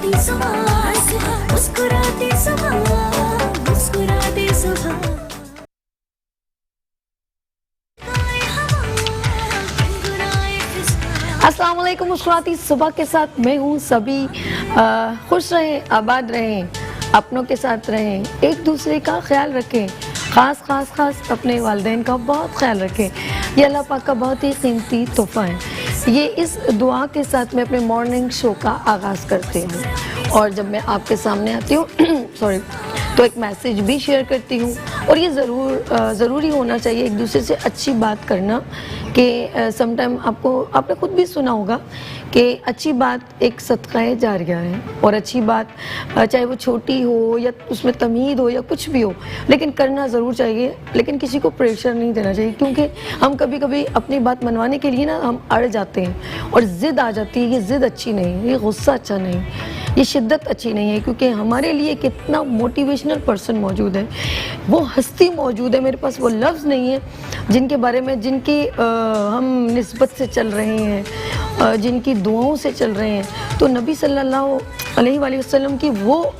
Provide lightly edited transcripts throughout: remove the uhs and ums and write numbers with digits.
मुस्कुराते सुबह, मुस्कुराते सुबह। अस्सलाम वालेकुम। मुस्कुराती सुबह के साथ मैं हूँ सभी। खुश रहें, आबाद रहें, अपनों के साथ रहें, एक दूसरे का ख्याल रखें, ख़ास अपने वालिदैन का बहुत ख्याल रखें। ये अल्लाह पाक का बहुत ही कीमती तोहफ़ा है। ये इस दुआ के साथ मैं अपने मॉर्निंग शो का आगाज़ करती हूँ और जब मैं आपके सामने आती हूँ सॉरी, तो एक मैसेज भी शेयर करती हूँ। और ये ज़रूरी होना चाहिए एक दूसरे से अच्छी बात करना कि समटाइम आपने खुद भी सुना होगा कि अच्छी बात एक सदका जारिया है। और अच्छी बात चाहे वो छोटी हो या उसमें तमीद हो या कुछ भी हो, लेकिन करना ज़रूर चाहिए। लेकिन किसी को प्रेशर नहीं देना चाहिए, क्योंकि हम कभी कभी अपनी बात मनवाने के लिए ना हम अड़ जाते हैं और ज़िद आ जाती है। ये ज़िद अच्छी नहीं है, ये गुस्सा अच्छा नहीं है, ये शिद्दत अच्छी नहीं है। क्योंकि हमारे लिए कितना मोटिवेशनल पर्सन मौजूद है, वो हस्ती मौजूद है। मेरे पास वो लफ्ज़ नहीं है जिनके बारे में जिनकी हम निस्बत से चल रहे हैं, जिनकी दुआओं से चल रहे हैं। तो नबी सल्लल्लाहु अलैहि वसल्लम की वो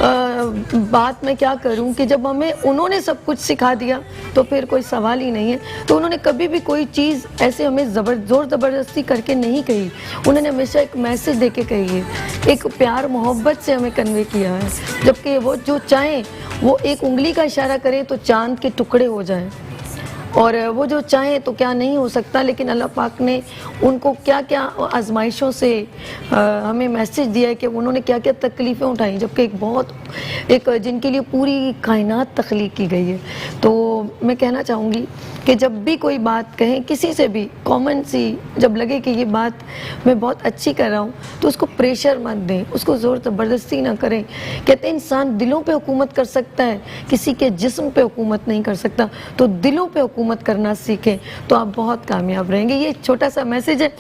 बात मैं क्या करूं कि जब हमें उन्होंने सब कुछ सिखा दिया तो फिर कोई सवाल ही नहीं है। तो उन्होंने कभी भी कोई चीज़ ऐसे हमें ज़ोर ज़बरदस्ती करके नहीं कही। उन्होंने हमेशा एक मैसेज दे के कही है, एक प्यार मोहब्बत से हमें कन्वे किया है। जबकि वो जो चाहें वो एक उंगली का इशारा करें तो चांद के टुकड़े हो जाएं, और वो जो चाहें तो क्या नहीं हो सकता। लेकिन अल्लाह पाक ने उनको क्या क्या आजमाइशों से हमें मैसेज दिया है कि उन्होंने क्या क्या तकलीफ़ें उठाई, जबकि एक जिनके लिए पूरी कायनात तख्लीक की गई है। तो मैं कहना चाहूँगी कि जब भी कोई बात कहें किसी से भी कॉमन सी, जब लगे कि ये बात मैं बहुत अच्छी कर रहा हूँ तो उसको प्रेशर मत दें, उसको ज़ोर ज़बरदस्ती ना करें। कहते हैं इंसान दिलों पे हुकूमत कर सकता है, किसी के जिस्म पे हुकूमत नहीं कर सकता। तो दिलों पे हुकूमत करना सीखें तो आप बहुत कामयाब रहेंगे। ये छोटा सा मैसेज है।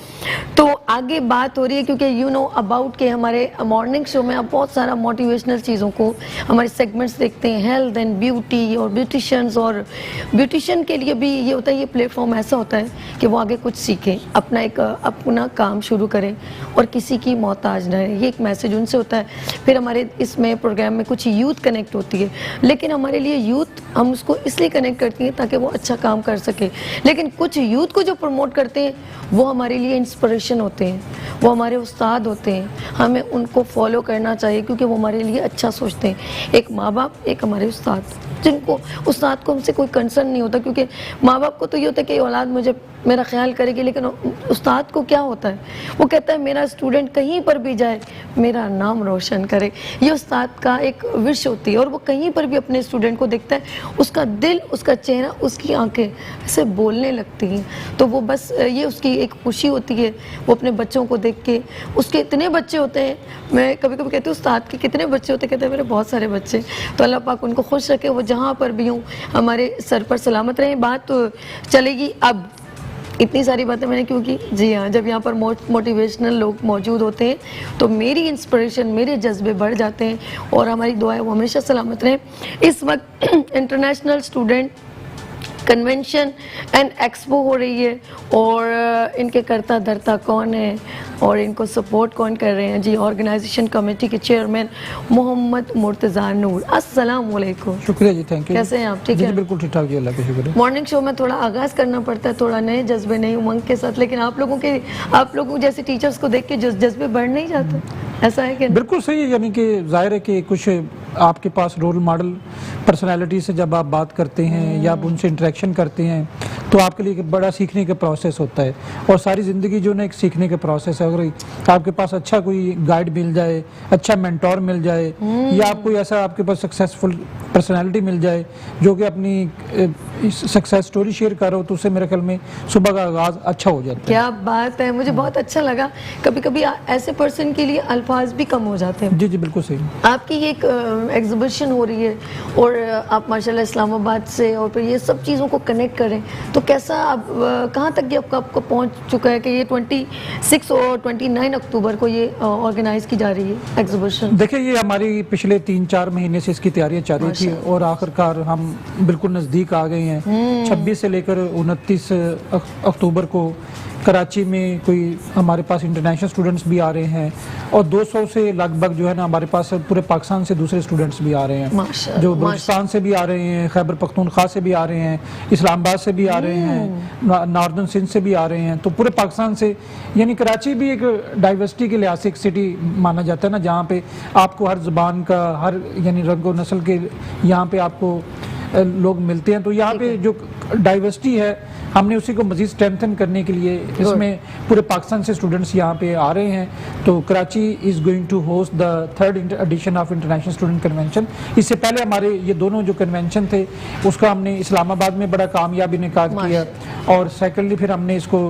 तो आगे बात हो रही है, क्योंकि यू नो अबाउट के हमारे मॉर्निंग शो में आप बहुत सारा मोटिवेशनल चीज़ों को हमारे सेगमेंट्स देखते हैं, हेल्थ एंड ब्यूटी और ब्यूटिशियंस। और ब्यूटिशियन के लिए भी ये होता है, ये प्लेटफॉर्म ऐसा होता है कि वो आगे कुछ सीखें, अपना काम शुरू करें और किसी की मोहताज न रहे। ये एक मैसेज उनसे होता है। फिर हमारे इसमें प्रोग्राम में कुछ यूथ कनेक्ट होती है, लेकिन हमारे लिए यूथ हम उसको इसलिए कनेक्ट करती हैं ताकि वो अच्छा काम कर सके। लेकिन कुछ यूथ को जो प्रमोट करते हैं वो हमारे लिए इंस्पिरेशन होते हैं, वो हमारे उस्ताद होते हैं। हमें उनको फॉलो करना चाहिए क्योंकि वो हमारे लिए अच्छा सोचते हैं। एक माँ बाप, एक हमारे उस्ताद, जिनको उस्ताद को हमसे कोई कंसर्न नहीं होता, क्योंकि माँ बाप को तो ये होता है कि औलाद मेरा ख्याल करेगी। लेकिन उस्ताद को क्या होता है, वो कहता है मेरा स्टूडेंट कहीं पर भी जाए मेरा नाम रोशन करे। ये उस्ताद का एक विश होती है। और वो कहीं पर भी अपने स्टूडेंट को देखता है, उसका दिल, उसका चेहरा, उसकी आंखें ऐसे बोलने लगती हैं। तो वो बस ये उसकी एक खुशी होती है। वो अपने बच्चों को देख के, उसके इतने बच्चे होते हैं, मैं कभी कभी कहती हूँ उस्ताद के कितने बच्चे होते हैं, कहते हैं मेरे बहुत सारे बच्चे। तो अल्लाह पाक उनको खुश रखे, वो जहाँ पर भी हों हमारे सर पर सलामत रहें। बात तो चलेगी। अब इतनी सारी बातें मैंने क्यों की? जी हाँ, जब यहाँ पर मोटिवेशनल लोग मौजूद होते हैं तो मेरी इंस्पिरेशन, मेरे जज्बे बढ़ जाते हैं और हमारी दुआएं वो हमेशा सलामत रहें। इस वक्त international student convention and expo हो रही है और इनके करता धरता कौन है और इनको सपोर्ट कौन कर रहे हैं? जी, ऑर्गेनाइजेशन कमेटी के चेयरमैन मोहम्मद मुर्तज़ा नूर। अस्सलाम वालेकुम। शुक्रिया जी, थैंक यू। कैसे हैं आप? ठीक है, बिल्कुल ठीक ठाक जी, अल्लाह का शुक्र है। मॉर्निंग शो में थोड़ा आगाज़ करना पड़ता है, थोड़ा नए जज्बे, नई उमंग के साथ। लेकिन आप लोगों जैसे टीचर्स को देख के जज्बे बढ़ नहीं जाते, ऐसा है कि? बिल्कुल सही है। यानी कि जाहिर है कि कुछ आपके पास रोल मॉडल पर्सनालिटी से जब आप बात करते हैं या आप उनसे इंटरेक्शन करते हैं तो आपके लिए एक बड़ा सीखने का प्रोसेस होता है। और सारी ज़िंदगी जो ना एक सीखने का प्रोसेस है। अगर आपके पास अच्छा कोई गाइड मिल जाए, अच्छा मेंटोर मिल जाए, या आप कोई ऐसा आपके पास सक्सेसफुल पर्सनालिटी मिल जाए जो कि अपनी सक्सेस स्टोरी शेयर कर रहा हो, तो उससे मेरे ख्याल में सुबह का आगाज़ अच्छा हो जाता है। क्या बात है, मुझे बहुत अच्छा लगा। कभी कभी ऐसे पर्सन के लिए अल्फाज भी कम हो जाते हैं। जी जी, बिल्कुल सही। आपकी एक एग्जीबिशन हो रही है और आप माशाल्लाह इस्लामाबाद से, और फिर ये सब चीज़ों को कनेक्ट करें, तो कैसा आप कहाँ तक ये आपको पहुँच चुका है कि ये 26 और 29 अक्टूबर को ये ऑर्गेनाइज की जा रही है एग्जीबिशन? देखिए, ये हमारी पिछले 3-4 महीने से इसकी तैयारियां चल रही थी और आखिरकार हम बिल्कुल नज़दीक आ गए हैं। 26 से लेकर 29 अक्टूबर को कराची में कोई हमारे पास इंटरनेशनल स्टूडेंट्स भी आ रहे हैं और 200 से लगभग जो है ना हमारे पास पूरे पाकिस्तान से दूसरे स्टूडेंट्स भी आ रहे हैं, माशाअल्लाह, जो बलूचिस्तान से भी आ रहे हैं, खैबर पख्तूनख्वा से भी आ रहे हैं, इस्लामाबाद से भी आ रहे हैं, नॉर्दर्न सिंध से भी आ रहे हैं। तो पूरे पाकिस्तान से, यानी कराची भी एक डाइवर्सिटी के लिहाज से एक सिटी माना जाता है ना, जहाँ पे आपको हर ज़ुबान का, हर यानी रंग और नस्ल के यहाँ पे आपको लोग मिलते हैं। तो यहाँ पे जो डाइवर्सिटी है हमने उसी को मज़ीद स्ट्रेंथन करने के लिए इसमें पूरे पाकिस्तान से स्टूडेंट्स यहाँ पे आ रहे हैं। तो Karachi is going to host the 3rd edition of international student convention. इससे पहले हमारे ये दोनों जो कन्वेंशन थे उसका हमने इस्लामाबाद में बड़ा कामयाब इनेकाद किया और सेकेंडली फिर हमने इसको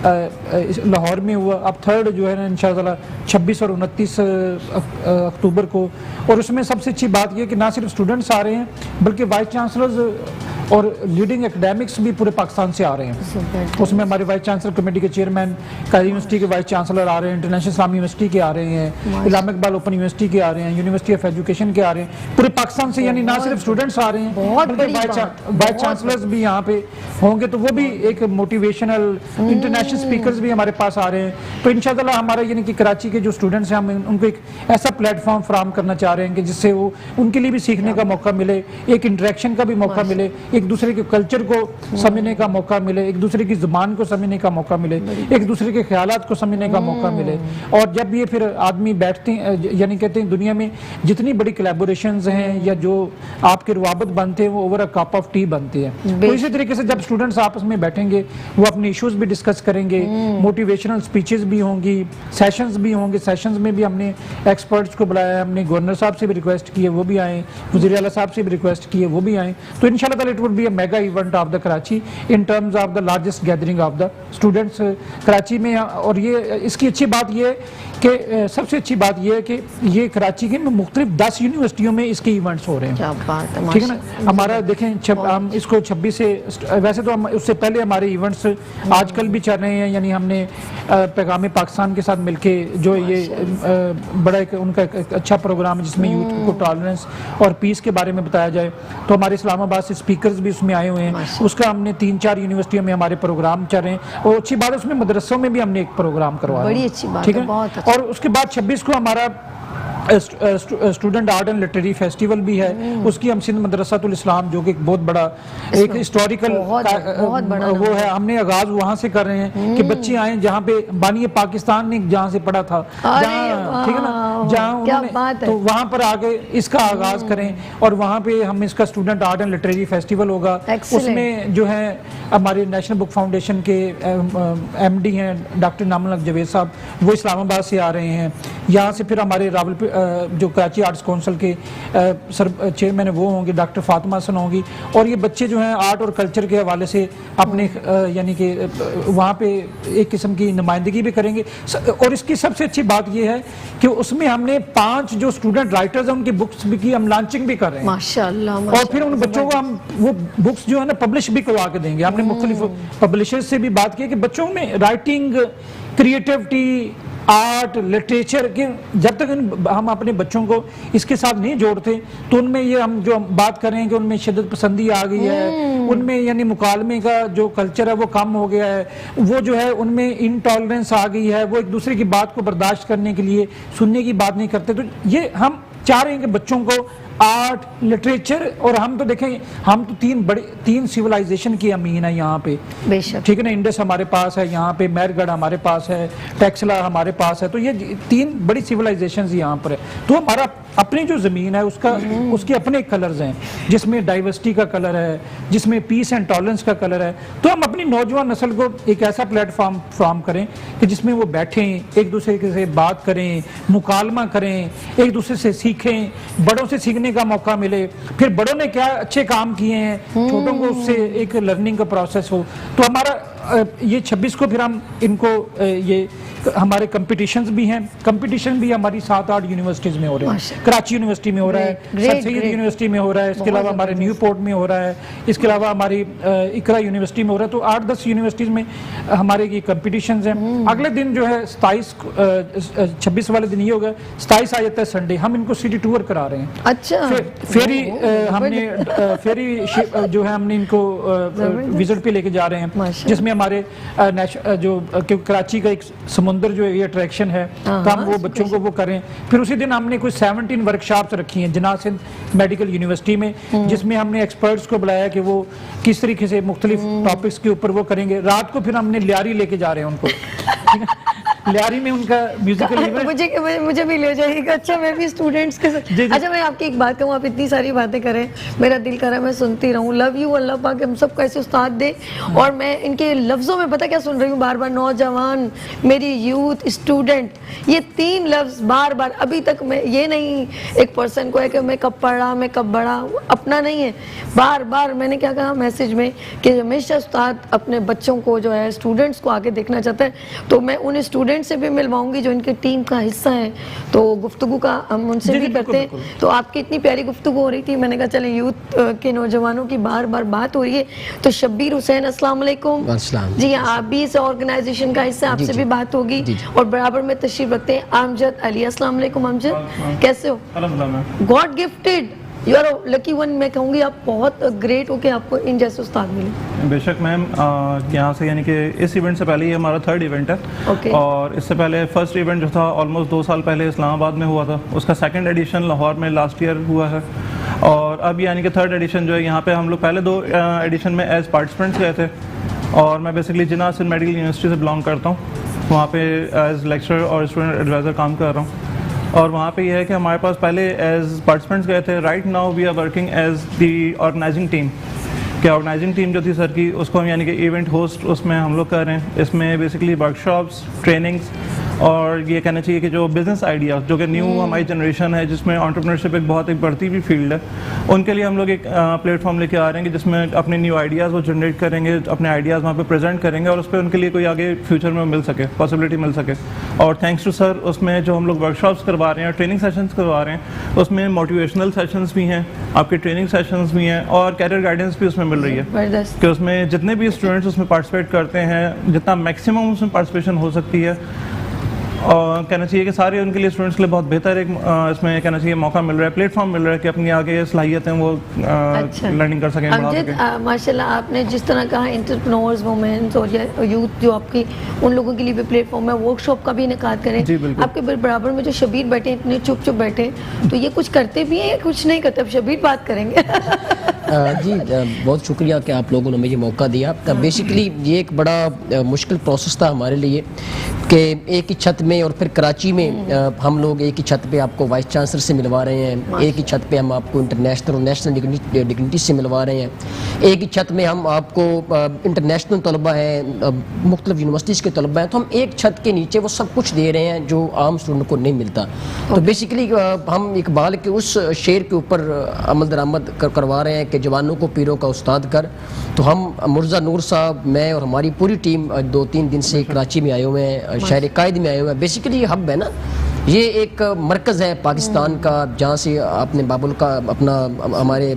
लाहौर में हुआ। अब 3rd जो है ना इंशाअल्लाह 26 और 29 अक्टूबर को। और उसमें सबसे अच्छी बात यह कि ना सिर्फ स्टूडेंट्स आ रहे हैं बल्कि वाइस चांसलर्स और लीडिंग एकेडमिक्स भी पूरे पाकिस्तान से आ रहे हैं। उसमें हमारे वाइस चांसलर कमेटी के चेयरमैन, कायद यूनिवर्सिटी के वाइस चांसलर आ रहे हैं, इंटरनेशनल इस्लामी यूनिवर्सिटी के आ रहे हैं, इस्लाम इकबाल ओपन यूनिवर्सिटी के आ रहे हैं, यूनिवर्सिटी ऑफ एजुकेशन के आ रहे हैं, पूरे पाकिस्तान से। यानी ना सिर्फ स्टूडेंट्स आ रहे हैं बल्कि वाइस चांसलर्स भी यहाँ पे होंगे। तो वो भी एक मोटिवेशनल, इंटरनेशनल स्पीकर्स भी हमारे पास आ रहे हैं। तो इंशाअल्लाह हमारा यानी कि कराची के जो स्टूडेंट्स हैं हम उनको एक ऐसा प्लेटफॉर्म फराहम करना चाह रहे हैं कि जिससे वो उनके लिए भी सीखने का मौका मिले, एक इंटरेक्शन का भी मौका मिले, एक दूसरे के कल्चर को समझने का मौका मिले, एक दूसरे की जुबान को समझने का मौका मिले, एक दूसरे के ख्यालात को समझने का मौका मिले। और जब ये फिर आदमी बैठते हैं, यानी कहते हैं दुनिया में जितनी बड़ी कोलैबोरेशंस हैं या जो आपके रुआबत बनते हैं वो over a cup of T बनते हैं। तो इसी तरीके से जब स्टूडेंट्स आपस में बैठेंगे वो अपने इश्यूज भी डिस्कस करेंगे, मोटिवेशनल स्पीचेस भी होंगी, सेशंस भी होंगे। सेशंस में भी हमने एक्सपर्ट्स को बुलाया है, हमने गवर्नर साहब से भी रिक्वेस्ट की है वो भी आए, वज़ीर आला साहब से भी रिक्वेस्ट की है वो भी आए। तो इंशाल्लाह it would be a mega event of the Karachi in terms of the largest gathering of the students Karachi में। और ये इसकी अच्छी बात ये कि सबसे अच्छी बात ये है कि ये कराची के मुख्तलिफ 10 यूनिवर्सिटियों में इसके इवेंट्स हो रहे हैं। क्या बात है, ठीक है ना। हमारा देखें हम इसको 26 से, वैसे तो हम उससे पहले हमारे इवेंट्स आजकल भी चल रहे हैं। यानी हमने पैगाम पाकिस्तान के साथ मिलके जो ये बड़ा एक उनका एक अच्छा प्रोग्राम है जिसमें यूथ को टॉलरेंस और पीस के बारे में बताया जाए। तो हमारे इस्लामाबाद से स्पीकर्स भी उसमें आए हुए हैं। उसका हमने 3-4 यूनिवर्सिटियों में हमारे प्रोग्राम चल रहे हैं। और अच्छी बात है उसमें मदरसों में भी हमने एक प्रोग्राम करवाया, बड़ी अच्छी बात ठीक है, है। बहुत अच्छा। और उसके बाद 26 को हमारा student art and literary festival भी है। उसकी हम सिंध मदरसातुल इस्लाम जो कि एक बहुत बड़ा एक हिस्टोरिकल बहुत बड़ा वो है, हमने आगाज वहाँ से कर रहे हैं कि बच्चे आए जहाँ पे बानी पाकिस्तान ने जहाँ से पढ़ा था, जहाँ, ठीक है ना, जहाँ उन्होंने, तो वहाँ पर आके इसका आगाज करें। और वहाँ पे हम इसका student art and literary festival होगा। उसमें जो है हमारे नेशनल बुक फाउंडेशन के MD हैं डॉक्टर नामुल हक जवेद साहब, वो इस्लामाबाद से आ रहे हैं। यहाँ से फिर हमारे जो कराची आर्ट्स काउंसिल के चेयरमैन है वो होंगे, डॉक्टर फातिमा हसन होंगी। और ये बच्चे जो हैं आर्ट और कल्चर के हवाले से अपने यानी कि वहाँ पे एक किस्म की नुमाइंदगी भी करेंगे। और इसकी सबसे अच्छी बात ये है कि उसमें हमने 5 जो स्टूडेंट राइटर्स हैं उनकी बुक्स भी की हम लॉन्चिंग भी कर रहे हैं माशाअल्लाह। और फिर उन बच्चों को हम वो बुक्स जो है ना पब्लिश भी करवा के देंगे। हमने मुख्तलिफ पब्लिशर्स से भी बात की कि बच्चों में राइटिंग, क्रिएटिविटी, आर्ट, लिटरेचर के जब तक हम अपने बच्चों को इसके साथ नहीं जोड़ते तो उनमें ये हम जो बात कर रहे हैं कि उनमें शिद्दत पसंदी आ गई है, उनमें यानी मुकालमे का जो कल्चर है वो कम हो गया है, वो जो है उनमें इनटॉलरेंस आ गई है, वो एक दूसरे की बात को बर्दाश्त करने के लिए सुनने की बात नहीं करते। तो ये हम चाह रहे हैं कि बच्चों को आर्ट, लिटरेचर, और हम तो देखें हम तो 3 सिविलाइजेशन की अमीन है यहाँ पे, ठीक है ना। इंडस हमारे पास है, यहाँ पे मैरगढ़ हमारे पास है, टेक्सला हमारे पास है। तो ये 3 बड़ी सिविलाइजेशन यहाँ पर है। तो हमारा अपनी जो ज़मीन है उसके अपने कलर्स हैं, जिसमें डाइवर्सिटी का कलर है, जिसमें पीस एंड टॉलरेंस का कलर है। तो हम अपनी नौजवान नस्ल को एक ऐसा प्लेटफॉर्म फॉर्म करें कि जिसमें वो बैठें, एक दूसरे से बात करें, मुकालमा करें, एक दूसरे से सीखें, बड़ों से सीखने का मौका मिले। फिर बड़ों ने क्या अच्छे काम किए हैं, छोटों को उससे एक लर्निंग का प्रोसेस हो। तो हमारा ये 26 को फिर हम इनको ये हमारे कंपटीशंस भी हैं, कंपटीशन भी हमारी 7-8 यूनिवर्सिटीज़ में हो रहे हैं। कराची यूनिवर्सिटी में हो रहा है, सर सैयद यूनिवर्सिटी में हो रहा है, इसके अलावा हमारे न्यू पोर्ट में हो रहा है, इसके अलावा हमारी इकरा यूनिवर्सिटी में हो रहा है। तो 8-10 यूनिवर्सिटीज़ में हमारे ये कंपटीशंस हैं। अगले दिन जो है 26 वाले दिन ये होगा, 27 आ जाता है संडे, हम इनको सिटी टूर करा रहे हैं। अच्छा, फेरी हमने फेरी जो है हमने इनको विजिट पे लेके जा रहे हैं, जिसमें हमारे जो कराची का एक समुंदर जो ये अट्रैक्शन है, तो हम वो बच्चों को वो करें। फिर उसी दिन हमने कोई 17 वर्कशॉप्स रखी हैं जिन्ना सिंध मेडिकल यूनिवर्सिटी में, जिसमें हमने एक्सपर्ट्स को बुलाया कि वो किस तरीके से मुख्तलिफ टॉपिक्स के ऊपर वो करेंगे। रात को फिर हमने लियारी लेके जा रहे हैं उनको, लियारी में उनका म्यूजिकल इवेंट। मुझे भी ले जाइएगा। अच्छा, मैं भी स्टूडेंट्स के साथ। अच्छा, मैं आपकी एक बात कहूँ, आप इतनी सारी बातें करें, मेरा दिल कर रहा है मैं सुनती रहूँ। लव यू, अल्लाह पाक हम सबको ऐसे उस्ताद दे। और मैं इनके लफ्ज़ों में पता क्या सुन रही हूँ बार बार, नौजवान, मेरी यूथ, स्टूडेंट, ये 3 लफ्ज़ बार बार। अभी तक मैं ये नहीं एक पर्सन को है कि मैं कब पढ़ा, मैं कब बढ़ा, अपना नहीं है। बार बार मैंने क्या कहा मैसेज में कि हमेशा उस्ताद अपने बच्चों को जो है स्टूडेंट्स को आगे देखना चाहता है। तो मैं उन स्टूडेंट से भी मिलवाऊंगी जो इनकी टीम का हिस्सा है, तो गुफ्तगू का हम उनसे भी करते हैं। तो आपकी इतनी प्यारी गुफ्तगू हो रही थी, मैंने कहा चले यूथ के नौजवानों की बार बार बात हो रही है। तो शब्बीर हुसैन, अस्सलाम वालेकुम जी, आप भी इस ऑर्गेनाइजेशन का हिस्सा, आपसे भी बात होगी। और बराबर में तशरीफ रखते हैं अमजद अली। अस्सलाम वालेकुम अमजद, कैसे हो? God gifted, you are lucky one. मैं कहूँगी आप बहुत ग्रेट हो कि आपको इन जैसे उस्ताद मिले। बेशक मैम, यहाँ से यानी कि इस इवेंट से पहले ये हमारा 3rd इवेंट है। और इससे पहले फर्स्ट इवेंट जो था ऑलमोस्ट 2 साल पहले इस्लामाबाद में हुआ था, उसका 2nd एडिशन लाहौर में लास्ट ईयर हुआ है। और अब यानी कि 3rd एडिशन जो है, यहाँ पे हम लोग पहले 2 एडिशन में एज पार्टिसिपेंट्स गए थे। और मैं बेसिकली जिन्ना सिंध मेडिकल यूनिवर्सिटी से बिलोंग करता हूँ, वहाँ पे एज लेक्चरर और स्टूडेंट एडवाइज़र काम कर रहा हूँ। और वहाँ पे ये है कि हमारे पास पहले एज पार्टिसिपेंट्स गए थे। Right now we are working as the organizing team. क्या ऑर्गेनाइजिंग टीम जो थी सर की, उसको हम यानी कि इवेंट होस्ट उसमें हम लोग कर रहे हैं। इसमें बेसिकली वर्कशॉप्स, ट्रेनिंग्स, और ये कहना चाहिए कि जो बिज़नेस आइडिया जो कि न्यू हमारी जनरेशन है, जिसमें एंटरप्रेन्योरशिप एक बहुत एक बढ़ती हुई फील्ड है, उनके लिए हम लोग एक प्लेटफॉर्म लेके आ रहे हैं कि जिसमें अपने न्यू आइडियाज़ वो जनरेट करेंगे, अपने आइडियाज़ वहाँ पे प्रेजेंट करेंगे और उस पर उनके लिए कोई आगे फ्यूचर में मिल सके, पॉसिबिलिटी मिल सके। और थैंक्स टू सर, उसमें जो हम लोग वर्कशॉप्स करवा रहे हैं, ट्रेनिंग सेशंस करवा रहे हैं, उसमें मोटिवेशनल सेशंस भी हैं, आपके ट्रेनिंग सेशंस भी हैं, और कैरियर गाइडेंस भी उसमें मिल रही है कि उसमें जितने भी स्टूडेंट्स उसमें पार्टिसिपेट करते हैं, जितना मैक्सिमम उसमें पार्टिसिपेशन हो सकती है, और कहना चाहिए कि सारे उनके लिए स्टूडेंट्स के लिए बहुत बेहतर एक इसमें कहना चाहिए मौका मिल रहा है, प्लेटफॉर्म मिल रहा है कि अपनी आगे सलाहियतें वो लर्निंग कर सकें, बढ़ा सकें। माशाल्लाह, आपने जिस तरह कहा एंटरप्रेन्योर्स, वुमेन्स और यूथ जो आपकी, उन लोगों के लिए भी प्लेटफॉर्म है, वर्कशॉप का भी इनेकाद करें। आपके बराबर में जो शबीर बैठे, इतने चुप चुप बैठे, तो ये कुछ करते भी हैं, कुछ नहीं करते? अब शबीर बात करेंगे। जी, बहुत शुक्रिया कि आप लोगों ने मुझे मौका दिया। बेसिकली ये एक बड़ा मुश्किल प्रोसेस था हमारे लिए कि एक ही छत में, और फिर कराची में हम लोग एक ही छत पे आपको वाइस चांसलर से मिलवा रहे हैं, एक ही छत पे हम आपको इंटरनेशनल और नेशनल डिग्निटी से मिलवा रहे हैं, एक ही छत में हम आपको इंटरनेशनल तलबा हैं, मुख्तलिफ यूनिवर्सिटीज़ के तलबा हैं, तो हम एक छत के नीचे वो सब कुछ दे रहे हैं जो आम स्टूडेंट को नहीं मिलता। तो बेसिकली हम इकबाल के उस शेर के ऊपर अमल दरामद करवा रहे हैं कि जवानों को पीरों का उस्ताद कर। तो हम मुर्जा नूर साहब, मैं और हमारी पूरी टीम 2-3 दिन से कराची में आए हुए हैं, शहर कायद में आए हुए हैं। बेसिकली हब है ना, ये एक मरकज़ है पाकिस्तान का, जहाँ से आपने बाबुल का अपना हमारे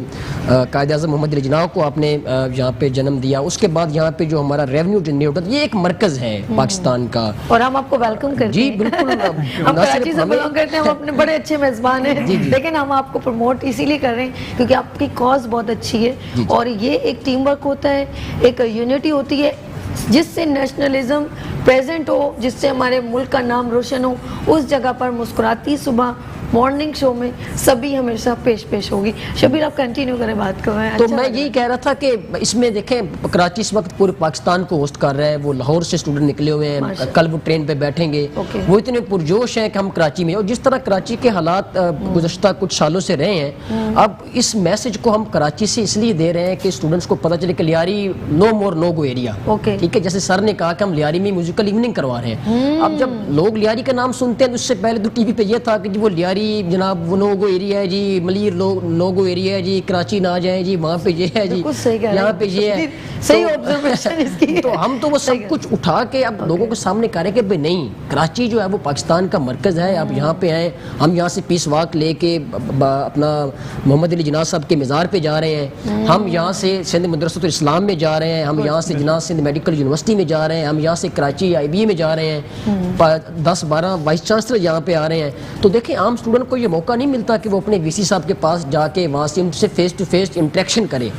कायद आज़म मोहम्मद अली जिन्ना को आपने यहाँ पे जन्म दिया, उसके बाद यहाँ पे जो हमारा रेवेन्यू जनरेट होता है, ये एक मरकज़ है पाकिस्तान का, और हम आपको वेलकम करते हैं। जी बिल्कुल, हम कराची से बिलोंग करते हैं, हम अपने बड़े अच्छे मेज़बान हैं, लेकिन हम आपको प्रमोट इसीलिए कर रहे हैं क्योंकि आपकी कॉज बहुत अच्छी है, और ये एक टीम वर्क होता है, एक यूनिटी होती है, जिससे नेशनलिज्म प्रेजेंट हो, जिससे हमारे मुल्क का नाम रोशन हो। उस जगह पर मुस्कुराती सुबह मॉर्निंग शो में सभी हमेशा पेश होगी। शबीर, आप कंटिन्यू करें बात को। तो मैं यही कह रहा था कि इसमें देखें, कराची इस वक्त पूरे पाकिस्तान को होस्ट कर रहा है, वो लाहौर से स्टूडेंट निकले हुए हैं, कल वो ट्रेन पे बैठेंगे, वो इतने पुरजोश हैं कि हम कराची में, और जिस तरह कराची के हालात गुज़श्ता कुछ सालों से रहे हैं, अब इस मैसेज को हम कराची से इसलिए दे रहे हैं कि स्टूडेंट्स को पता चले कि Lyari no more no go area, ठीक है। जैसे सर ने कहा कि हम लियारी में म्यूजिकल इवनिंग करवा रहे हैं। अब जब लोग लियारी का नाम सुनते हैं तो उससे पहले तो टीवी पे ये था कि वो लियारी जी जनाब वो नोगो एरिया है जी, मलीर नोगो एरिया है जी, कराची ना जाए जी, वहाँ पे ये है जी, यहाँ पे ये है। सही ऑब्जर्वेशन इसकी। तो हम तो वो सब कुछ उठा के अब लोगों के सामने कह रहे हैं कि भाई नहीं, कराची जो है वो पाकिस्तान का मरकज़ है, आप यहाँ पे आए। हम यहाँ से पीस वॉक लेके अपना मोहम्मद अली जिन्ना साहब के मज़ार पे जा रहे हैं, हम यहाँ से सिंध मदरसतुल इस्लाम में जा रहे हैं, हम यहाँ से जिन्ना सिंध मेडिकल यूनिवर्सिटी में जा रहे हैं, हम यहाँ से कराची IBA में जा रहे हैं, 10-12 वाइस चांसलर यहाँ पे आ रहे हैं। तो देखें आम स्टूडेंट को ये मौका नहीं मिलता कि वो अपने VC साहब के पास जाके वहाँ से उनसे फेस टू फेस इंटरेक्शन करे।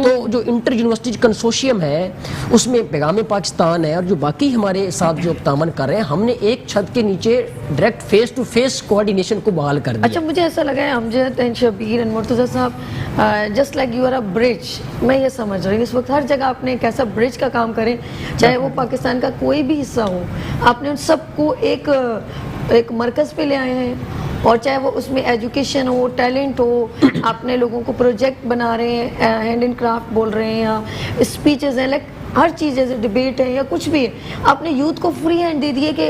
तो जो इंटर यूनिवर्सिटी कंसोर्शियम है उसमें पैगाम पाकिस्तान है और जो बाकी हमारे साथ जो तामन कर रहे हैं, हमने एक छत के नीचे direct face to face coordination को बहाल कर दिया। अच्छा, मुझे ऐसा लगा है Amjad and Shabbir and Murtaza sahab, just like you are a bridge. मैं ये समझ रही हूँ इस वक्त हर जगह आपने एक ऐसा ब्रिज का काम करें, चाहे वो पाकिस्तान का कोई भी हिस्सा हो, आपने उन सबको एक मरकज़ पे ले आए हैं, और चाहे वो उसमें एजुकेशन हो, टैलेंट हो, आपने लोगों को प्रोजेक्ट बना रहे हैं, हैंड इन क्राफ्ट बोल रहे हैं, या स्पीचेस हैं, लाइक हर चीज़ जैसे डिबेट है या कुछ भी है, आपने यूथ को फ्री हैंड दे दिए कि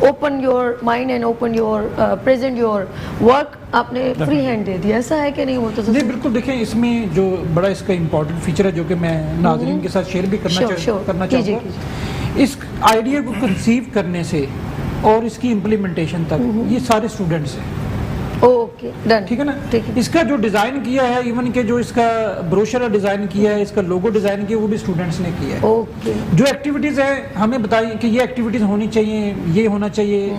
open your mind and open your present your work, आपने फ्री हैंड दे दिया। ऐसा है कि नहीं होता? नहीं, बिल्कुल। देखें इसमें जो बड़ा इसका इम्पोर्टेंट फीचर है जो कि मैं नाज़रीन के साथ शेयर भी करना चाहूँगा, इस आइडिया को कंसीव करने से और इसकी इम्प्लीमेंटेशन तक ये सारे स्टूडेंट्स हैं। Okay, done. ठीक है ना? ठीक है। इसका जो डिज़ाइन किया है, इवन के जो इसका ब्रोशर डिज़ाइन किया है, इसका लोगो डिज़ाइन किया, वो भी स्टूडेंट्स ने किया है। ओके। जो एक्टिविटीज़ है हमें बताइए कि ये एक्टिविटीज़ होनी चाहिए, ये होना चाहिए,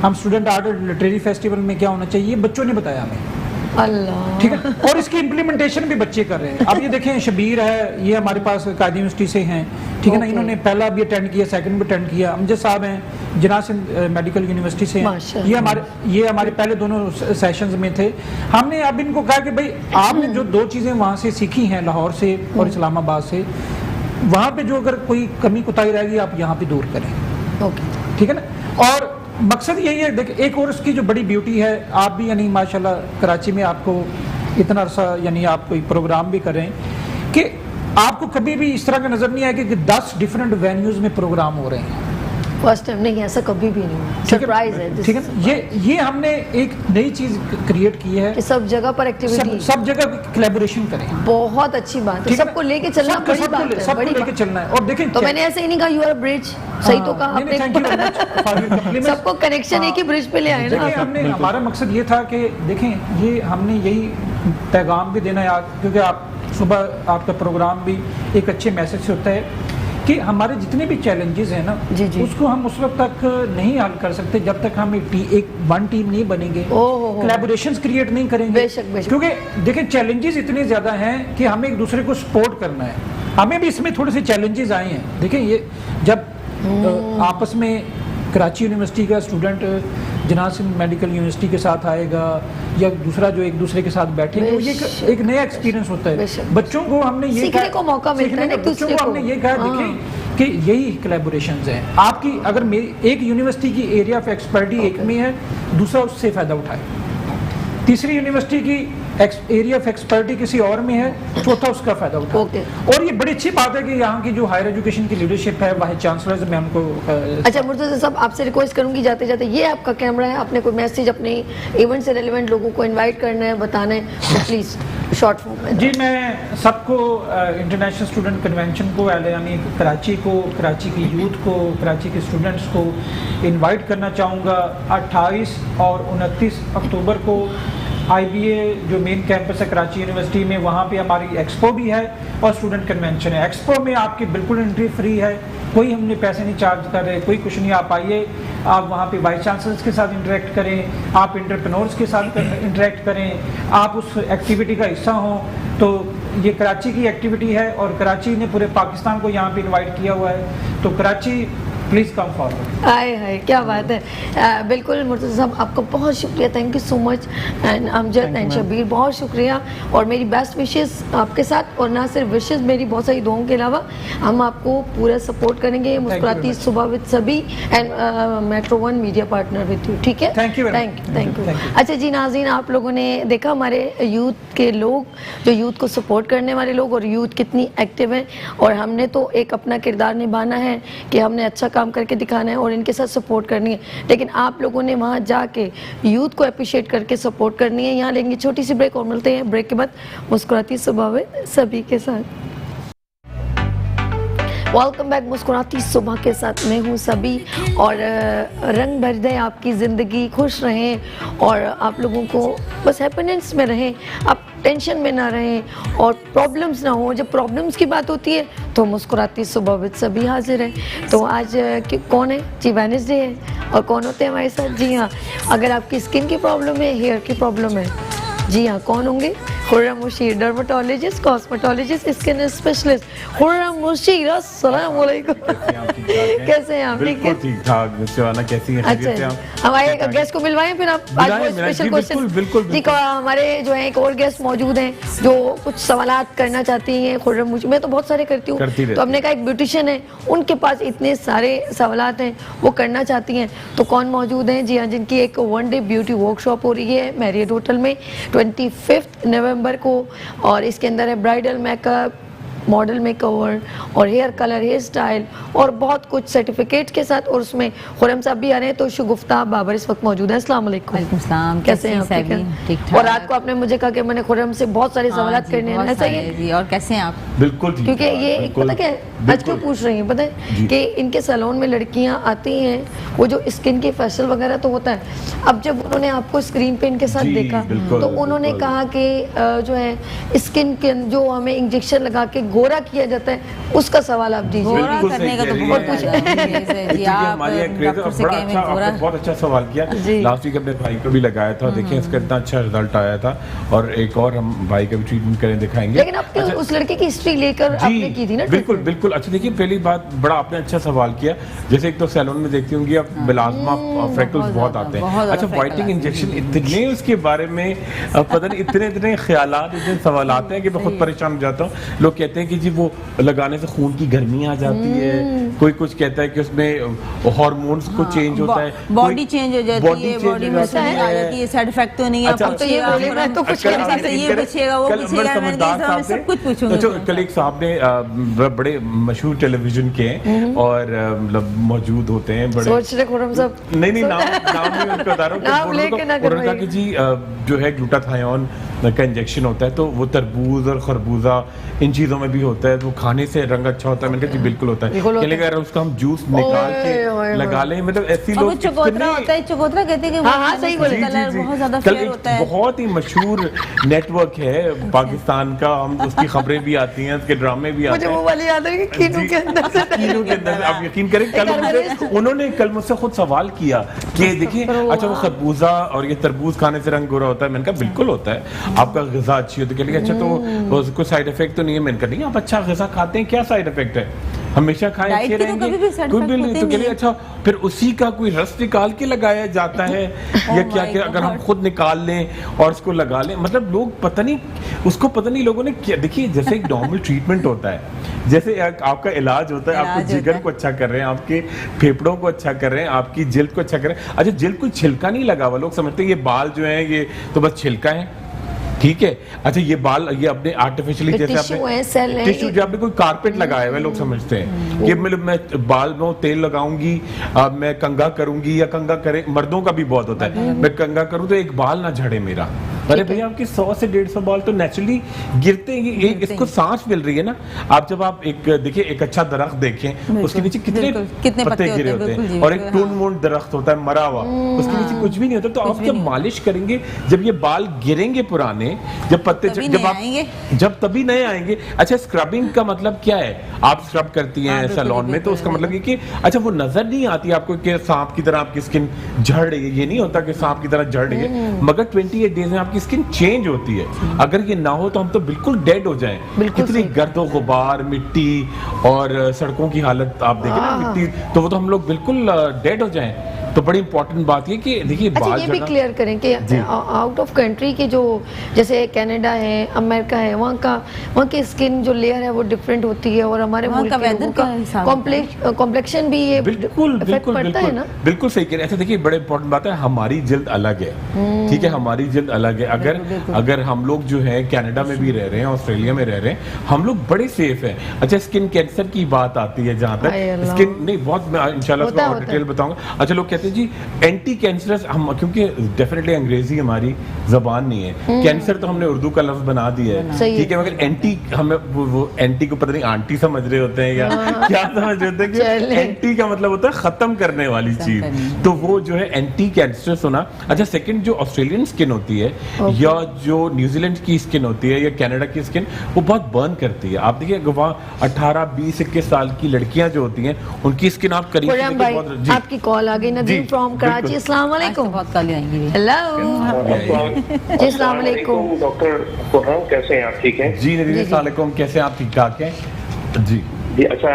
हम स्टूडेंट आर्ट और लिटरेरी फेस्टिवल में क्या होना चाहिए, ये बच्चों ने बताया हमें। अल्लाह। ठीक है, और इसकी इम्प्लीमेंटेशन भी बच्चे कर रहे हैं। अब ये देखें, शबीर है, ये हमारे पास कायदे यूनिवर्सिटी से हैं, ठीक है ना, इन्होंने पहला भी अटेंड किया, सेकंड भी अटेंड किया। अमजद साहब हैं, जिन्ना सिंध मेडिकल यूनिवर्सिटी से हैं, ये हमारे पहले दोनों सेशंस में थे। हमने अब इनको कहा कि भाई आपने जो 2 चीज़ें वहाँ से सीखी हैं, लाहौर से और इस्लामाबाद से, वहाँ पे जो अगर कोई कमी कुताही रहेगी आप यहाँ पे दूर करें। ओके, ठीक है ना। और मकसद यही है, देखिए एक और उसकी जो बड़ी ब्यूटी है, आप भी यानी माशाल्लाह कराची में आपको इतना अरसा यानी आप कोई प्रोग्राम भी करें कि आपको कभी भी इस तरह का नज़र नहीं आएगा कि 10 डिफरेंट वेन्यूज़ में प्रोग्राम हो रहे हैं। फर्स्ट टाइम नहीं, ऐसा कभी भी नहीं, सरप्राइज है। ठीक है, ये हमने एक नई चीज़ क्रिएट की है कि सब जगह पर एक्टिविटी, सब जगह कोलैबोरेशन करें। बहुत अच्छी बात है, सबको लेके चलना बड़ी बात है, सबको लेके चलना है। और देखें, तो मैंने ऐसे ही नहीं कहा यू आर ब्रिज, सही तो कहा आपने, सबको कनेक्शन एक ही ब्रिज पे ले आए ना। हमने, हमारा मकसद ये था कि देखें, ये हमने यही पैगाम भी देना है, क्योंकि आप सुबह आपका प्रोग्राम भी एक अच्छे मैसेज से होता है कि हमारे जितने भी चैलेंजेस हैं ना, उसको हम उस वक्त तक नहीं हल कर सकते जब तक हम एक वन टीम नहीं बनेंगे, कोलैबोरेशंस क्रिएट नहीं करेंगे। बेशक, बेशक। क्योंकि देखिए चैलेंजेस इतने ज़्यादा हैं कि हमें एक दूसरे को सपोर्ट करना है। हमें भी इसमें थोड़े से चैलेंजेस आए हैं। देखिए ये जब आपस में कराची यूनिवर्सिटी का स्टूडेंट जिन्ना सिंध मेडिकल यूनिवर्सिटी के साथ आएगा या दूसरा जो एक दूसरे के साथ बैठेंगे, ये एक नया एक्सपीरियंस होता है। बच्चों को हमने ये सीखने को मौका मिलता है, बच्चों को हमने ये कहा देखें कि यही कोलैबोरेशंस हैं आपकी। अगर मेरी एक यूनिवर्सिटी की एरिया ऑफ एक्सपर्टी एक में है, दूसरा उससे फ़ायदा उठाए। तीसरी यूनिवर्सिटी की एरिया ऑफ एक्सपर्टी किसी और में है, चौथा उसका फायदा उठाए। और ये बड़ी अच्छी बात है कि यहाँ की जो हायर एजुकेशन की लीडरशिप है, वाइस चांसलर्स में हमको। अच्छा मुर्तज़ा साहब, आपसे रिक्वेस्ट करूंगी जाते जाते, ये आपका कैमरा है, आपने कोई मैसेज अपने इवेंट से रेलिवेंट लोगों को इनवाइट करना है, बताना है, तो प्लीज़ शॉर्ट फॉर्म में। जी, मैं सबको इंटरनेशनल स्टूडेंट कन्वेंशन को, यानी कराची को, कराची की यूथ को, कराची के स्टूडेंट्स को इनवाइट करना चाहूँगा। 28 और 29 अक्टूबर को IBA जो मेन कैंपस है कराची यूनिवर्सिटी में, वहाँ पे हमारी एक्सपो भी है और स्टूडेंट कन्वेंशन है। एक्सपो में आपकी बिल्कुल एंट्री फ्री है, कोई हमने पैसे नहीं चार्ज कर रहे, कोई कुछ नहीं। आप आइए, आप वहाँ पे वाइस चांसलर्स के साथ इंटरेक्ट करें, आप एंटरप्रेन्योर्स के साथ इंटरेक्ट करें, आप उस एक्टिविटी का हिस्सा हों। तो ये कराची की एक्टिविटी है और कराची ने पूरे पाकिस्तान को यहाँ पे इनवाइट किया हुआ है, तो कराची प्लीज़ कम फॉरवर्ड। आए हाय, क्या बात है। बिल्कुल मुर्तज़ा साहब, आपका बहुत शुक्रिया, thank you so much. And Amjad and Shabbir, बहुत शुक्रिया। और मेरी बेस्ट विशेस आपके साथ, और ना सिर्फ विशेस, मेरी बहुत सारी दुआओं के अलावा हम आपको पूरा सपोर्ट करेंगे। मुस्कुराती सुबह विद सभी and metro 1 media partner with you. ठीक है, थैंक यू। अच्छा जी नाज़रीन, आप लोगों ने देखा हमारे यूथ के लोग, जो यूथ को सपोर्ट करने वाले लोग, और यूथ कितनी एक्टिव है। और हमने तो एक अपना किरदार निभाना है कि हमने अच्छा काम करके दिखाना है और इनके साथ सपोर्ट करनी है, लेकिन आप लोगों ने वहाँ जाके यूथ को अप्रिशिएट करके सपोर्ट करनी है। यहाँ लेंगे छोटी सी ब्रेक और मिलते हैं ब्रेक के बाद मुस्कुराती सुबह में सभी के साथ। वेलकम बैक मुस्कुराती सुबह के साथ मैं हूँ सभी, और रंग भर दे आपकी ज़िंदगी, खुश रहें और आप लोगों को बस हैप्पीनेस में रहें, आप टेंशन में ना रहें और प्रॉब्लम्स ना हो। जब प्रॉब्लम्स की बात होती है तो मुस्कुराती सुबह विद सभी हाजिर है। तो आज कौन है जी? वेडनेसडे है और कौन होते हैं हमारे साथ? जी हाँ, अगर आपकी स्किन की प्रॉब्लम है, हेयर की प्रॉब्लम है, जी हाँ, कौन होंगे? Khurram Mushir, dermatologist, cosmetologist, skin specialist. Khurram Mushir, अस्सलाम वालेकुम। कैसे हैं आप? ठीक है, ठीक ठाक। शिवाना कैसी हैं? अच्छा, हमारे गेस्ट को मिलवाएं फिर आप आज वो स्पेशल क्वेश्चन। जी, हमारे जो है एक और गेस्ट मौजूद हैं जो कुछ सवालात करना चाहती हैं। खुर्रम मुशीर, मैं तो बहुत सारे करती हूँ, तो हमने कहा एक ब्यूटिशियन है, उनके पास इतने सारे सवालात हैं, वो करना चाहती हैं। तो कौन मौजूद हैं? जी हाँ, जिनकी एक 1 डे ब्यूटी वर्कशॉप हो रही है मैरियट होटल में 25 नवंबर को, और इसके अंदर है ब्राइडल मेकअप, मॉडल मेकओवर और हेयर कलर, हेयर स्टाइल और बहुत कुछ सर्टिफिकेट के साथ। और उसमें खुर्रम साहब भी आ रहे हैं, तो शुगुफ्ता बाबर इस वक्त मौजूद है। अस्सलाम वालेकुम। कैसे हैं आप? ठीक है। और रात को आपने मुझे कहा कि मैंने खुर्रम से बहुत सारे सवाल करने हैं, ऐसा ही है? और कैसे हैं आप? बिल्कुल, क्योंकि ये एक पता क्या है, आज क्यों पूछ रही हैं पता है कि इनके सैलून में लड़कियां आती हैं, वो जो स्किन के फेशियल वगैरह तो होता है, अब जब उन्होंने आपको स्क्रीन पे इनके साथ देखा तो उन्होंने कहा कि जो है स्किन के जो हमें इंजेक्शन लगा के गोरा किया जाता है, उसका सवाल आप दीजिए। गोरा करने का तो बहुत कुछ जी, आप डॉक्टर से कहें मैं गोरा। बहुत अच्छा सवाल किया। लास्ट वीक अपने भाई को भी लगाया था, देखिए इसका इतना अच्छा रिजल्ट आया था, और एक और हम भाई का भी ट्रीटमेंट करें दिखाएंगे। लेकिन आपने उस लड़के की हिस्ट्री लेकर आपने की थी ना? बिल्कुल बिल्कुल। अच्छा, देखिए पहली बात, बड़ा आपने अच्छा सवाल किया। जैसे एक तो सैलून में देखती होंगी आप, मिलाजमा फ्रेकल्स बहुत आते हैं। अच्छा, व्हाइटनिंग इंजेक्शन, इतने उसके बारे में पता नहीं, इतने ख्यालात, इतने सवाल आते हैं कि मैं खुद परेशान हो जाता हूँ। लोग कहते हैं कि जी वो लगाने से खून की गर्मी आ जाती है, कोई कुछ कहता है कि उसमें हार्मोन्स को चेंज होता है, बॉडी चेंज हो जाती है, बॉडी में आ जाती है, साइड इफेक्ट तो नहीं है। अच्छा, तो ये बोलेगा तो कुछ ये पूछेगा, वो पूछेगा, मैं सब कुछ पूछूंगा। तो कल एक साहब ने बड़े मशहूर टेलीविजन के और मतलब मौजूद होते हैं, बड़े सोच रहे खुर्रम साहब, नहीं नाम नहीं उनको बता रहा हूँ। उन्होंने कहा कि जी जो है ग्लूटाथायोन का इंजेक्शन होता है, तो वो तरबूज और खरबूजा इन चीज़ों में भी होता है, तो खाने से रंग अच्छा होता है। मैंने कहा जी बिल्कुल होता है। कहने अगर उसका हम जूस निकाल के लगा लें, मतलब ऐसी लोग चकोतरा होता है, चकोतरा कहते हैं कि हाँ सही बोले, कलर बहुत ज्यादा फेयर होता है। बहुत ही मशहूर नेटवर्क है पाकिस्तान का, हम उसकी खबरें भी आती हैं, उसके ड्रामे भी आते हैं। मुझे वो वाली याद है कि कीनू के अंदर से, कीनू के अंदर आप यकीन करें, कल मुझसे खुद सवाल किया कि देखिए अच्छा वो खरबूजा और ये तरबूज खाने से रंग गोरा होता है। मैंने कहा बिल्कुल होता है, आपका ग़िज़ा अच्छी होती है। कहने अच्छा तो कोई साइड इफेक्ट तो नहीं है? मैंने कहा नहीं, आप अच्छा ग़िज़ा खाते हैं, क्या साइड इफेक्ट है? हमेशा खाएं, अच्छे रहेंगे, कोई भी नहीं। तो कहते अच्छा फिर उसी का कोई रस निकाल के लगाया जाता है या क्या क्या? अगर हम खुद निकाल लें और उसको लगा लें, मतलब लोग पता नहीं उसको, पता नहीं लोगों ने क्या। देखिए जैसे एक नॉर्मल ट्रीटमेंट होता है, जैसे आपका इलाज होता है, आपको जिगर को अच्छा कर रहे हैं, आपके फेफड़ों को अच्छा कर रहे हैं, आपकी जिल्द को अच्छा कर रहे हैं। अच्छा, जिल्द को छिलका नहीं लगा हुआ, लोग समझते हैं ये बाल जो है ये तो बस छिलका है, ठीक है। अच्छा, ये बाल ये अपने आर्टिफिशियली जैसे आपने टिश्यू, जो आपने कोई कारपेट लगाया हुआ है, लोग समझते हैं कि मतलब मैं बाल में तेल लगाऊंगी, मैं कंघा करूंगी, या कंघा करे, मर्दों का भी बहुत होता है, मैं कंघा करूं तो एक बाल ना झड़े मेरा। अरे भैया, आपके 100 से 150 बाल तो नेचुरली गिरते हैं। ये इसको सांस मिल रही है ना। आप जब आप एक देखिए, एक अच्छा दरख्त देखें, उसके नीचे कितने पत्ते गिरे होते हैं, और एक टून मून दरख्त होता है मरा हुआ, उसके नीचे कुछ भी नहीं होता। तो आप जब मालिश करेंगे, जब ये बाल गिरेंगे पुराने, जब पत्ते जब तभी नए आएंगे। अच्छा, स्क्रबिंग का मतलब क्या है? आप स्क्रब करती हैं सैलून में, तो उसका मतलब ये कि अच्छा वो नजर नहीं आती आपको कि सांप की तरह आपकी स्किन झड़ रही है। ये नहीं होता कि सांप की तरह झड़ रही है, मगर 28 डेज में आपकी स्किन चेंज होती है। अगर ये ना हो तो हम तो बिल्कुल डेड हो जाएं। कितनी गर्दो गुबार, मिट्टी और सड़कों की हालत आप देखें ना, मिट्टी, तो वो तो हम लोग बिल्कुल डेड हो जाएं। तो बड़ी इंपॉर्टेंट बात ये कि देखिए अच्छा बाल ये भी झड़ना- क्लियर करें कि आउट ऑफ कंट्री के जो जैसे कनाडा है, अमेरिका है, वहाँ की स्किन जो लेयर है वो डिफरेंट होती है और हमारे वहाँ मुल्क का के लोगों weather का का हिसाब कॉम्प्लेक्शन भी ये बिल्कुल इफेक्ट बिल्कुल पड़ता है बिल्कुल ना। बिल्कुल सही कह रहे हैं। ऐसे देखिए बड़े इंपॉर्टेंट बात है, हमारी जिल्द अलग है, ठीक है, हमारी जिल्द अलग है। अगर हम लोग जो है कनाडा में भी रह रहे हैं, ऑस्ट्रेलिया में रह रहे हैं, हम लोग बड़े सेफ हैं। अच्छा स्किन कैंसर की बात आती है जहाँ हाय तक अल्लाह। स्किन नहीं, बहुत मैं इंशाल्लाह होता उसको और है, डिटेल बताऊंगा। अच्छा लोग कहते हैं जी एंटी कैंसरस, हम क्योंकि डेफिनेटली अंग्रेजी हमारी जबान नहीं है, कैंसर तो हमने उर्दू का लफ्ज बना दिया है, सही है। ठीक है, मगर एंटी हमें वो एंटी को पता नहीं आंटी समझ रहे होते हैं या क्या समझ रहे होते हैं कि चलें। एंटी का मतलब होता है खत्म करने वाली चीज, करने। तो वो जो है एंटी कैंसरस होना। अच्छा सेकंड जो ऑस्ट्रेलियन स्किन होती है या जो न्यूजीलैंड की स्किन होती है या कनाडा की स्किन, वो बहुत बर्न करती है। आप देखिए वहाँ 18, 20, 21 साल की लड़कियां जो होती हैं उनकी स्किन आप करीब से खुर्रम देखिए भाई बहुत जी आपकी कॉल आ गई, नदीम जी, फ्रॉम कराची। बिल्कुल। अस्सलाम आज तो वालेकुम। बहुत काली आएंगी। हेलो जी, अस्सलाम वालेकुम। डॉक्टर खुर्रम कैसे हैं आप, ठीक हैं? जी नदीम अस्सलाम वालेकुम, कैसे हैं आप, ठीक ठाक हैं जी? जी अच्छा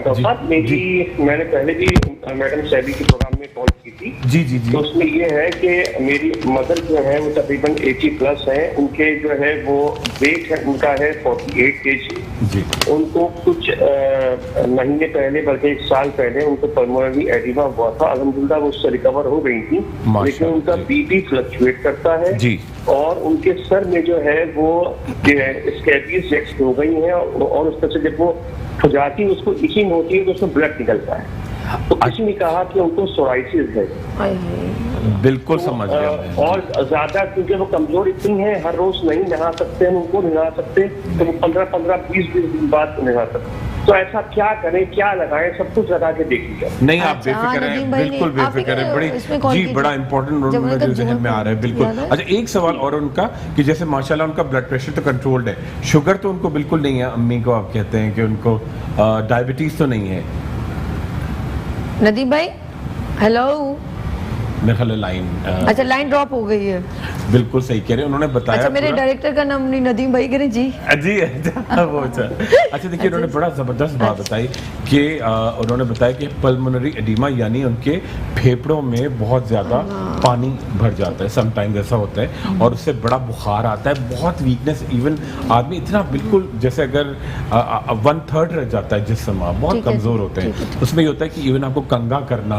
डॉक्टर साहब मैंने पहले भी मैडम सैबी के प्रोग्राम में कॉल की थी, जी जी जी तो उसमें ये है कि मेरी मदर जो है वो तकरीबन 80+ हैं, उनके जो है वो वेट है उनका है 48 kg। जी उनको कुछ महीने पहले बल्कि 1 साल पहले उनको पल्मोनरी एडिमा हुआ था, अल्हम्दुलिल्लाह वो उससे रिकवर हो गई थी, लेकिन माशाअल्लाह, उनका जी। बीपी फ्लक्चुएट करता है जी और उनके सर में जो है वो स्कैबियस जैक्स हो गई हैं और उस तरह से जब वो खुजाती है उसको इचिंग होती है तो उसमें ब्लड निकलता है। तो किसी ने कहा कि उनको सोराइसिस है। हाय हाय। बिल्कुल समझ गया मैं। और ज्यादा क्योंकि वो कमजोर इतनी है, हर रोज नहीं नहा सकते हम उनको, नहा सकते तो वो 15-15, 20-20 दिन बाद नहा सकते। तो ऐसा क्या करें, क्या लगाएं, सब कुछ लगा के देखिए। नहीं आप अच्छा, बेफिक्र नदीम हैं, भाई ने- बिल्कुल आप ही बेफिक्र हैं, ने बड़ी इसमें कॉल जी की बड़ा थी। इंपॉर्टेंट रोल जब उनका मुझे जहन में आ रहा है, बिल्कुल। याद है? अच्छा एक सवाल और उनका कि जैसे माशाल्लाह उनका ब्लड प्रेशर तो कंट्रोल्ड है, शुगर तो उनको बिल्कुल नहीं है, अम्मी को आप कहते हैं कि उनको डायबिटीज तो नहीं है, नदीम भाई हेलो। मेरे ख्याल है लाइन अच्छा लाइन ड्रॉप हो गई है। बिल्कुल सही कह रहे हैं, उन्होंने बताया अच्छा मेरे पूरा। डायरेक्टर का नाम नहीं नदीम भाई करें जी। जी अच्छा वो अच्छा देखिए उन्होंने बड़ा ज़बरदस्त बात बताई कि उन्होंने बताया कि पल्मोनरी एडिमा यानी उनके फेफड़ों में बहुत ज़्यादा पानी भर जाता है, समटाइम्स ऐसा होता है और उससे बड़ा बुखार आता है, बहुत वीकनेस, इवन आदमी इतना बिल्कुल जैसे अगर 1/3 रह जाता है जिस्म, बहुत ठीक है, कमज़ोर होते ठीक हैं। उसमें ये होता है कि इवन आपको कंगा करना,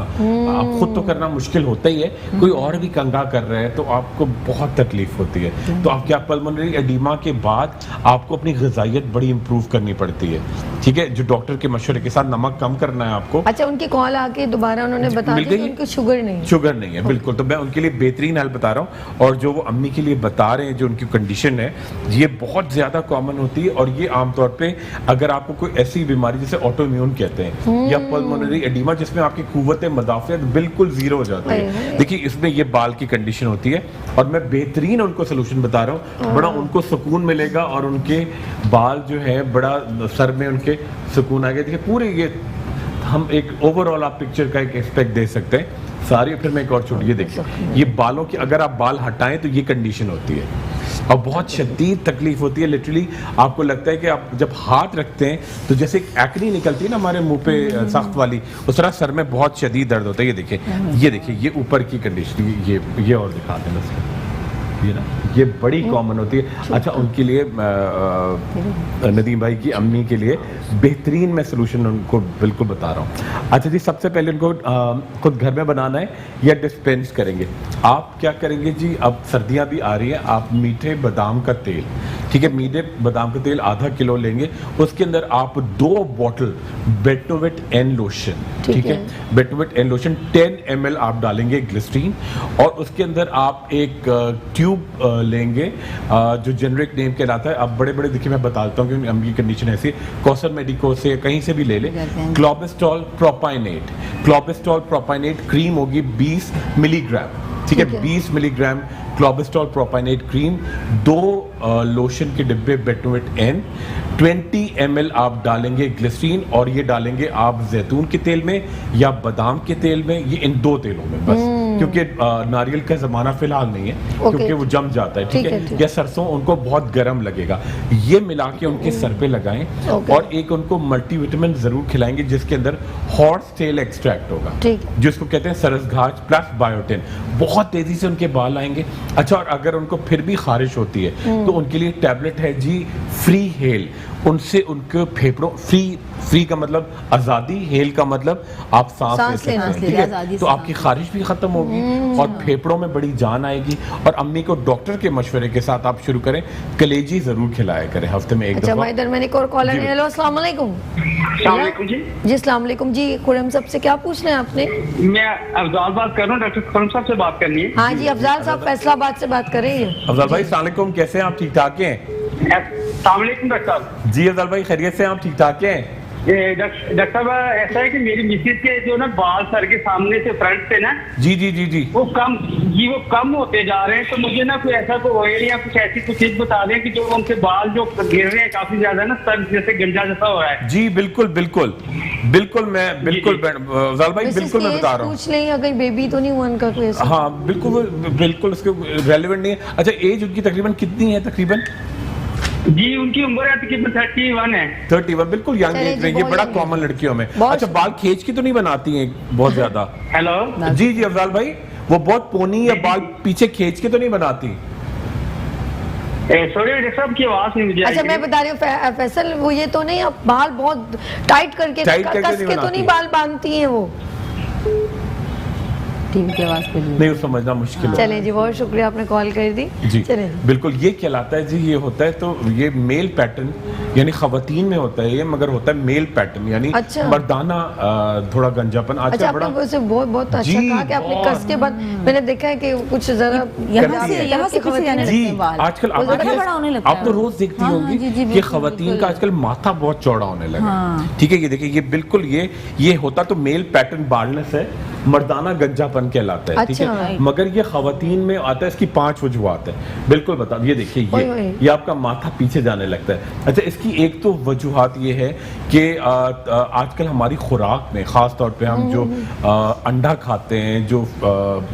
आप खुद तो करना मुश्किल होता ही है, कोई और भी कंगा कर रहा है तो आपको बहुत तकलीफ होती है। तो आप क्या पल्मोनरी एडिमा के बाद आपको अपनी ग़िज़ाइयत बड़ी इंप्रूव करनी पड़ती है, ठीक है, जो डॉक्टर के मशवरे के साथ नमक कम करना है आपको। अच्छा उनकी कॉल आके दोबारा उन्होंने बता मिल दिया गई? कि उनको शुगर नहीं है। शुगर नहीं है, बिल्कुल। तो मैं उनके लिए बेहतरीन हेल्प बता रहा हूँ, और जो वो अम्मी के लिए बता रहे हैं जो उनकी कंडीशन है, ये बहुत ज़्यादा कॉमन होती है और ये आमतौर पे अगर आपको कोई ऐसी बीमारी जैसे ऑटो इम्यून कहते हैं या पल्मोनरी एडिमा जिसमें आपकी कुव्वत मुदाफ़ियत बिल्कुल ज़ीरो हो जाती है, देखिए इसमें ये बाल की कंडीशन होती है और मैं बेहतरीन उनको सोल्यूशन बता रहा हूँ, बड़ा उनको सुकून मिलेगा और उनके बाल जो है बड़ा सर में उनके सुकून आ गया। देखिए पूरे ये हम एक ओवरऑल आप पिक्चर का एक एस्पेक्ट दे सकते हैं सारी। फिर मैं एक और छोटी, ये देखिए ये बालों की अगर आप बाल हटाएं तो ये कंडीशन होती है और बहुत शदीद तकलीफ होती है। लिटरली आपको लगता है कि आप जब हाथ रखते हैं तो जैसे एक एक्नी निकलती है ना हमारे मुंह पे सख्त वाली, उस तरह सर में बहुत शदीद दर्द होता है। ये देखिए ये ऊपर की कंडीशन, ये और दिखा दें बस, ये ना ये बड़ी कॉमन होती है। अच्छा उनके लिए नदीम भाई की अम्मी के लिए बेहतरीन मैं सोल्यूशन उनको बिल्कुल बता रहा हूँ। अच्छा जी सबसे पहले उनको खुद घर में बनाना है या डिस्पेंस करेंगे? आप क्या करेंगे जी, अब सर्दियाँ भी आ रही हैं, आप मीठे बादाम का तेल, ठीक है, मीठे बादाम का तेल आधा किलो लेंगे, उसके अंदर आप 2 बॉटल बेटोवेट एन लोशन, ठीक है, बेटोवेट एन लोशन 10 ml आप डालेंगे ग्लिसरीन, और उसके अंदर आप एक ट्यूब लेंगे जो जेनरिक नेम कहलाता है। अब बड़े बड़े देखिए मैं बताता हूँ कि अम्मी की कंडीशन ऐसी, कौसर मेडिको से कहीं से भी ले लें। क्लोबेस्टॉल प्रोपाइनेट, क्लोबेस्टॉल प्रोपाइनेट क्रीम होगी 20 मिलीग्राम, ठीक है, 20 मिलीग्राम क्लोबेस्टॉल प्रोपाइनेट क्रीम, 2 लोशन के डिब्बे बेटोवेट एन, 20 ml आप डालेंगे ग्लिसरीन, और ये डालेंगे आप जैतून के तेल में या बादाम के तेल में, ये इन 2 तेलों में बस, क्योंकि नारियल का जमाना फिलहाल नहीं है, क्योंकि वो जम जाता है, ठीक है। या सरसों उनको बहुत गर्म लगेगा, ये मिला के उनके सर पे लगाएं। और एक उनको मल्टीविटामिन जरूर खिलाएंगे जिसके अंदर हॉर्स टेल एक्सट्रैक्ट होगा, जिसको कहते हैं सरसघास प्लस बायोटिन। बहुत तेजी से उनके बाल आएंगे। अच्छा, और अगर उनको फिर भी खारिश होती है तो उनके लिए टैबलेट है जी फ्री हेल। उनसे उनके फेफड़ों फ्री का मतलब आज़ादी, हेल का मतलब आप सांस ले सकते हैं, ठीक है। तो आपकी खारिश भी खत्म होगी और फेफड़ों में बड़ी जान आएगी। और अम्मी को डॉक्टर के मशवरे के साथ आप शुरू करें, कलेजी जरूर खिलाया करें हफ्ते में एक दफा। इधर मैंने एक और कॉलर। हेलो, अस्सलाम वालेकुम जी। अस्सलाम वालेकुम जी। खुरम साहब से क्या पूछ रहे हैं आपने? मैं अफजाल बात कर रहा हूँ, डॉक्टर खुरम साहब से बात करनी है। हाँ जी, अफजाल साहब फैसलाबाद से बात कर रहे हैं। अफजाल भाई अस्सलाम वालेकुम, कैसे हैं आप? ठीक ठाक हैं? अस्सलाम वालेकुम डॉक्टर साहब। जी अफजाल भाई, खैरियत से आप? ठीक ठाक हैं? डॉक्टर साहब, ऐसा है कि मेरी मिसेज के जो ना बाल सर के सामने से फ्रंट से ना जी वो कम होते जा रहे हैं। तो मुझे ना कोई ऐसा कोई ऑयल या कुछ ऐसी कुछ चीज बता दें कि जो उनके बाल जो गिर रहे हैं काफी ज्यादा ना, सर जैसे गंजा जैसा हो रहा है। जी बिल्कुल मैं अफजाल भाई बिल्कुल मैं बता रहा हूँ। पूछ लें अगर बेबी तो नहीं हुआ उनका कोई ऐसा? हाँ बिल्कुल उसके रेलेवेंट नहीं है। अच्छा, एज उनकी तकरीबन कितनी है? तकरीबन जी उनकी उम्र है तकरीबन 31 है। 31, बिल्कुल यंग एज में। ये बड़ा कॉमन लड़कियों में। अच्छा, बाल खींच के तो नहीं बनाती हैं बहुत ज्यादा? हेलो जी अफजाल भाई, वो बहुत पोनी या बाल पीछे खींच के तो नहीं बनाती? सॉरी डॉक्टर साहब की आवाज नहीं मुझे। अच्छा, मैं बता रही हूँ फैसल, वो ये तो नहीं आप बाल बहुत टाइट करके कस के तो नहीं बाल बांधती हैं वो? टीम की आवाज पे नहीं, समझना मुश्किल है। चलें जी, बहुत शुक्रिया आपने कॉल कर दी जी। चलें, बिल्कुल ये कहलाता है जी, ये होता है तो ये मेल पैटर्न, यानी खवातीन में होता है ये, मगर होता है मेल पैटर्न, यानी मर्दाना थोड़ा गंजापन। अच्छा, आपने बहुत अच्छा कहा कि आपने कस के बाद मैंने देखा है कि कुछ जरा यहाँ से आजकल आप तो रोज देखती होंगी कि खवातीन का आजकल माथा बहुत चौड़ा होने लगा, ठीक है। ये देखिए, ये बिल्कुल ये होता तो मेल पैटर्न बाल्डनेस है, मर्दाना गंजापन कहलाता है, ठीक है। मगर ये खवातीन में आता है, इसकी 5 वजूहात है। बिल्कुल बता, ये देखिए, ये आपका माथा पीछे जाने लगता है। अच्छा, इसकी एक तो वजूहात ये है कि आजकल हमारी खुराक में खास तौर पे हम जो अंडा खाते हैं, जो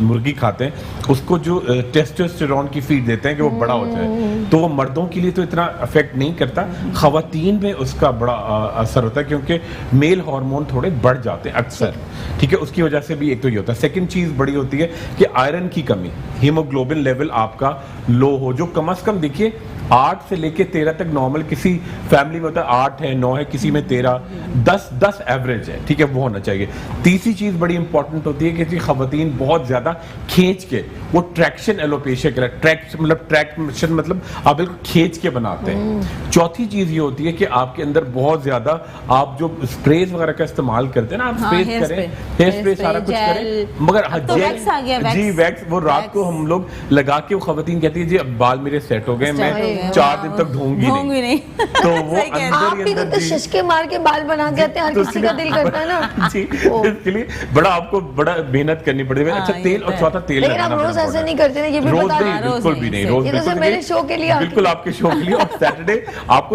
मुर्गी खाते हैं, उसको जो टेस्टोस्टेरोन की फीड देते हैं कि वो बड़ा हो जाए, तो वो मर्दों के लिए तो इतना अफेक्ट नहीं करता, खवातीन में उसका बड़ा असर होता है क्योंकि मेल हार्मोन थोड़े बढ़ जाते हैं अक्सर, ठीक है। उसकी वजह से भी एक तो ये होता है। सेकंड चीज बड़ी होती है कि आयरन की कमी, हीमोग्लोबिन लेवल आपका लो हो, जो कम से कम देखिए 8 से लेके 13 तक नॉर्मल किसी फैमिली में होता है, 8 है, 9 है, किसी में 13, 10 एवरेज है, ठीक है, वो होना चाहिए। तीसरी चीज बड़ी इंपॉर्टेंट होती है कि खवातीन बहुत ज्यादा खींच के, वो ट्रैक्शन एलोपेशिया के ट्रैक्शन मतलब आप बिल्कुल खींच के बनाते हैं। चौथी चीज ये होती है कि आपके अंदर बहुत ज्यादा आप जो स्प्रेज वगैरह का इस्तेमाल करते हैं ना, आप स्प्रे करें, हेयर स्प्रे सारा कुछ करें, मगर जी वैक्स वो रात को हम लोग लगा के, वो खवातीन कहती है जी अब बाल मेरे सेट हो गए, मैं 4 दिन तक धोऊंगी नहीं। तो वो अंदर शशके मार के बाल बना के आते हैं, हर किसी का दिल करता है ना जी, इसके लिए आपको बड़ा मेहनत करनी पड़ेगी। अच्छा, तेल और चौथा तेल, लेकिन आप रोज ऐसे नहीं करते ना, ये भी बता रहे हैं। बिल्कुल भी नहीं, रोज बिल्कुल मेरे शो के लिए, बिल्कुल आपके शो के लिए। और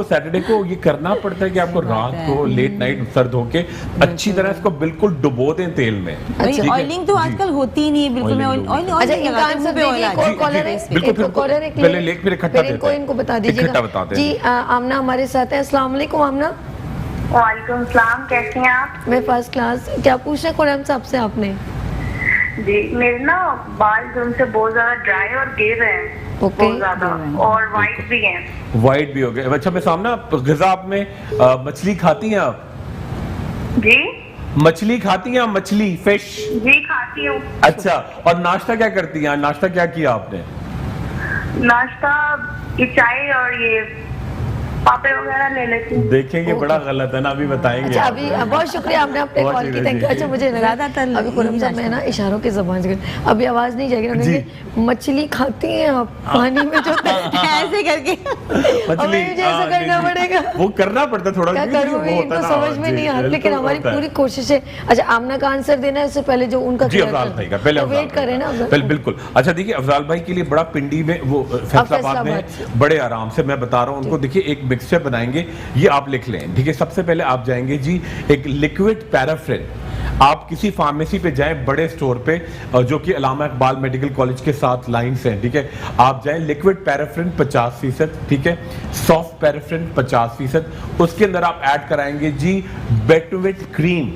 सैटरडे को ये करना पड़ता है कि आपको रात को लेट नाइट सर धो के अच्छी तरह इसको बिल्कुल डुबो दें तेल में। ऑयलिंग तो आजकल होती ही नहीं है बिल्कुल। मैं इनको बता दीजिएगा जी। आमना हमारे साथ है। अस्सलाम वालेकुम आमना। वालेकुम सलाम, कैसी हैं आप? मैं फर्स्ट क्लास। क्या पूछना खुरम साहब से आपने? जी, मेरे ना बाल जो उनसे बहुत ज्यादा ड्राई और गिर रहे हैं, बहुत ज्यादा, और वाइट भी हैं। वाइट भी हो गए। अच्छा, मैं सामना ग़िज़ा आप में मछली खाती हैं आप? जी, मछली खाती हैं आप? मछली, फिश? जी खाती हूँ। अच्छा, और नाश्ता क्या करती हैं? नाश्ता क्या किया आपने? नाश्ता ये चाय और ये पापड़ वगैरह ले लेती हूँ। देखेंगे, बड़ा गलत है ना, अभी बताएंगे। अच्छा, अभी बहुत शुक्रिया आपने अपने कॉल की, थैंक यू। अच्छा, मुझे ज्यादातर अभी खुरम साहब में ना इशारों की ज़बान से अभी आवाज नहीं जाएगी, उन्होंने मछली खाती हैं आप पानी में जो ऐसे करके मछली मुझे ऐसा करना पड़ेगा। वो करना पड़ता थोड़ा, क्या करूँ मैं, इनको समझ में नहीं आ रहा, लेकिन हमारी पूरी कोशिश है। अच्छा, आमना का आंसर देना है उससे पहले जो उनका जी अफजाल भाई का पहले वेट करें ना बिल्कुल। अच्छा देखिए, अफजाल भाई के लिए बड़ा पिंडी में वो फैसलाबाद में बड़े आराम से मैं बता रहा हूँ उनको। देखिए एक मिक्सचर बनाएंगे, ये आप लिख लें, ठीक है। सबसे पहले आप जाएंगे जी एक लिक्विड पैराफिन, आप किसी फार्मेसी पे जाएं, बड़े स्टोर पे जो कि अल्लामा इकबाल मेडिकल कॉलेज के साथ लाइन से है, ठीक है। आप जाएं, लिक्विड पैराफिन 50%, ठीक है, सॉफ्ट पैराफिन 50%, उसके अंदर आप ऐड कराएंगे जी बेटोवेट क्रीम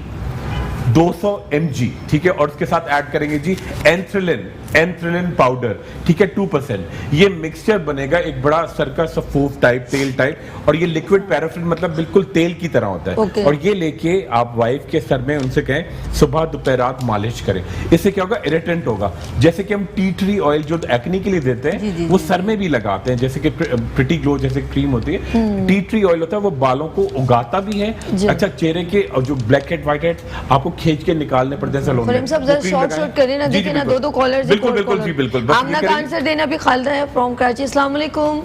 200 mg, ठीक है, और उसके साथ ऐड करेंगे जी एंथ्रेलिन पाउडर, ठीक है, 2%। ये मिक्सचर बनेगा एक बड़ा सर्कस सफूफ टाइप, तेल टाइप, और ये लिक्विड पैराफिन मतलब बिल्कुल तेल की तरह होता है। और ये लेके आप वाइफ के सर में उनसे कहें सुबह दोपहर रात मालिश करें। इससे क्या होगा, इरिटेंट होगा। जैसे कि हम टी ट्री ऑयल जो एक्ने के लिए देते हैं वो सर में भी लगाते हैं, जैसे कि प्रिटी ग्लो जैसे क्रीम होती है, टी ट्री ऑयल होता है, वो बालों को उगाता भी है। अच्छा, चेहरे के जो ब्लैक हेड व्हाइट हेड आपको खींच के निकालने पड़ते हैं सैलून में। सब जरा शॉर्ट करें ना, देखिए ना, दो कॉलर्स। बिल्कुल जी, बिल्कुल। आमना का आंसर देना भी खालिदा है फ्रॉम कराची। अस्सलाम वालेकुम।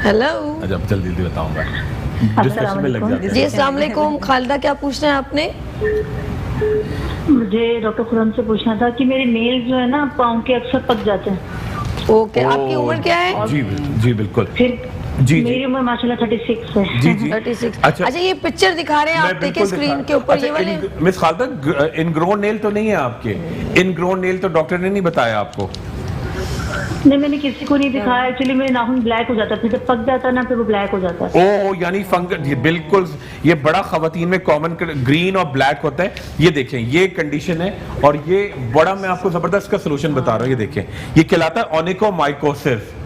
हेलो। अच्छा, जल्दी बताऊंगा, डिस्कशन में लग जाते हैं जी। अस्सलाम वालेकुम खालिदा, क्या पूछना है आपने? मुझे डॉक्टर खुरम से पूछना था कि मेरे नेल जो है ना पाँव के अक्सर पक जाते हैं। ओके, आपकी उम्र क्या है? जी बिल्कुल। फिर जी मेरी उम्र माशाल्लाह 36 है। जी 36। अच्छा, ये पिक्चर दिखा रहे हैं आप, देखिए स्क्रीन के ऊपर ये वाले। मिस खालिदा, इनग्रोन नेल तो नहीं है आपके? इनग्रोन नेल तो डॉक्टर ने नहीं बताया आपको? नहीं, मैंने किसी को नहीं दिखाया। एक्चुअली मेरे नाखून ब्लैक हो जाता है, फिर जब पक जाता है ना फिर वो ब्लैक हो जाता है। ओह, यानी फंगस। बिल्कुल, ये बड़ा खवातीन में कॉमन ग्रीन और ब्लैक होता है। ये देखें, ये कंडीशन है, और ये बड़ा मैं आपको जबरदस्त का सोल्यूशन बता रहा हूँ। ये देखें, ये कहलाता है ओनिकोमाइकोसिस,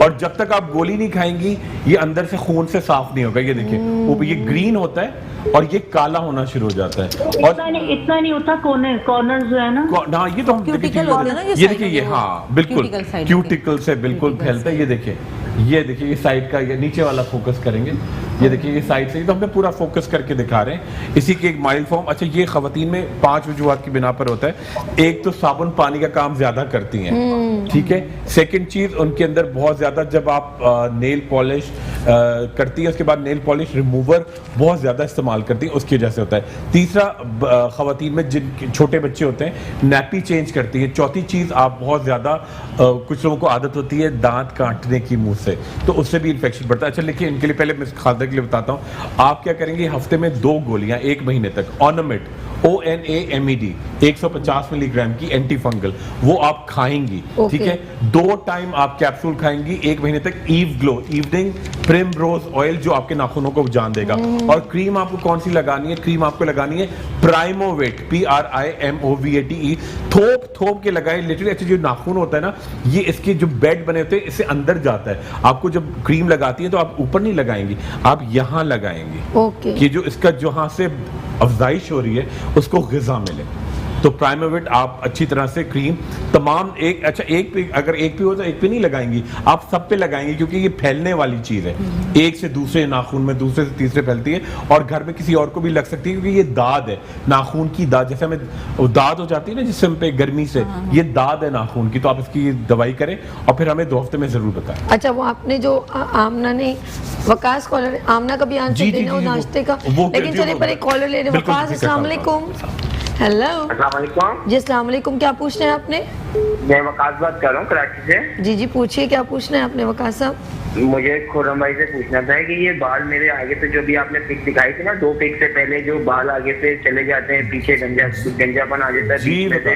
और जब तक आप गोली नहीं खाएंगी ये अंदर से खून से साफ नहीं होगा। ये देखिए, वो ये ग्रीन होता है और ये काला होना शुरू हो जाता है। और इतना नहीं होता, कॉर्नर जो है ना, ये तो हम ये देखिए, ये हाँ बिल्कुल क्यूटिकल से बिल्कुल फैलता है। ये देखिए, ये साइड का, ये नीचे वाला फोकस करेंगे। ये देखिए, ये साइड से, तो हमने पूरा फोकस करके दिखा रहे हैं। इसी की एक माइल्ड फॉर्म। अच्छा, ये खवातीन में 5 वजूहात की बिना पर होता है। एक तो साबुन पानी का काम ज्यादा करती हैं, ठीक है। सेकंड चीज, उनके अंदर बहुत ज्यादा, जब आप नेल पॉलिश करती है उसके बाद नेल पॉलिश रिमूवर बहुत ज्यादा इस्तेमाल करती है, उसकी वजह से होता है। तीसरा, खवातीन में जिन छोटे बच्चे होते हैं नैपी चेंज करती है। चौथी चीज, आप बहुत ज्यादा कुछ लोगों को आदत होती है दांत काटने की मुंह से, तो उससे भी इन्फेक्शन बढ़ता है। अच्छा, लेकिन इनके लिए पहले मैं खालिदा के लिए बताता हूँ। आप क्या करेंगे, हफ्ते में 2 गोलियां 1 महीने तक ऑनमेड ONAMED 150 मिलीग्राम की एंटी फंगल, वो आप खाएंगी, ठीक है। 2 टाइम आप कैप्सूल खाएंगी 1 महीने तक। Eve glow evening primrose oil जो आपके नाखूनों को जान देगा। और क्रीम आपको कौन सी लगानी है? क्रीम आपको लगानी है प्राइमोवेट, PRIMOVATE। थोप के लगाए लिटरली। अच्छा, जो नाखून होता है ना, ये इसके जो बेड बने होते हैं इससे अंदर जाता है। आपको जब क्रीम लगाती है तो आप ऊपर नहीं लगाएंगी, आप यहाँ लगाएंगी कि जो इसका जहाँ से अफजाइश हो रही है उसको ग़िज़ा मिले। तो प्राइमोवेट आप अच्छी तरह से क्रीम तमाम एक, अच्छा एक पे, अगर एक पे हो तो एक पे नहीं लगाएंगी, आप सब पे लगाएंगी, क्योंकि ये फैलने वाली चीज है। एक से दूसरे नाखून में, दूसरे से तीसरे फैलती है, और घर में किसी और को भी लग सकती है, क्योंकि ये दाद है नाखून की। दाद जैसे हमें दाद हो जाती है ना जिसम पे गर्मी से, ये दाद है नाखून की। तो आप इसकी दवाई करें और फिर हमें 2 हफ्ते में जरूर बताएं। अच्छा, वो आपने जो आमना ने वकास कॉलर, आमना का भी आंसर देना हो नाश्ते का, लेकिन चलिए पर एक कॉलर ले रहे। वकास, अस्सलाम वालेकुम। हेलो। अस्सलाम वालेकुम। जी अस्सलाम वालेकुम, क्या पूछना है आपने? मैं वकास बात कर रहा हूँ कराची से। जी पूछिए, क्या पूछना है आपने वकास साहब? मुझे खुर्रम भाई से पूछना था कि ये बाल मेरे आगे से, जो भी आपने पिक दिखाई थी ना 2 पिक से पहले, जो बाल आगे से चले जाते हैं, पीछे गंजापन आ जाता है बीच में से,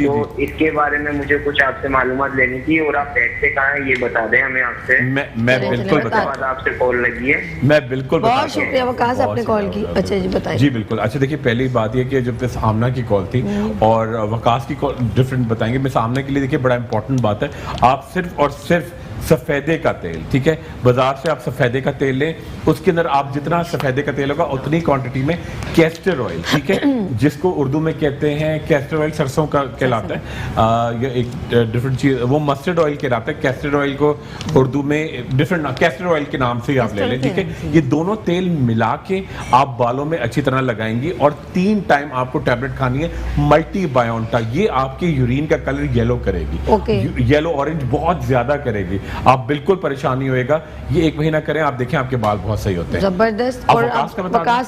तो इसके बारे में मुझे कुछ आपसे मालूमात लेनी थी, और आप बैठते कहाँ हैं ये बता दें हमें आपसे। मैं बिल्कुल बता, आपसे कॉल लगी है। मैं बिल्कुल, बहुत शुक्रिया वकास, आपने कॉल की। अच्छा जी बताइए। जी बिल्कुल। अच्छा देखिए, पहली बात ये कि जब आमना की कॉल थी और वकास की कॉल डिफरेंट बताएंगे। मैं सामने के लिए देखिए बड़ा इंपॉर्टेंट बात है, आप सिर्फ और सिर्फ सफेदे का तेल, ठीक है, बाजार से आप सफेदे का तेल लें, उसके अंदर आप जितना सफेदे का तेल होगा उतनी क्वांटिटी में कैस्टर ऑयल, ठीक है, जिसको उर्दू में कहते हैं कैस्टर ऑयल, सरसों का कहलाता है। ये एक डिफरेंट चीज, वो मस्टर्ड ऑयल कहलाता है। कैस्टर ऑयल को उर्दू में डिफरेंट कैस्टर ऑयल के नाम से आप ले लें, ठीक है। ये दोनों तेल मिला के आप बालों में अच्छी तरह लगाएंगी, और 3 टाइम आपको टैबलेट खानी है मल्टी बायोंटा। ये आपके यूरिन का कलर येलो करेगी, येलो ऑरेंज बहुत ज्यादा करेगी। आप बिल्कुल परेशान नहीं होएगा, ये 1 महीना करें, आप देखें आपके बाल बहुत सही होते हैं। जबरदस्त। और वकास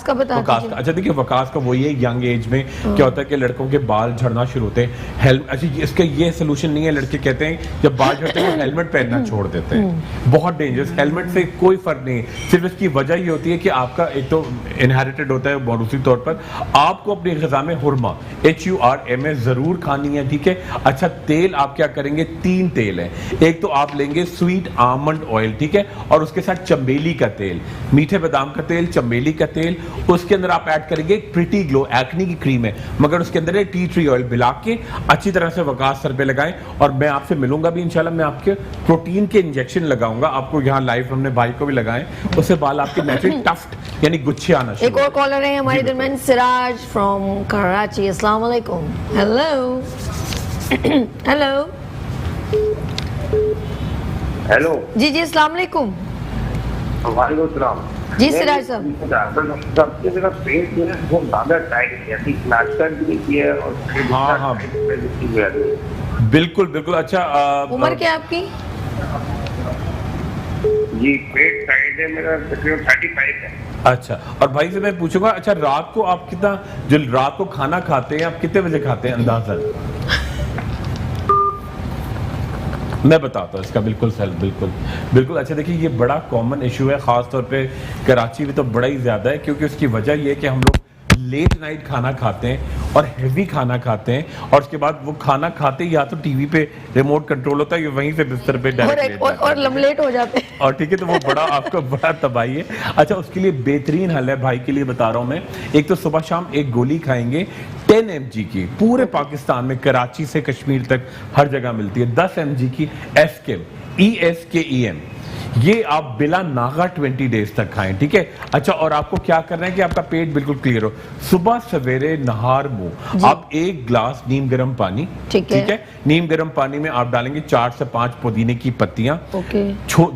का बता दीजिए। अच्छा देखिए, वकास का वही है, यंग एज में क्या होता है कि लड़कों के बाल झड़ना शुरू होते हैं। अच्छा इसका ये सोल्यूशन नहीं है, लड़के कहते हैं जब बाल झड़ते हैं हेलमेट पहनना छोड़ देते हैं, बहुत डेंजरस। हेलमेट से कोई फर्क नहीं, सिर्फ इसकी वजह ये होती है कि आपका एक तो इनहेरिटेड होता है, दूसरी तौर पर आपको अपनी ग़िज़ा में हुरमा HURMA जरूर खानी है, ठीक है। अच्छा तेल आप क्या करेंगे, 3 तेल है। एक तो आप लेंगे स्वीट आमंड ऑयल, ठीक है, और उसके साथ चमेली का तेल, मीठे बादाम का तेल, चमेली का तेल। उसके अंदर आप ऐड करेंगे प्रिटी ग्लो एक्ने की क्रीम है, मगर उसके अंदर टी ट्री ऑयल मिला के अच्छी तरह से वकास सर पे लगाएं। और मैं आपसे मिलूंगा भी इंशाल्लाह, मैं आपके प्रोटीन के इंजेक्शन लगाऊंगा आपको यहाँ लाइव, हमने भाई को भी लगाए, उससे बाल आपके नेचुरल टफ्ट यानी गुच्छे आना शुरू। एक और कॉलर है हमारे दरमियान, सिराज फ्रॉम कराची। अस्सलाम वालेकुम। हेलो हेलो हेलो जी जी, अस्सलाम वालेकुम। वालेकुम सलाम जी सिराज साहब, सबसे मेरा पेट जो है बहुत ज्यादा टाइट है, ऐसी नाश्ता भी किया और हाँ बिल्कुल बिल्कुल। अच्छा उम्र क्या है आपकी? जी पेट टाइट है मेरा, तकरीबन 35 है। अच्छा, और भाई से मैं पूछूंगा, अच्छा रात को आप कितना, जो रात को खाना खाते हैं आप कितने बजे खाते हैं अंदाजन? मैं बताता हूँ इसका बिल्कुल सर, बिल्कुल बिल्कुल। अच्छा देखिए, ये बड़ा कॉमन इशू है, ख़ास तौर पे कराची में तो बड़ा ही ज़्यादा है, क्योंकि उसकी वजह ये है कि हम लोग लेट नाइट खाना खाते हैं और हेवी खाना खाते हैं, और उसके बाद वो खाना खाते या तो टीवी पे रिमोट कंट्रोल होता है, वहीं से बिस्तर पे डायरेक्ट और लमलेट हो जाते हैं, और ठीक है, तो वो बड़ा आपको बड़ा तबाही है। अच्छा उसके लिए बेहतरीन हल है, भाई के लिए बता रहा हूँ मैं। एक तो सुबह शाम एक गोली खाएंगे 10 mg की, पूरे पाकिस्तान में कराची से कश्मीर तक हर जगह मिलती है। 10 mg की ESKEM, ये आप बिला नागा 20 डेज तक खाएं, ठीक है। अच्छा, और आपको क्या करना है कि आपका पेट बिल्कुल क्लियर हो, सुबह सवेरे नहार मुंह आप 1 गिलास नीम गर्म पानी, ठीक है, नीम गर्म पानी में आप डालेंगे 4 से 5 पुदीने की पत्तियां,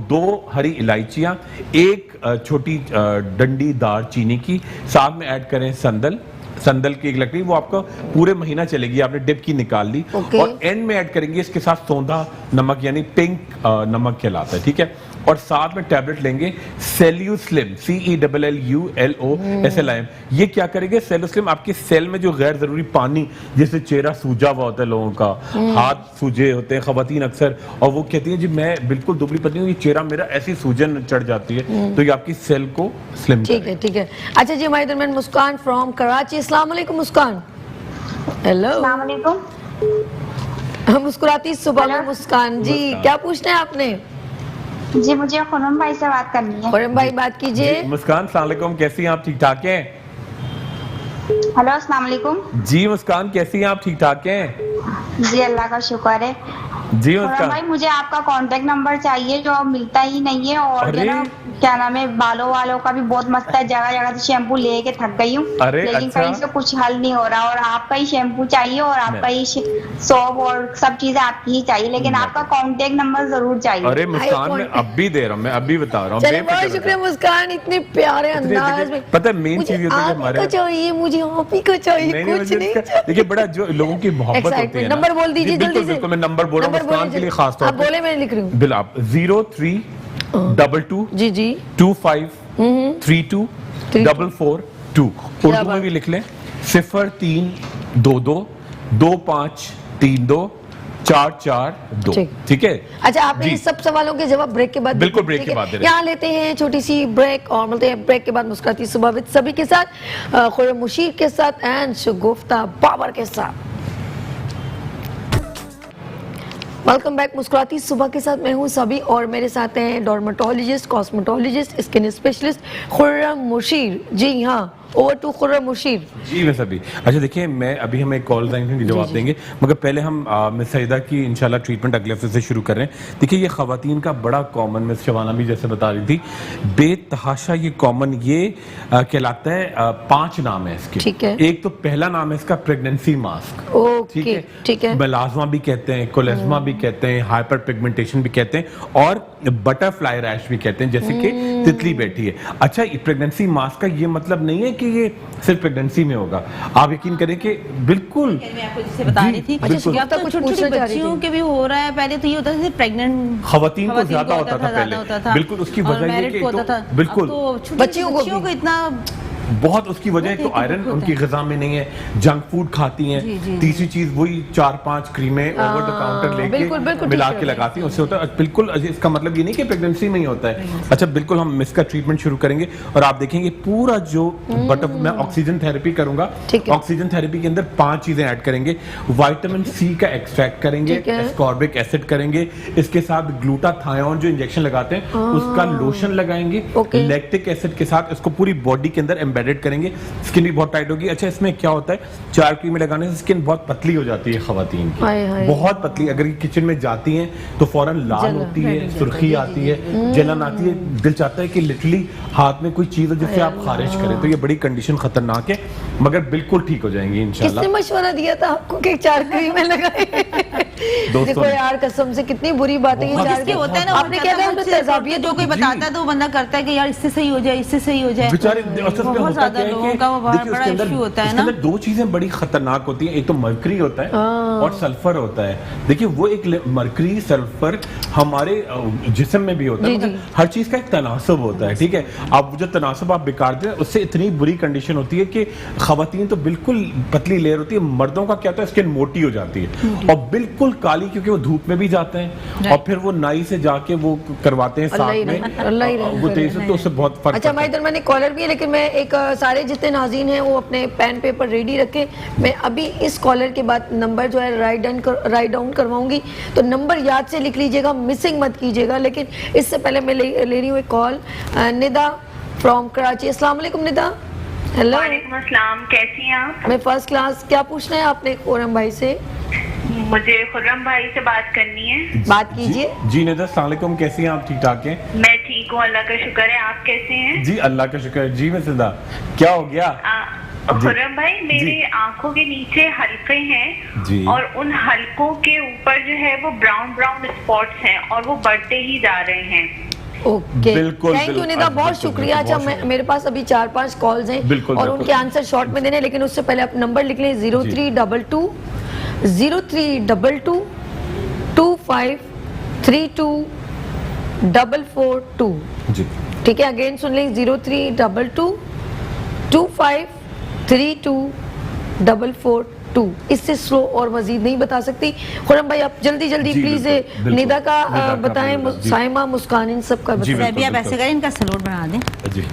2 हरी इलायचियां, 1 छोटी डंडी दार चीनी की, साथ में ऐड करें संदल की एक लकड़ी, वो आपका पूरे महीना चलेगी, आपने डिप की निकाल ली। और एंड में ऐड करेंगे इसके साथ सौंधा नमक, यानी पिंक नमक कहलाता है, ठीक है। और साथ में टैबलेट लेंगे सेल्यूस्लिम, CELLULOSLIM। ये क्या करेंगे, सेल्यूस्लिम आपके सेल में जो गैर जरूरी पानी, जैसे चेहरा सूजा हुआ होता है लोगों का, हाथ सूजे होते हैं खवातीन अक्सर, और वो कहती है जी मैं बिल्कुल दुबली पतली हूँ, ये चेहरा मेरा ऐसी सूजन चढ़ जाती है, तो ये आपकी सेल को स्लिम, ठीक है ठीक है। अच्छा जी, हमारे दरमियान मुस्कान फ्रॉम कराची। अस्सलाम वालेकुम मुस्कान। हेलो, अस्सलाम वालेकुम। मुस्कुराती सुबह में मुस्कान जी, क्या पूछना है आपने? जी मुझे खुरम भाई से बात करनी है। खुरम भाई बात कीजिए। मुस्कान अस्सलाम वालेकुम, कैसी हैं आप, ठीक ठाक हैं? हेलो अस्सलाम वालेकुम। जी मुस्कान कैसी हैं आप, ठीक ठाक हैं? जी अल्लाह का शुक्र है। जी खुरम मुस्कान भाई मुझे आपका कांटेक्ट नंबर चाहिए, जो अब मिलता ही नहीं है, और ना क्या नाम है, बालों वालों का भी बहुत मस्त है, जगह जगह से शैम्पू लेके थक गई हूँ, लेकिन कहीं से कुछ हल नहीं हो रहा, और आपका ही शैम्पू चाहिए और आपका ही सोप और सब चीजें आपकी ही चाहिए, लेकिन आपका कांटेक्ट नंबर जरूर चाहिए। अरे मुस्कान मैं अब भी दे रहा हूँ, मैं अभी बता रहा हूँ। बहुत शुक्रिया मुस्कान, इतने प्यारे अंदाज में। पता है मेन चीज हमारे चाहिए, मुझे आप ही को चाहिए, कुछ नहीं। देखिए बड़ा जो लोगों की मोहब्बत होती है। नंबर बोल दीजिए जल्दी से। मैं नंबर बोल रहा हूँ मुस्कान के लिए खास तौर आप बोले, मैं लिख रही हूँ। बिल आप 0322 जी जी 25324442 उर्दू में भी लिख लें, 0322 2532 442, ठीक है। अच्छा, आपने इस सब सवालों के जवाब ब्रेक के बाद, बिल्कुल ब्रेक के बाद दे रहे हैं। यहाँ लेते हैं छोटी सी ब्रेक और मिलते हैं ब्रेक के बाद मुस्कुराती सुबह विद सभी के साथ, खुरम मुशीर के साथ एंड शगुफ्ता बाबर के साथ। वेलकम बैक मुस्कुराती सुबह के साथ, मैं हूँ सभी और मेरे साथ हैं dermatologist, cosmetologist, skin specialist Khurram Musheer. जी हाँ, ओवर टू खुर्रम मुशीर। जी मैं सभी। अच्छा देखिए, मैं अभी हम एक कॉल आएंगे जवाब देंगे, मगर पहले हम मिस सईदा की इंशाल्लाह ट्रीटमेंट अगले हफ्ते से शुरू कर रहे हैं। देखिए ये खवातीन का बड़ा कॉमन, मिस शबाना भी जैसे बता रही थी, बेतहाशा ये कॉमन, ये कहलाता है 5 नाम है इसके, ठीक है। एक तो पहला नाम है इसका प्रेगनेंसी मास्क, ठीक है, मेलाज्मा भी कहते हैं, कोलेज्मा भी कहते हैं, हाइपर पिगमेंटेशन भी कहते हैं, और बटरफ्लाई रैश भी कहते हैं, जैसे कि तितली बैठी है। अच्छा, प्रेगनेंसी मास्क का ये मतलब नहीं है कि कि ये सिर्फ प्रेगनेंसी में होगा। आप यकीन करें कि बिल्कुल मैं आपको जिसे बता रही थी बिल्कुल। अब तो छोटी-छोटी बच्चियों के भी हो रहा है। पहले तो ये होता था प्रेग्नेंट खवातीन को ज्यादा होता था पहले, बिल्कुल उसकी वजह ये कि बिल्कुल बच्चियों को इतना बहुत उसकी वजह है तो आयरन उनकी ग़िज़ा में नहीं है, जंक फूड खाती हैं। तीसरी चीज वही 4-5 क्रीमें ओवर द काउंटर लेके मिला के लगाती हैं, उससे होता है बिल्कुल। इसका मतलब ये नहीं कि प्रेगनेंसी में ही होता है। अच्छा बिल्कुल हम इसका ट्रीटमेंट शुरू करेंगे और आप देखेंगे पूरा जो बटर मैं ऑक्सीजन थेरेपी करूंगा। ऑक्सीजन थेरेपी के अंदर 5 चीजें ऐड करेंगे। विटामिन सी का एक्सट्रैक्ट करेंगे, एस्कॉर्बिक एसिड करेंगे, इसके साथ ग्लूटाथायोन जो इंजेक्शन लगाते हैं उसका लोशन लगाएंगे, लैक्टिक एसिड के साथ इसको पूरी बॉडी के अंदर एम्बेडेड करेंगे। स्किन भी बहुत टाइट होगी। अच्छा इसमें क्या होता है, 4 क्रीमें लगाने से स्किन बहुत पतली हो जाती है खवातीन की, बहुत पतली। अगर किचन में जाती हैं तो फौरन लाल होती है, सुर्खी आती है, जलन आती है, दिल चाहता है कि लिटरली हाथ में कोई चीज है जिससे आप खारिज करें। तो ये बड़ी कंडीशन खतरनाक है मगर बिल्कुल ठीक हो जाएंगी इंशाल्लाह। किसने मशवरा दिया था आपको कि 4 क्रीमें लगाएं? देखो यार कसम से कितनी बुरी बात है ये। जिसके होता है ना आपने क्या है जो कोई बताता है तो वो बंदा करता है कि यार इससे सही हो जाए, इससे सही हो जाए। बेचारे बहुत ज्यादा लोगों का वो बड़ा इशू होता है ना। 2 चीजें बड़ी खतरनाक होती हैं, एक तो मरकरी होता है और सल्फर होता है। देखिए वो एक मरकरी सल्फर हमारे जिस्म में भी होता है, हर चीज का एक तनासब होता है, ठीक है। अब जो तनासब आप बिगाड़ दें उससे इतनी बुरी कंडीशन होती है कि खवातीन तो बिल्कुल पतली लेयर होती है, मर्दों का क्या होता है स्किन मोटी हो जाती है और बिल्कुल काली, क्योंकि वो धूप में भी जाते हैं और फिर वो नाई से जाके वो करवाते हैं साथ में वो तेज तो उससे बहुत फर्क। अच्छा मैं इधर मैंने कॉलर भी है लेकिन मैं एक सारे जितने नाज़रीन हैं वो अपने पेन पेपर रेडी रखें। मैं अभी इस कॉलर के बाद नंबर जो है राइट डाउन करवाऊंगी, तो नंबर याद से लिख लीजिएगा, मिसिंग मत कीजिएगा। लेकिन इससे पहले मैं ले रही हूँ एक कॉल। निदा फ्रॉम कराची। अस्सलाम वालेकुम निदा। हेलो वालेकुम अस्सलाम, कैसी हैं आप? मैं फर्स्ट क्लास। क्या पूछना है आपने खुर्रम भाई से? मुझे खुर्रम भाई से बात करनी है। बात कीजिए। जी निदा अस्सलाम वालेकुम, कैसी हैं आप? ठीक ठाक हैं? मैं ठीक हूँ अल्लाह का शुक्र है, आप कैसे हैं? जी अल्लाह का शुक्र है। जी मैं सिदा, क्या हो गया? खुर्रम भाई मेरे आंखों के नीचे हल्के हैं और उन हल्कों के ऊपर जो है वो ब्राउन स्पॉट्स हैं और वो बढ़ते ही जा रहे हैं। ओके थैंक यू निदा, बहुत शुक्रिया। अच्छा मेरे पास अभी 4-5 कॉल्स हैं और उनके आंसर शॉर्ट में देने, लेकिन उससे पहले आप नंबर लिख लें 0322 0322 2532 442। ठीक है अगेन सुन लें 0322 2532 442। इससे स्लो और मजीद नहीं बता सकती। खुर्रम भाई आप जल्दी प्लीज निदा का बताएं, साइमा मुस्कान इन सब का बताएं। आप ऐसे करें, इनका सलोट बढ़ा दें,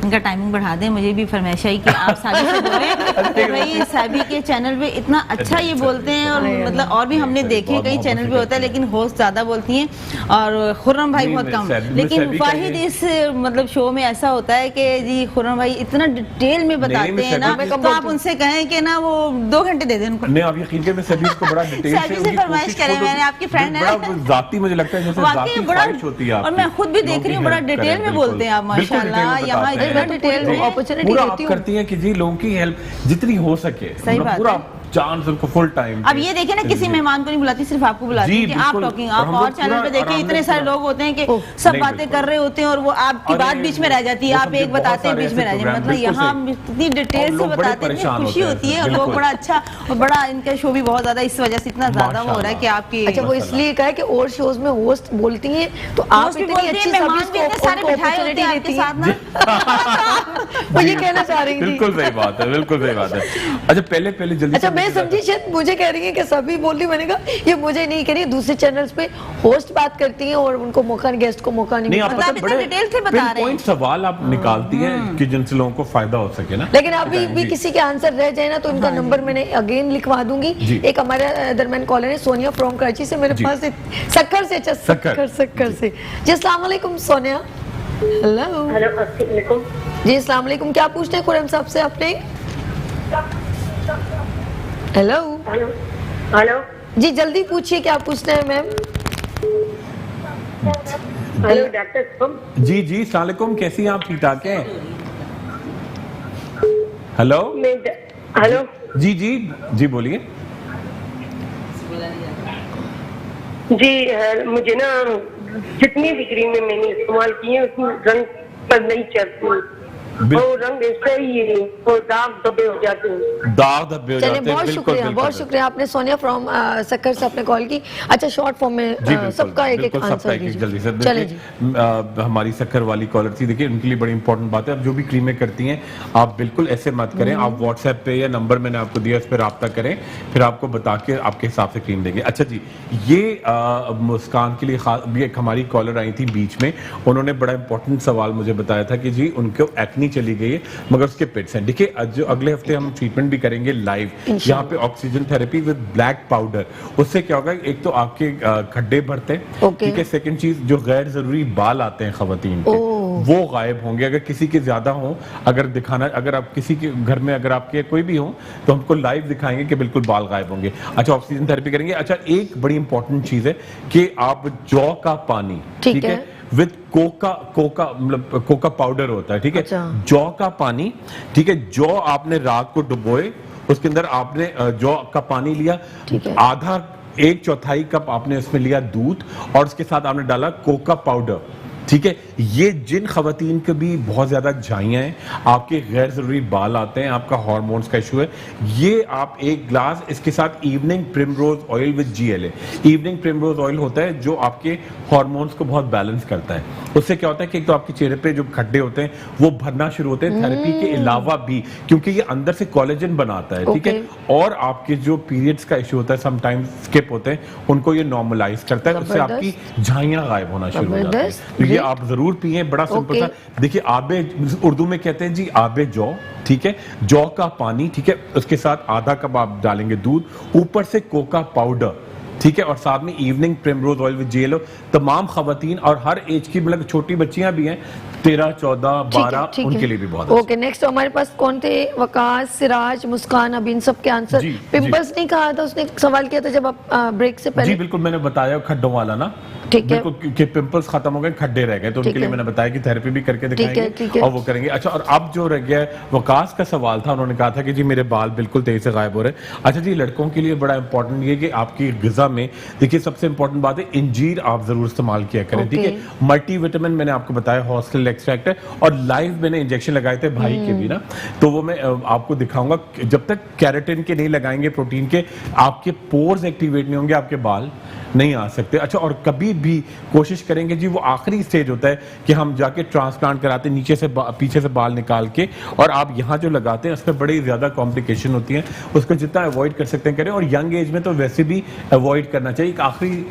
इनका टाइमिंग बढ़ा दें। मुझे भी फरमाइश आई कि आप साबी से बोलें भाई, साबी के चैनल पे इतना अच्छा ये बोलते हैं और मतलब और भी हमने देखे कई चैनल पे होता है लेकिन होस्ट ज्यादा बोलती हैं और खुर्रम भाई बहुत कम। लेकिन वाहिद इस मतलब शो में ऐसा होता है कि जी खुर्रम भाई इतना डिटेल में बताते हैं ना, तो आप उनसे कहें कि ना वो 2 घंटे दे दें उनको। नहीं आप यकीन करें, मैं सभी को बड़ा डिटेल से फरमाइश करें, मैंने आपकी फ्रेंड है बड़ा जाती मुझे लगता है जैसे जाती ख्वाहिश होती है और मैं खुद भी देख रही हूँ बड़ा डिटेल में बोलते हैं आप माशाल्लाह। यहाँ इतना डिटेल में अपॉर्चुनिटी देती हूँ करती हैं कि जी लोगों की हेल्प जितनी हो सके पूरा चांस उनको फुल टाइम। अब ये देखें ना किसी मेहमान को नहीं बुलाती, सिर्फ आपको बुलाती है कि आप टॉकिंग। आप और चैनल पे देखें इतने सारे लोग होते हैं कि सब बातें कर रहे होते हैं और वो आपकी बात बीच में रह जाती है, आप एक बताते हैं बीच में रह जाए। मतलब यहाँ इतनी डिटेल से बताते हैं, खुशी होती है और लोग बड़ा अच्छा और बड़ा इनका शो भी बहुत ज्यादा इस वजह से इतना ज्यादा हो रहा है कि आपकी। अच्छा वो इसलिए कहा है कि और शोज में होस्ट बोलती हैं तो आप इतनी अच्छी सारे बिठाए होते हैं आपके साथ ना, वो ये कहना चाह रही थी। बिल्कुल सही बात है, बिल्कुल सही बात है। अच्छा पहले जल्दी। अच्छा मैं समझी शायद मुझे कह रही है कि सभी बोल रही, मैंने कहा ये मुझे नहीं कह रही, दूसरे चैनल्स पे होस्ट बात करती हैं और उनको मौका गेस्ट को मौका नहीं मिलता। आप इतना डिटेल से बता रहे हैं, सवाल आप निकालती हैं कि जिनसे लोगों को फायदा हो सके ना। लेकिन अभी भी किसी के आंसर रह जाए ना तो इनका नंबर मैंने अगेन लिखवा दूंगी। एक हमारे दरमियान कॉलर है सोनिया फ्रॉम कराची से, मेरे पास सक्कर से। अच्छा सक्कर से जी। अस्सलाम वालेकुम सोनिया। हेलो जी अस्सलाम वालेकुम। क्या पूछते हैं खुर्रम साहब से आपने? हेलो जी जल्दी पूछिए क्या पूछना है मैम। हेलो डॉक्टर जी अस्सलाम वालेकुम, कैसी हैं आप? ठीक ठाक हैं? हेलो जी बोलिए। जी मुझे ना जितनी भी क्रीमें मैंने इस्तेमाल की हैं उसमें रंग पर नहीं चढ़ती, वो रंग ऐसे ही है, वो दाग धब्बे हो जाते हैं। दाग धब्बे हो जाते चलिए हैं। बहुत शुक्रिया, बहुत शुक्रिया। आपने सोनिया फ्रॉम सक्कर से आपने कॉल की। अच्छा शॉर्ट फॉर्म में सबका एक एक आंसर दीजिए जल्दी से। चलिए जी। हमारी सक्कर वाली कॉलर थी, देखिए उनके लिए बड़ी इंपॉर्टेंट बात है, आप जो भी क्रीमें करती हैं आप बिल्कुल ऐसे मत करें, आप व्हाट्सएप पे या नंबर मैंने आपको दिया उस पर रब्ता करें, फिर आपको बता के आपके हिसाब से क्रीम देंगे। अच्छा जी, ये मुस्कान के लिए भी एक हमारी कॉलर आई थी बीच में, उन्होंने बड़ा इंपॉर्टेंट सवाल मुझे बताया था कि जी उनको एक्नी चली गई है मगर उसके पिट्स हैं। देखिए जो अगले हफ्ते हम ट्रीटमेंट भी करेंगे लाइव यहाँ पे, oxygen therapy with black powder. उससे क्या होगा, एक तो आपके खड्डे भरते हैं, ठीक है, सेकंड चीज जो गैर जरूरी बाल आते हैं खवातीन के वो गायब होंगे। अगर किसी के ज्यादा हो, अगर दिखाना, अगर आप किसी के घर में अगर आपके कोई भी हो तो हमको लाइव दिखाएंगे कि बिल्कुल बाल गायब होंगे। अच्छा ऑक्सीजन थेरेपी करेंगे। अच्छा एक बड़ी इंपॉर्टेंट चीज है कि आप जौ का पानी, ठीक है, विद कोका मतलब कोका पाउडर होता है, ठीक है, जौ का पानी, ठीक है, जौ आपने रात को डुबोए, उसके अंदर आपने जौ का पानी लिया, आधा 1/4 कप आपने उसमें लिया दूध और उसके साथ आपने डाला कोका पाउडर, ठीक है। ये जिन खवातीन के भी बहुत ज्यादा झाइयां हैं, आपके गैर जरूरी बाल आते हैं, आपका हार्मोन्स का इशू है, ये आप एक ग्लास इसके साथ evening primrose oil with GLA, evening primrose oil होता है जो आपके हार्मोन्स को बहुत बैलेंस करता है। उससे क्या होता है कि एक तो आपके चेहरे पे जो खड्डे होते हैं वो भरना शुरू होते हैं थेरेपी के अलावा भी, क्योंकि ये अंदर से कोलेजन बनाता है, ठीक है, और आपके जो पीरियड्स का इशू होता है समटाइम्स स्किप होते हैं, उनको ये नॉर्मलाइज करता है, उससे आपकी झाइयां गायब होना शुरू हो जाती है। ये आप जरूर पिए, बड़ा सिंपल सा। देखिए आबे, उर्दू में कहते हैं जी आबे जौ, ठीक है, जौ का पानी, ठीक है, उसके साथ आधा कप आप डालेंगे दूध, ऊपर से कोका पाउडर, ठीक है, और साथ में evening primrose oil with GLA। तमाम खवातीन और हर एज की, मतलब छोटी बच्चियां भी हैं 13, 14, 12, उनके लिए भी बहुत ओके। नेक्स्ट हमारे पास कौन थे? वकास, सिराज, मुस्कान, अब इन सब के आंसर। पिंपल्स नहीं कहा था, उसने सवाल किया था जब आप ब्रेक से पहले। जी बिल्कुल, मैंने बताया खड्डों वाला ना, ठीक है, कि पिंपल्स खत्म हो गए, खड्डे रह गए, तो उनके लिए मैंने बताया कि थेरेपी भी करके दिखाएंगे और वो करेंगे। अच्छा, और अब जो रह गया वकास का सवाल था, उन्होंने कहा था कि जी मेरे बाल बिल्कुल तेजी से गायब हो रहे हैं। अच्छा जी, लड़कों के लिए बड़ा इंपॉर्टेंट ये कि आपकी गिजा में देखिए सबसे इंपॉर्टेंट बात है इंजीर आप जरूर इस्तेमाल किया करें, ठीक है। मल्टीविटामिन मैंने आपको बताया, हॉस्टल एक्सट्रैक्ट है, और लाइव मैंने इंजेक्शन लगाए थे भाई के भी ना, तो वो मैं आपको दिखाऊंगा। जब तक कैरेटिन के नहीं लगाएंगे, प्रोटीन के, आपके पोर्स एक्टिवेट नहीं होंगे, आपके बाल नहीं आ सकते। अच्छा, और कभी भी कोशिश करेंगे जी, वो आखिरी स्टेज होता है कि हम जाके ट्रांसप्लांट कराते हैं, नीचे से पीछे से बाल निकाल के, और आप यहाँ जो लगाते हैं उसमें बड़ी ज्यादा कॉम्प्लिकेशन होती है, उसको जितना अवॉइड कर सकते हैं करें। और यंग एज में तो वैसे भी अवॉइड करना चाहिए। एक आखिरी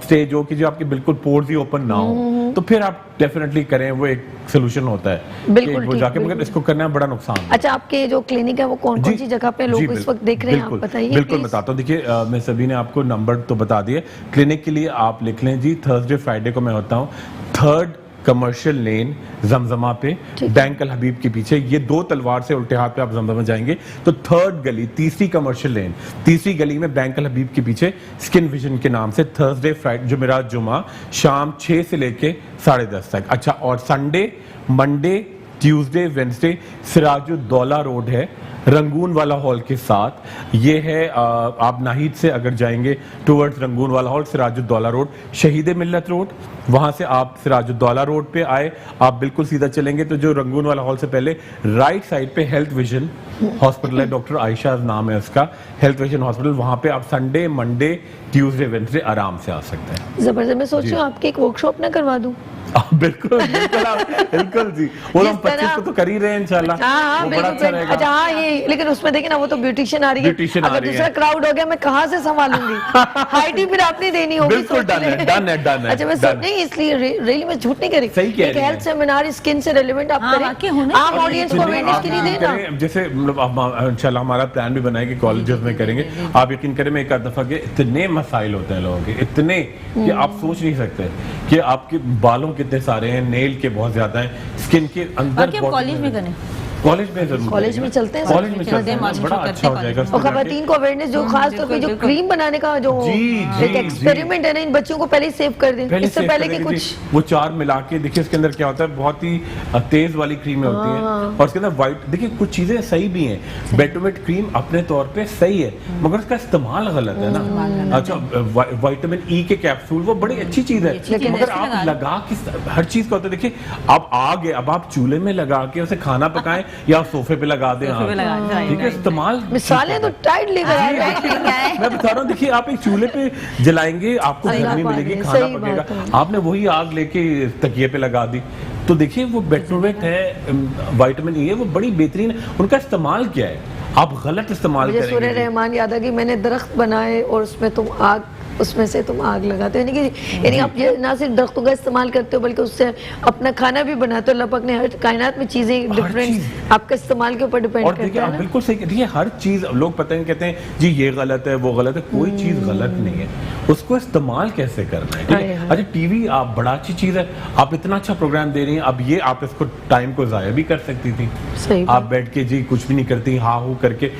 स्टेज हो कि जो आपके बिल्कुल पोर्स ही ओपन ना हो, तो फिर आप डेफिनेटली करें, वो एक सोल्यूशन होता है बिल्कुल, वो जाके, मगर इसको करना बड़ा नुकसान है। अच्छा, आपके जो क्लिनिक है वो कौन कौन सी जगह पे लोग इस वक्त देख रहे हैं, आप बताइए। बिल्कुल बताता हूँ। देखिए मैं सभी ने आपको नंबर तो बता दिए, क्लिनिक के लिए आप लिख लें जी, थर्सडे फ्राइडे को मैं होता हूँ 3rd कमर्शियल लेन जमजमा पे, बैंक अल हबीब के पीछे, ये 2 तलवार से उल्टे हाथ पे आप जमजमा जाएंगे तो 3rd गली, 3री कमर्शियल लेन, 3री गली में बैंक अल हबीब के पीछे स्किन विजन के नाम से थर्सडे फ्राइडे जुमेरात जुमा शाम 6 से लेके 10:30 तक। अच्छा, और Sunday, Monday, Tuesday, Wednesday Sirajuddaula road है, रंगून वाला हॉल के साथ। ये है आप नाहिद से अगर जाएंगे टुवर्ड्स रंगून वाला hall, Sirajuddaula road, Shaheed Millat road, वहां से आप सिराजुद्दौला रोड पे आए, आप बिल्कुल सीधा चलेंगे तो जो रंगून वाला हॉल से पहले राइट साइड पे हेल्थ विजन हॉस्पिटल है, डॉक्टर आयशा नाम है उसका, हेल्थ विजन हॉस्पिटल, वहां पे आप संडे, मंडे, ट्यूसडे, वेडनेसडे आराम से आ सकते हैं। जबरदस्त। मैं सोच रही हूँ आपकी एक वर्कशॉप ना करवा दूं। बिल्कुल बिल्कुल जी, वो हम 25 को तो कर ही रहे हैं इंशाल्लाह। हाँ, बड़ा अच्छा रहेगा। अच्छा हाँ, ये लेकिन उसमें देखिए ना, वो तो ब्यूटिशियन आ रही है, अगर दूसरा क्राउड हो गया मैं कहाँ से संभालूंगी, हाइट ही फिर आपने देनी होगी। बिल्कुल डन है। अच्छा, मैं सोच नहीं, इसलिए रियली मैं झूठ नहीं करी, एक हेल्थ सेमिनार स्किन से रिलेवेंट आप करें, आम ऑडियंस को अवेयरनेस के लिए देना। जैसे मतलब इंशाल्लाह हमारा प्लान भी बनाएंगे, कॉलेजेस में करेंगे। आप यकीन करें, मैं एक आध दफा के इतने मसाइल होते हैं लोगों के, इतने कि आप सोच नहीं सकते कि आपके बालों कितने सारे हैं, नेल के बहुत ज्यादा हैं, स्किन के अंदर। कॉलेज में करें कॉलेज में जरूर कॉलेज में चलते हैं, कॉलेज में चलते हैं, बड़ा अच्छा हो जाएगा। और खवातीन को अवेयरनेस जो खास तौर पे जो क्रीम बनाने का जो एक एक्सपेरिमेंट है ना, इन बच्चों को पहले ही सेव कर दें, इससे पहले कि कुछ वो 4 मिला के देखिए इसके अंदर क्या होता है, बहुत ही तेज वाली क्रीमें होती हैं और इसके अंदर वाइट, देखिए कुछ चीजें सही भी हैं, बेटोमेट क्रीम अपने तौर पे सही है मगर उसका इस्तेमाल गलत है ना। अच्छा, विटामिन ई के कैप्सूल वो बड़ी अच्छी चीज है मगर आप लगा के हर चीज का होता है। देखिए अब आग है, अब आप चूल्हे में लगा के उसे खाना पकाएं या सोफे पे लगा दें, ठीक है, इस्तेमाल मिसालें तो टाइट लेकर आ रहे हैं। मैं बता रहा हूँ, देखिए आप एक चूल्हे पे जलाएंगे आपको गर्मी मिलेगी, खाना पकेगा, आपने वही आग लेके तकिए पे लगा दी तो देखिए वो बेटोवेट है, विटामिन ई है, वो बड़ी बेहतरीन है, उनका इस्तेमाल क्या है, आप गलत इस्तेमाल करेंगे। सूर्य रहमान याद आ कि मैंने दरख्त बनाए और उसमें से तुम आग लगाते हो, यानी आप ये ना सिर्फ दरख्तों का इस्तेमाल करते हो बल्कि उससे अपना खाना भी बनाते हो। लपक ने हर कायनात में चीजें डिफरेंट आपके इस्तेमाल के ऊपर डिपेंड करता है। बिल्कुल सही, देखिए हर चीज लोग पता नहीं कहते हैं जी ये गलत है वो गलत है, कोई चीज गलत नहीं है, उसको इस्तेमाल कैसे करना है, ठीक है। अच्छा टीवी आप बड़ा अच्छी चीज है, आप इतना अच्छा प्रोग्राम दे रही हैं, अब ये आप इसको टाइम को जाया भी कर सकती थी, आप बैठ के जी कुछ भी नहीं करती, हाँ हूँ करके,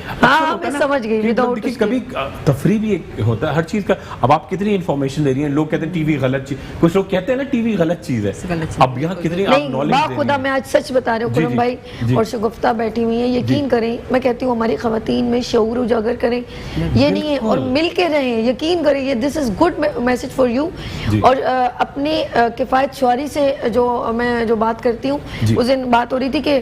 समझ गई। कभी तफरी भी एक होता है हर चीज का। अब आप कितनी इन्फॉर्मेशन दे रही हैं, लोग कहते हैं टीवी गलत चीज, कुछ लोग कहते हैं ना टीवी गलत चीज है, अब यहाँ कितनी आप नॉलेज दे रही हैं। खुदा मैं आज सच बता रही हूँ कुरम भाई और शगुफ्ता बैठी हुई है, यकीन करें, मैं कहती हूँ हमारी खवातीन में शऊर उजागर करें, ये नहीं है, और मिल के रहें, यकीन करें, ये this is good message for you. और अपने किफायत शुआरी से मैं जो बात करती हूँ, उस दिन बात हो रही थी कि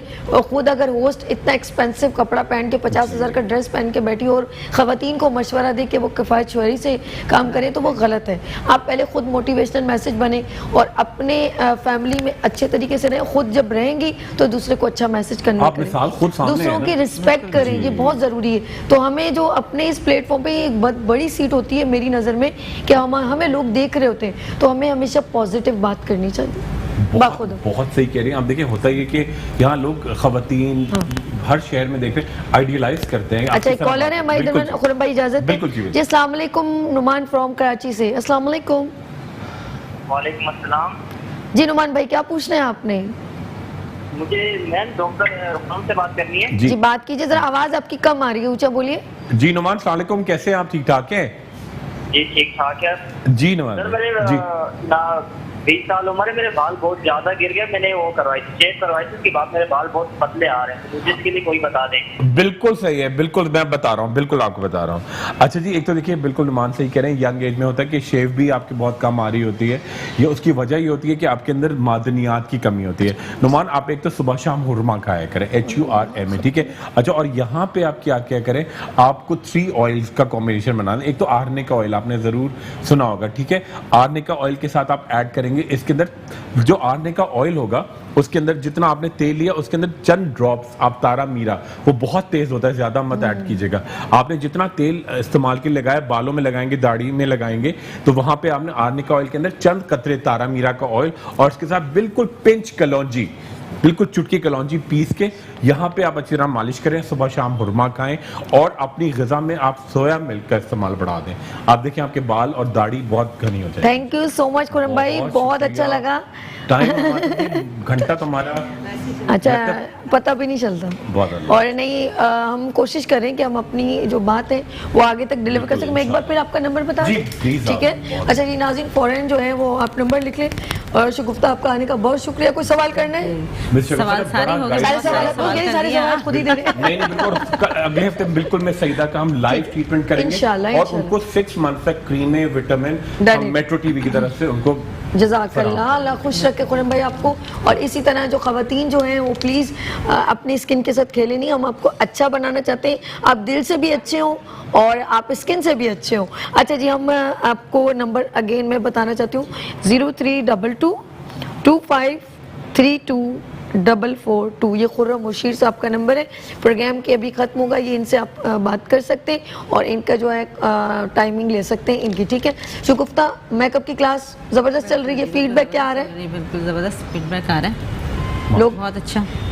खुद अगर होस्ट इतना एक्सपेंसिव कपड़ा पहन के 50,000 का ड्रेस पहन के बैठी और खवातीन को मशवरा दे के वो किफायत शुआरी से काम करें तो वो गलत है। आप पहले खुद मोटिवेशनल मैसेज बने और अपने फैमिली में अच्छे तरीके से रहें, खुद जब रहेंगी तो दूसरे को अच्छा मैसेज करना, दूसरों की रिस्पेक्ट करें, ये बहुत ज़रूरी है। तो हमें जो अपने इस प्लेटफॉर्म पे एक बहुत बड़ी सीट होती है मेरी नज़र में कि हमें लोग देख रहे होते हैं तो हमें हमेशा पॉजिटिव बात करनी चाहिए। बहुत सही कह रही हैं आप। देखिए होता है कि यहाँ लोग खवातीन हर शहर में देख रहे हैं, आइडियलाइज करते हैं। अच्छा एक कॉलर है हमारे दरमियान, खुरम भाई इजाजत है जी। अस्सलाम वालेकुम, नुमान फ्रॉम कराची से। अस्सलाम वालेकुम। वालेकुम अस्सलाम जी नुमान भाई क्या पूछना है आपने? मुझे मैम डॉक्टर रुकमान से बात करनी है। जी बात कीजिए, जरा आवाज आपकी कम आ रही है, ऊंचा बोलिए। जी नुमान अस्सलाम वालेकुम, कैसे हैं आप? ठीक ठाक हैं? जी ठीक ठाक है जी नुमान। सर मेरे 20 साल उम्र है, मेरे बाल बहुत ज्यादा गिर गए, मैंने वो करवाई थी, शेव करवाई थी, उसके बाद मेरे बाल बहुत पतले आ रहे हैं, तो मुझे इसके लिए कोई बता दें। बिल्कुल सही है, बिल्कुल मैं बता रहा हूँ, बिल्कुल आपको बता रहा हूँ। अच्छा जी, एक तो देखिए बिल्कुल नुमान सही कह रहे हैं, यंग एज में होता है कि शेव भी आपकी बहुत कम आ रही होती है, ये उसकी वजह ये होती है कि आपके अंदर मादनियात की कमी होती है। नुमान आप एक तो सुबह शाम हुरमा खाया करें, HURMA, ठीक है। अच्छा और यहाँ पे आप क्या क्या करें, आपको 3 ऑयल्स का कॉम्बिनेशन बनाना। एक तो आरने का ऑयल आपने जरूर सुना होगा, ठीक है। आरने का ऑयल के साथ आप ऐड करेंगे, इसके अंदर जो आरने का ऑयल होगा उसके अंदर जितना आपने तेल लिया उसके अंदर चंद ड्रॉप्स आप तारा मीरा, वो बहुत तेज होता है, ज्यादा मत ऐड कीजिएगा। आपने जितना तेल इस्तेमाल के लगाया, बालों में लगाएंगे, दाढ़ी में लगाएंगे, तो वहां पे आपने आरने का ऑयल के अंदर चंद कतरे तारा मीरा का ऑयल और उसके साथ बिल्कुल पिंच कलौंजी, बिल्कुल चुटकी कलौंजी पीस के यहाँ पे आप अच्छी तरह मालिश करें, सुबह शाम हुरमा खाएं और अपनी ग़िज़ा में आप सोया मिल्क का इस्तेमाल बढ़ा दें। आप देखें आपके बाल और दाढ़ी बहुत घनी हो जाए। Thank you so much Khurram भाई, बहुत अच्छा लगा। टाइम घंटा तुम्हारा अच्छा पता भी नहीं चलता और नहीं हम कोशिश करें कि हम अपनी जो बात है वो आगे तक डिलीवर कर सकें। मैं एक बार फिर आपका नंबर बता दूं, ठीक है? अच्छा जी नाज़रीन, फौरन जो है वो आप नंबर लिख लें और शगुफ्ता आपका आने का बहुत शुक्रिया। कोई सवाल करना है? सवाल सारे हो गए, सारे सवाल खुद ही दे रहे हैं। अगले हफ्ते बिल्कुल मैं सईदा का हम लाइव ट्रीटमेंट करेंगे और उनको 6 मंथ तक क्रीमें, विटामिन मेट्रो टीवी की तरफ से उनको जज़ाकल्लाह, अल्लाह खुश रखे खुरम भाई आपको। और इसी तरह जो खवातीन जो हैं वो प्लीज़ अपनी स्किन के साथ खेलें नहीं, हम आपको अच्छा बनाना चाहते हैं, आप दिल से भी अच्छे हों और आप स्किन से भी अच्छे हों। अच्छा जी हम आपको नंबर अगेन मैं बताना चाहती हूँ 0322 25324442, ये खुर्रम मुशीर साहब का नंबर है। प्रोग्राम के अभी ख़त्म होगा, ये इनसे आप बात कर सकते हैं और इनका जो है टाइमिंग ले सकते हैं इनकी, ठीक है? शगुफ्ता मेकअप की क्लास ज़बरदस्त चल रही है, फीडबैक क्या आ रहा है? बिल्कुल ज़बरदस्त फीडबैक आ रहा है। लोग बहुत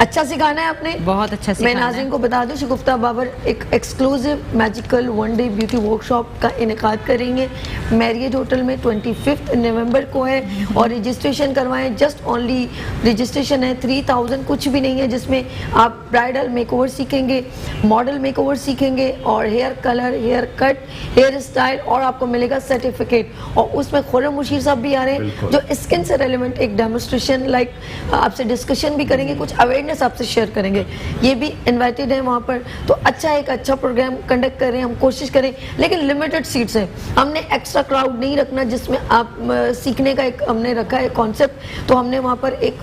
अच्छा सिखाना है आपने, बहुत अच्छा मैं नाज़रीन को बता दूं शगुफ्ता बाबर एक exclusive magical one day beauty workshop का इनेकाद करेंगे मैरियट होटल में 25 नवंबर को है और रजिस्ट्रेशन करवाएं। जस्ट ओनली रजिस्ट्रेशन है 3000, कुछ भी नहीं है, जिसमें आप ब्राइडल मेकओवर सीखेंगे, मॉडल मेकओवर सीखेंगे और hair colour, hair cut, hair style और आपको मिलेगा सर्टिफिकेट। और उसमें खुर्रम मुशीर साहब भी आ रहे हैं जो स्किन से रेलिवेंट एक डेमोन्स्ट्रेशन लाइक आपसे डिस्कशन भी करेंगे, कुछ अवेयरनेस आपसे शेयर करेंगे। ये भी इनवाइटेड है वहाँ पर। तो एक अच्छा प्रोग्राम कंडक्ट करें, हम कोशिश करें, लेकिन लिमिटेड सीट्स हैं। हमने एक्स्ट्रा क्राउड नहीं रखना जिसमें आप सीखने का एक हमने रखा है कॉन्सेप्ट। तो हमने वहाँ पर एक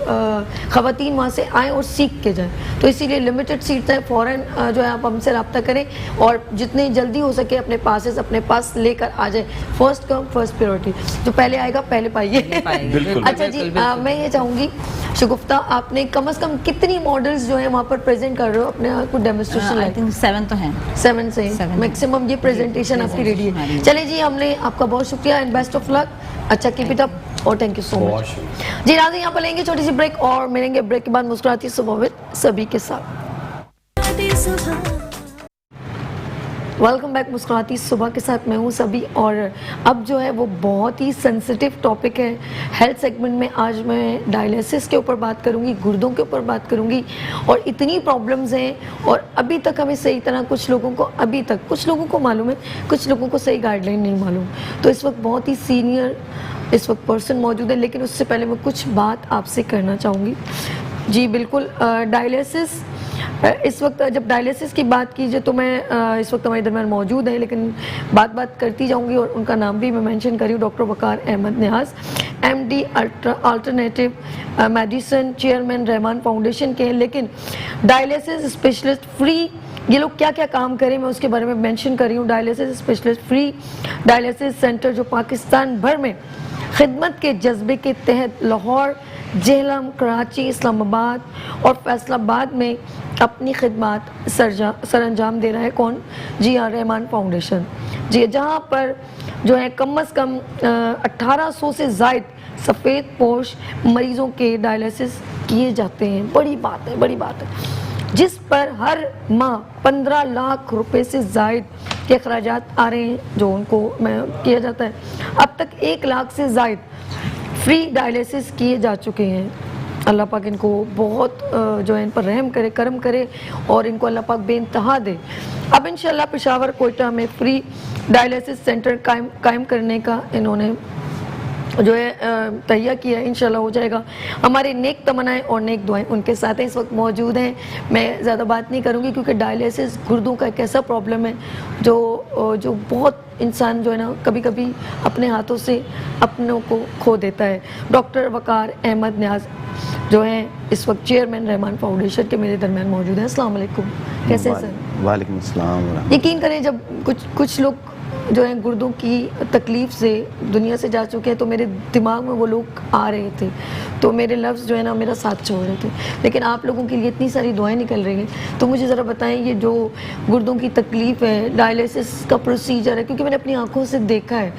ख़वातीन वहाँ से आए और सीख के जाएँ, तो इसीलिए लिमिटेड सीट्स हैं। फ़ौरन जो है आप हमसे रब्ता करें और जितनी जल्दी हो सके अपने पासेस अपने पास लेकर आ जाए। फर्स्ट कम फर्स्ट प्रायोरिटी, जो पहले आएगा पहले पाइए। अच्छा जी, मैं ये चाहूँगी शगुफ्ता, आपने कम से कम कितनी मॉडल्स जो है वहाँ पर प्रेजेंट कर रहे हो अपने कुछ डेमोन्स्ट्रेशन? आई थिंक 7 तो हैं, 7 से मैक्सिमम ये प्रेजेंटेशन आपकी रेडी है। चले जी, हमने आपका बहुत शुक्रिया एंड बेस्ट ऑफ लक। अच्छा, कीप इट अप और थैंक यू सो मच जी। राजी यहाँ पर लेंगे छोटी सी ब्रेक और मिलेंगे ब्रेक के बाद मुस्कुराती सुबह विद सभी के साथ। वेलकम बैक मुस्कुराती सुबह के साथ, मैं हूँ सभी। और अब जो है वो बहुत ही सेंसिटिव टॉपिक है हेल्थ सेगमेंट में। आज मैं डायलिसिस के ऊपर बात करूँगी, गुर्दों के ऊपर बात करूँगी और इतनी प्रॉब्लम्स हैं और अभी तक हमें सही तरह कुछ लोगों को मालूम है, कुछ लोगों को सही गाइडलाइन नहीं मालूम। तो इस वक्त बहुत ही सीनियर इस वक्त पर्सन मौजूद है, लेकिन उससे पहले मैं कुछ बात आपसे करना चाहूँगी। जी बिल्कुल, डायलिसिस इस वक्त जब डायलिसिस की बात कीजिए तो मैं इस वक्त हमारे दरम्यान मौजूद है, लेकिन बात करती जाऊंगी और उनका नाम भी मैं मेंशन करी हूँ। डॉक्टर वकार अहमद नियाज़, MD alternative medicine, chairman Rahman foundation के हैं, लेकिन डायलिसिस स्पेशलिस्ट फ्री। ये लोग क्या क्या काम करें मैं उसके बारे में मेंशन कर रही हूँ। Dialysis specialist free dialysis centre जो पाकिस्तान भर में खिदमत के जज्बे के तहत लाहौर, जेहलम, कराची, इस्लामाबाद और फैसलाबाद में अपनी खिदमत सरअंजाम दे रहा है। कौन? जी हाँ, रहमान फाउंडेशन जी, जहाँ पर जो है कम अज़ कम 1800 से ज़ायद सफ़ेद पोश मरीज़ों के डायलिसिस किए जाते हैं। बड़ी बात है, जिस पर हर माह 15 लाख रुपए से ज़ायद के अखराजात आ रहे हैं जो उनको किया जाता है। अब तक 1 लाख से ज़ायद फ्री डायलिसिस किए जा चुके हैं। अल्लाह पाक इनको बहुत जो है इन पर रहम करे, करम करे और इनको अल्लाह पाक बेइंतहा दे। अब इंशाल्लाह पेशावर कोयटा में फ्री डायलिसिस सेंटर कायम करने का इन्होंने जो है तैयार किया है। इंशाल्लाह हो जाएगा। हमारे नेक तमन्नाएं और नेक दुआएं उनके साथ हैं, इस वक्त मौजूद हैं। मैं ज़्यादा बात नहीं करूँगी क्योंकि डायलिसिस गुर्दों का एक ऐसा प्रॉब्लम है जो बहुत इंसान जो है ना कभी कभी अपने हाथों से अपनों को खो देता है। डॉक्टर वकार अहमद नियाज़ जो हैं इस वक्त चेयरमैन रहमान फाउंडेशन के मेरे दरमियान मौजूद हैं। अस्सलाम वालेकुम, कैसे हैं सर? वालेकुम अस्सलाम। यकीन करें जब कुछ लोग जो है गुर्दों की तकलीफ़ से दुनिया से जा चुके हैं तो मेरे दिमाग में वो लोग आ रहे थे, तो मेरे लफ्ज़ जो है ना मेरा साथ छोड़ रहे थे, लेकिन आप लोगों के लिए इतनी सारी दुआएं निकल रही हैं। तो मुझे ज़रा बताएं, ये जो गुर्दों की तकलीफ़ है, डायलिसिस का प्रोसीजर है, क्योंकि मैंने अपनी आंखों से देखा है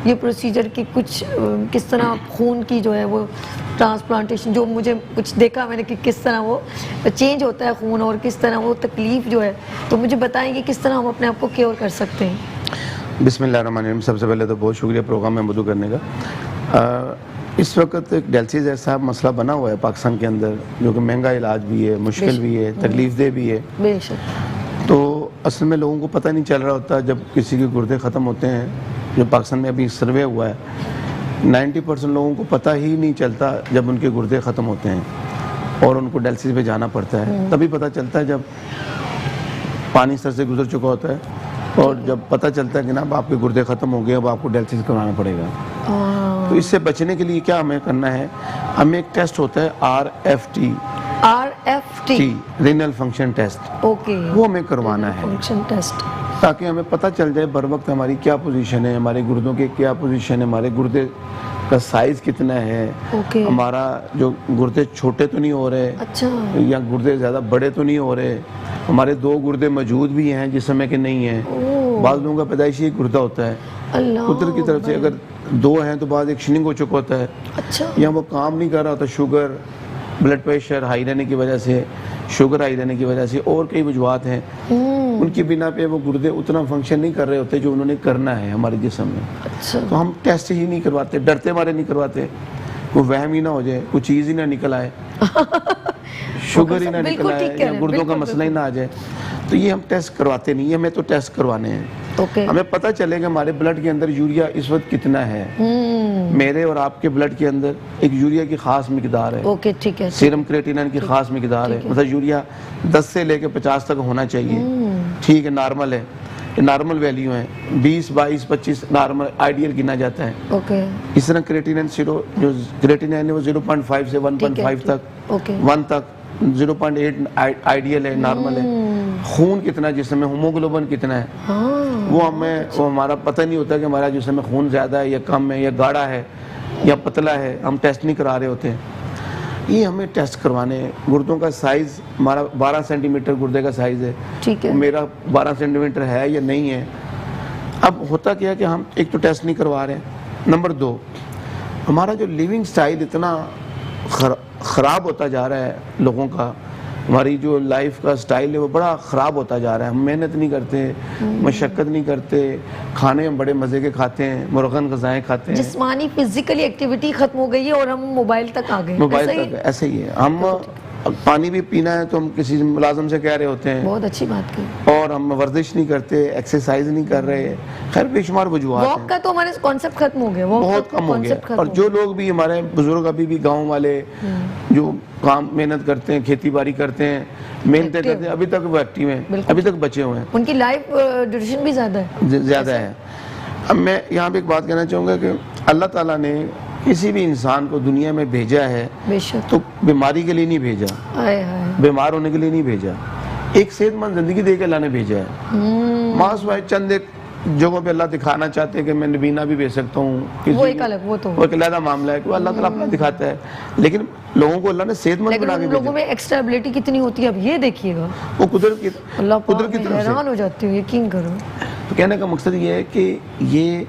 ये प्रोसीजर की कुछ किस तरह खून की जो है वो ट्रांसप्लांटेशन, जो मुझे कुछ देखा मैंने कि किस तरह वो चेंज होता है खून और किस तरह वो तकलीफ़ जो है, तो मुझे बताएंगे किस तरह हम अपने आप को क्योर कर सकते हैं। बिस्मिल्लाहिर्रहमानिर्रहीम। सबसे पहले तो बहुत शुक्रिया प्रोग्राम में मौजूद करने का। इस वक्त एक डायलिसिस ऐसा मसला बना हुआ है पाकिस्तान के अंदर जो कि महंगा इलाज भी है, मुश्किल भी है, तकलीफ़देह भी है। बेशक। तो असल में लोगों को पता नहीं चल रहा होता जब किसी के गुर्दे ख़त्म होते हैं। जो पाकिस्तान में अभी सर्वे हुआ है 90% लोगों को पता ही नहीं चलता जब उनके गुर्दे ख़त्म होते हैं और उनको डायलिसिस पे जाना पड़ता है। तभी पता चलता है जब पानी सर से गुजर चुका होता है और जब पता चलता है कि ना अब आपके गुर्दे ख़त्म हो गए, अब आपको डायलिसिस करवाना पड़ेगा। तो इससे बचने के लिए क्या हमें करना है, हमें एक टेस्ट होता है RFT renal function test. Okay, वो हमें करवाना है फंक्शन टेस्ट, ताकि हमें पता चल जाए बर वक्त हमारी क्या पोजीशन है, हमारे गुर्दों के क्या पोजीशन है, हमारे गुर्दे का साइज कितना है, हमारा जो गुर्दे छोटे तो नहीं हो रहे, अच्छा, या गुर्दे ज़्यादा बड़े तो नहीं हो रहे, हमारे 2 गुर्दे मौजूद भी हैं जिस समय के नहीं हैं। बाद लोगों का पैदाइशी गुर्दा होता है, कुदरत की तरफ से अगर 2 हैं तो बाद एक शिनिंग हो चुका होता है, अच्छा, या वो काम नहीं कर रहा होता, शुगर ब्लड प्रेशर हाई रहने की वजह से, शुगर हाई रहने की वजह से और कई वजूहत हैं, उनकी बिना पे वो गुर्दे उतना फंक्शन नहीं कर रहे होते जो उन्होंने करना है हमारे जिस्म में। अच्छा। तो हम टेस्ट ही नहीं करवाते, डरते मारे नहीं करवाते, कोई वहम ही ना हो जाए, कोई चीज़ ही ना निकल आए, शुगर ही ना निकल आए या गुर्दों का मसला ही ना आ जाए, तो ये हम टेस्ट करवाते नहीं है। हमें तो टेस्ट करवाने हैं। हमें पता चलेगा हमारे ब्लड के अंदर यूरिया इस वक्त कितना है। मेरे और आपके ब्लड के अंदर एक यूरिया की खास मिकदार है। ओके, ठीक है। सीरम क्रिएटिनिन की खास मिकदार है, मतलब यूरिया 10 से लेकर 50 तक होना चाहिए। ठीक है, नॉर्मल है, ये नॉर्मल वैल्यू है। 20, 22, 25 नॉर्मल आइडियल गिना जाता है। ओके। इस तरह क्रिएटिनिन जो क्रिएटिनिन है वो 0.5 से 1.5 तक, 1 तक, 0.8 आइडियल है, नॉर्मल है। खून कितना जिसमें, हीमोग्लोबिन कितना है, वो हमारा पता नहीं होता कि हमारा जिसमें खून ज़्यादा है या कम है या गाढ़ा है या पतला है, हम टेस्ट नहीं करा रहे होते हैं। ये हमें टेस्ट करवाने हैं। गुर्दों का साइज़ हमारा 12 सेंटीमीटर गुर्दे का साइज़ है, ठीक है। मेरा 12 सेंटीमीटर है या नहीं है। अब होता क्या है कि हम एक तो टेस्ट नहीं करवा रहे हैं, नंबर 2 हमारा जो लिविंग स्टाइल इतना ख़राब होता जा रहा है लोगों का, हमारी जो लाइफ का स्टाइल है वो बड़ा ख़राब होता जा रहा है। हम मेहनत नहीं करते, मशक्क़त नहीं करते, खाने हम बड़े मज़े के खाते हैं, मुर्गन ग़िज़ाएँ खाते हैं, जिस्मानी फिजिकली एक्टिविटी खत्म हो गई है और हम मोबाइल तक आ गए। मोबाइल तक ऐसे ही है। हम पानी भी पीना है तो हम किसी मुलाजम से कह रहे होते हैं, बहुत अच्छी बात की, और हम वर्जिश नहीं करते, एक्सरसाइज नहीं कर रहे, खैर बेशुमार वजूहात वॉक का तो हमारे कॉन्सेप्ट खत्म हो गया, बहुत कम हो गया। और जो लोग भी हमारे बुजुर्ग अभी भी गाँव वाले जो काम मेहनत करते हैं, खेती बाड़ी करते हैं, मेहनतें करते हैं, अभी तक वो एक्टिव हैं, अभी तक बचे हुए हैं, उनकी लाइफ ड्यूरेशन भी ज़्यादा है। अब मैं यहाँ पे एक बात कहना चाहूँगा कि अल्लाह ताला ने किसी भी इंसान को दुनिया में भेजा है तो बीमारी के लिए नहीं भेजा, बीमार होने के लिए नहीं भेजा, एक सेहतमंद जिंदगी दे के अल्लाह ने भेजा है। मास भाई चंद एक जगहों पे अल्लाह दिखाना चाहते हैं कि मैं नबीना भी भेज सकता हूँ, वो एक अलग मामला है कि अल्लाह ताला अपना दिखाता है, लेकिन लोगों को अल्लाह ने सेहतमंद बना के भेजा। लोगों में एक्स्ट्रा एबिलिटी कितनी होती है, अब ये देखिएगा, वो कुदरत की तरफ से हैरान हो जाती हूँ, यकीन करो। तो कहने का मकसद ये है कि ये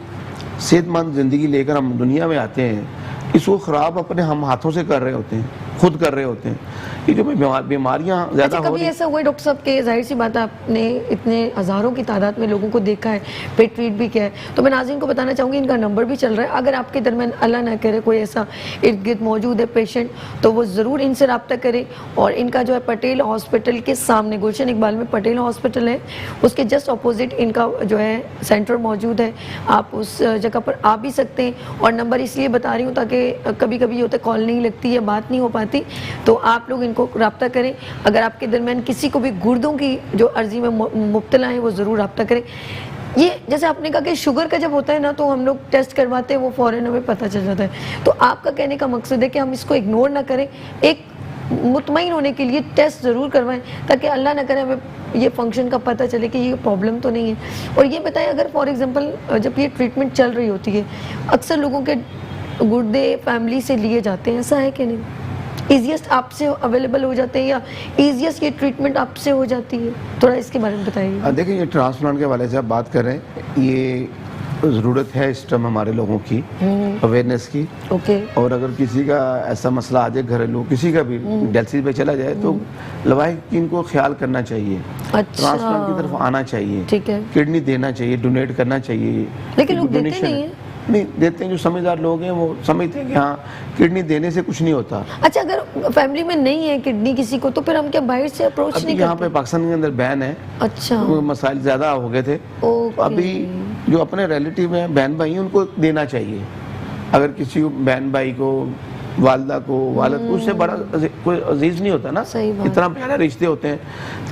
सेहतमंद ज़िंदगी लेकर हम दुनिया में आते हैं, इसको ख़राब अपने हम हाथों से कर रहे होते हैं, खुद कर रहे होते हैं। ये जो बीमारियां ज़्यादा हो रही हैं। ऐसा हुआ डॉक्टर साहब के, जाहिर सी बात है आपने इतने हज़ारों की तादाद में लोगों को देखा है, पेट ट्रीट भी किया है, तो मैं नाज़रीन को बताना चाहूँगी इनका नंबर भी चल रहा है। अगर आपके दरमियान अल्लाह ना करे कोई ऐसा इर्द गिर्द मौजूद है पेशेंट, तो वो ज़रूर इनसे रब्ता करें। और इनका जो है पटेल हॉस्पिटल के सामने, गुलशन इकबाल में पटेल हॉस्पिटल है, उसके जस्ट अपोजिट इनका जो है सेंटर मौजूद है। आप उस जगह पर आ भी सकते हैं। और नंबर इसलिए बता रही हूँ ताकि कभी कभी होता है कॉल नहीं लगती है, बात नहीं हो पाती, तो आप लोग इनको रब्ता करें। अगर आपके दरमियान किसी को भी गुर्दों की जो अर्जी में मुब्तला है वो ज़रूर रब्ता करें। ये जैसे आपने कहा कि शुगर का जब होता है ना तो हम लोग टेस्ट करवाते हैं, वो फ़ौरन हमें पता चल जाता है। तो आपका कहने का मकसद है कि हम इसको इग्नोर ना करें, एक मुतमईन होने के लिए टेस्ट ज़रूर करवाएं, ताकि अल्लाह ना करे हमें ये फंक्शन का पता चले कि ये प्रॉब्लम तो नहीं है। और ये बताएं, अगर फॉर एग्जांपल जब ये ट्रीटमेंट चल रही होती है, अक्सर लोगों के गुर्दे फैमिली से लिए जाते हैं, ऐसा है कि नहीं? ईजीएस्ट आपसे अवेलेबल हो जाते हैं या ईजीएस्ट ये ट्रीटमेंट आपसे हो जाती है? थोड़ा इसके बारे में बताइए। देखिए, ये ट्रांसप्लांट के हवाले से आप बात कर रहे हैं, ये ज़रूरत है इस टाइम हमारे लोगों की अवेयरनेस की। ओके। और अगर किसी का ऐसा मसला आ जाए, घरेलू किसी का भी डायलिसिस पे चला जाए, तो लवाहिकीन को ख्याल करना चाहिए, ट्रांसप्लांट की तरफ आना चाहिए, ठीक है, किडनी देना चाहिए, डोनेट करना चाहिए। लेकिन लोग देते नहीं है। नहीं देते हैं, जो समझदार लोग हैं वो समझते हैं कि हाँ किडनी देने से कुछ नहीं होता। अच्छा, अगर फैमिली में नहीं है किडनी किसी को, तो फिर हम क्या बाहर से अप्रोच नहीं करते? यहाँ पे पाकिस्तान के अंदर बैन है। अच्छा। मसाइल ज्यादा हो गए थे, तो अभी जो अपने रिलेटिव हैं, बहन भाई, उनको देना चाहिए। अगर किसी बहन भाई को, वालदा को, वालद को, उससे बड़ा कोई अजीज नहीं होता ना, इतना प्यारे रिश्ते होते हैं,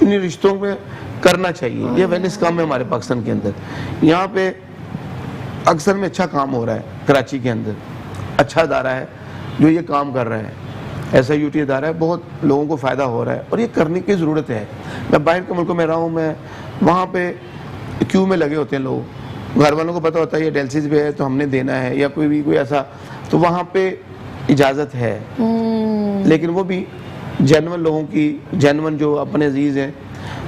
इन रिश्तों में करना चाहिए। ये अवेयरनेस कम है हमारे पाकिस्तान के अंदर। यहाँ पे अक्सर में अच्छा काम हो रहा है, कराची के अंदर अच्छा अदारा है जो ये काम कर रहा है, ऐसा यूटी अदारा है, बहुत लोगों को फ़ायदा हो रहा है और ये करने की ज़रूरत है। मैं बाहर के मुल्कों में रहा हूँ, मैं वहाँ पे क्यू में लगे होते हैं लोग, घर वालों को पता होता है ये डायलिसिस पे है तो हमने देना है, या कोई भी कोई ऐसा, तो वहाँ पे इजाज़त है, लेकिन वो भी जेन्युइन लोगों की, जेन्युइन जो अपने अजीज़ हैं,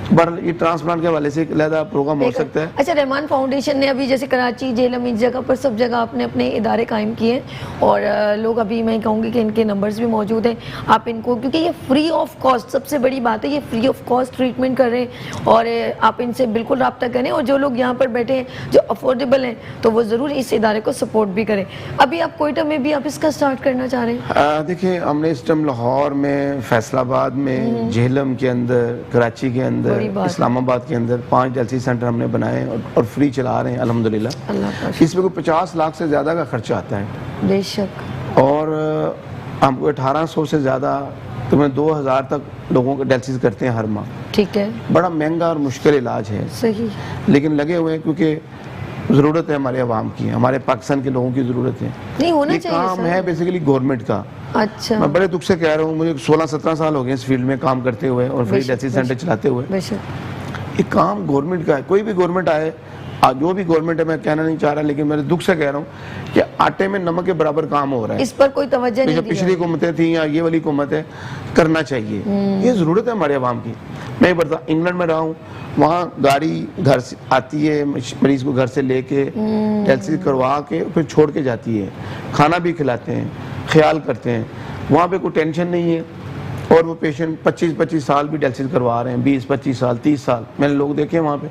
बहरहाल ये ट्रांसप्लांट के हवाले से एक अलग प्रोग्राम हो सकता है। अच्छा, रहमान फाउंडेशन ने अभी जैसे कराची, झेलम, इस जगह पर सब जगह आपने अपने इदारे कायम किए और लोग अभी मैं कहूँगी कि इनके नंबर्स भी मौजूद हैं, आप इनको, क्योंकि ये फ्री ऑफ कॉस्ट, सबसे बड़ी बात है ये फ्री ऑफ कॉस्ट ट्रीटमेंट कर रहे हैं और आप इनसे बिल्कुल रब्ता करें और जो लोग यहाँ पर बैठे हैं जो अफोर्डेबल हैं तो वो ज़रूर इस इदारे को सपोर्ट भी करें। अभी आप कोयटा में भी आप इसका स्टार्ट करना चाह रहे हैं? देखिए, हमने इस टाइम लाहौर में, फैसलाबाद में, झेलम के अंदर, कराची के अंदर, इस्लामाबाद के अंदर 5 डायलिसिस सेंटर हमने बनाए और फ्री चला रहे हैं अल्हम्दुलिल्लाह। इसमें कोई 50 लाख से ज़्यादा का खर्चा आता है बेशक, और हमको 1800 से ज़्यादा तो मैं 2000 तक लोगों को डायलिसिस करते हैं हर माह। ठीक है, बड़ा महंगा और मुश्किल इलाज है, सही, लेकिन लगे हुए हैं क्योंकि ज़रूरत है हमारे अवाम की, हमारे पाकिस्तान के लोगों की ज़रूरत है। नहीं होना ये चाहिए, काम है बेसिकली गवर्नमेंट का। अच्छा, मैं बड़े दुख से कह रहा हूँ, मुझे 16-17 साल हो गए इस फील्ड में काम करते हुए और फ्री डायलिसिस सेंटर चलाते हुए। ये काम गवर्नमेंट का है, कोई भी गवर्नमेंट आए, जो भी गवर्नमेंट है, मैं कहना नहीं चाह रहा, लेकिन मेरे दुख से कह रहा हूँ कि आटे में नमक के बराबर काम हो रहा है। इस पर कोई तवज्जो नहीं दी पिछली हुकूमतें थी या ये वाली हुकूमत है, करना चाहिए, ये ज़रूरत है हमारे अवाम की। मैं बता, इंग्लैंड में रहा हूँ, वहाँ गाड़ी घर से आती है, मरीज को घर से लेके डायलिसिस करवा के फिर छोड़ के जाती है, खाना भी खिलाते हैं, ख्याल करते हैं, वहाँ पे कोई टेंशन नहीं है और वो पेशेंट 25-25 साल भी डायलिसिस करवा रहे हैं, 20-25 साल, 30 साल मैंने लोग देखे वहाँ पे।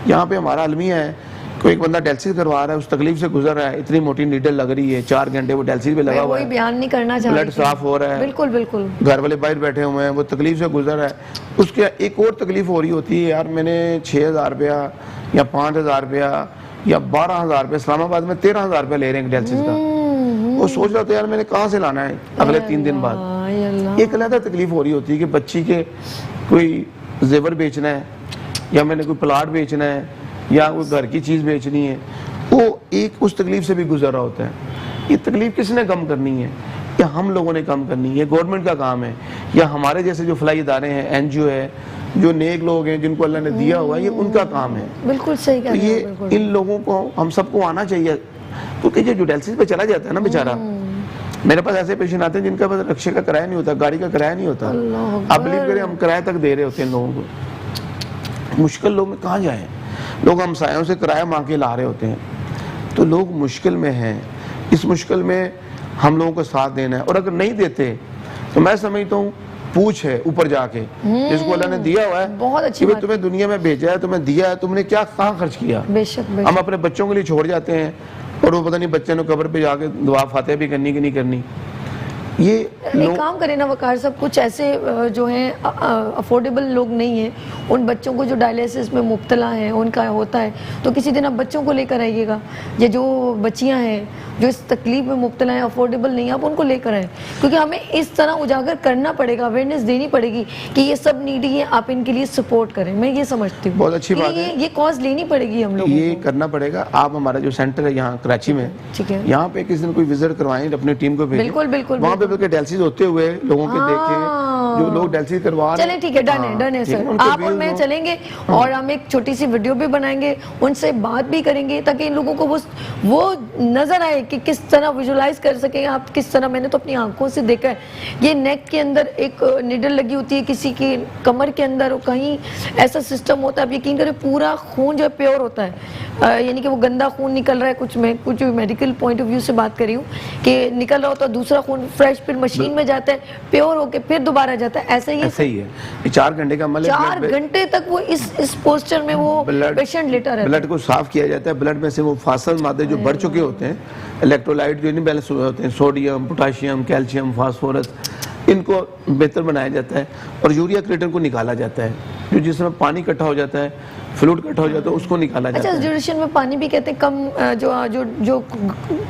यहाँ पे हमारा अलमिया है, कोई एक बंदा डायलिसिस करवा रहा है, उस तकलीफ से गुजर रहा है, इतनी मोटी नीडल लग रही है, 4 घंटे वो डायलिसिस पे लगा हुआ है, बयान नहीं करना चाहता, ब्लड साफ हो रहा है, बिल्कुल बिल्कुल, घर वाले बाहर बैठे हुए हैं, वो तकलीफ से गुजर रहा है, उसके एक और तकलीफ हो रही होती है, यार मैंने 6000 रुपया या 5000 रुपया या 12000 रुपया, इस्लामाबाद में 13000 रुपया ले रहे हैं डायलिसिस का, वो सोच रहा था यार मैंने कहाँ से लाना है अगले 3 दिन बाद। एक अलग तकलीफ हो रही होती है कि बच्ची के कोई जेवर बेचना है या मैंने कोई प्लाट बेचना है या कोई घर की चीज़ बेचनी है, वो एक उस तकलीफ से भी गुजर रहा होता है। ये तकलीफ किसने कम करनी है? या हम लोगों ने कम करनी है? गवर्नमेंट का काम है या हमारे जैसे जो फलाई इदारे हैं, NGO है, जो नेक लोग हैं जिनको अल्लाह ने दिया हुआ है, ये उनका काम है। बिल्कुल सही कह रहे हैं। तो ये इन लोगों को हम सबको आना चाहिए, क्योंकि जो डायलिसिस पे चला जाता है ना बेचारा, मेरे पास ऐसे पेशेंट आते हैं जिनका पास रिक्शे का किराया नहीं होता, गाड़ी का किराया नहीं होता, आप बिलीव करें हम किराया तक दे रहे होते हैं लोगों को। मुश्किल लोग में कहाँ जाएं, लोग हमसायों से किराया मांग के ला रहे होते हैं, तो लोग मुश्किल में हैं। इस मुश्किल में हम लोगों को साथ देना है, और अगर नहीं देते तो मैं समझता हूँ पूछ है ऊपर जाके, जिसको अल्लाह ने दिया हुआ है, बहुत अच्छी बात, तुम्हें दुनिया में भेजा है, तुम्हें दिया है, तुमने क्या कहाँ खर्च किया। बेशक, बेशक। हम अपने बच्चों के लिए छोड़ जाते हैं और वो पता नहीं बच्चे ने कब्र पे जाके दुआ फातिहा भी करनी कि नहीं करनी। ये नहीं काम करें ना वकार साहब, कुछ ऐसे जो हैं अफोर्डेबल लोग नहीं हैं, उन बच्चों को जो डायलिसिस में मुब्तला हैं उनका होता है, तो किसी दिन आप बच्चों को लेकर आइएगा। ये जो बच्चियां हैं जो इस तकलीफ में मुब्तला हैं, अफोर्डेबल नहीं है, आप उनको लेकर आएँ, क्योंकि हमें इस तरह उजागर करना पड़ेगा, अवेयरनेस देनी पड़ेगी कि ये सब नीडी है, आप इनके लिए सपोर्ट करें। मैं ये समझती हूँ, बहुत अच्छी बात है, ये कॉज लेनी पड़ेगी हम लोग, ये करना पड़ेगा। आप हमारा जो सेंटर है यहाँ कराची में, ठीक है, यहाँ पे किसी दिन कोई विजिट करवाएं, अपनी टीम को भेजें, बिल्कुल बिल्कुल, वहाँ पे बल्कि डायलिसिस होते हुए लोगों के देखे, जो लोग डायलिसिस करवा रहे हैं। चलें ठीक है, डन है, डन है सर, आप और मैं चलेंगे और हम एक छोटी सी वीडियो भी बनाएंगे, उनसे बात भी करेंगे ताकि इन लोगों को वो नजर आए कि किस तरह विजुलाइज कर सकें आप, किस तरह। मैंने तो अपनी आंखों से देखा है, ये नेक के अंदर एक निडल लगी होती है, किसी की कमर के अंदर कहीं ऐसा सिस्टम होता है, आप यकीन करें पूरा खून जो है प्योर होता है, यानी कि वो गंदा खून निकल रहा है, कुछ मेडिकल पॉइंट ऑफ व्यू से बात कर रही हूँ कि निकल रहा होता है, दूसरा खून फ्रेश फिर मशीन में जाता है, प्योर होके फिर दोबारा जाता है, ऐसा ही है। ये 4 घंटे का अमल है, 4 घंटे तक वो इस पोस्चर में वो पेशेंट लेटा रहता है। ब्लड को साफ किया जाता है, ब्लड में से वो फासल मादे जो बढ़ चुके होते हैं, इलेक्ट्रोलाइट जो नहीं बैलेंस हुए होते हैं, सोडियम, पोटाशियम, कैल्शियम, फास्फोरस, इनको बेहतर बनाया जाता है और यूरिया क्रिएटिन को निकाला जाता है, जो जिसमें पानी इकट्ठा हो जाता है, फ्लूइड इकट्ठा हो जाता है, उसको निकाला जाता है। अच्छा, ड्यूरेशन में पानी भी कहते हैं कम, जो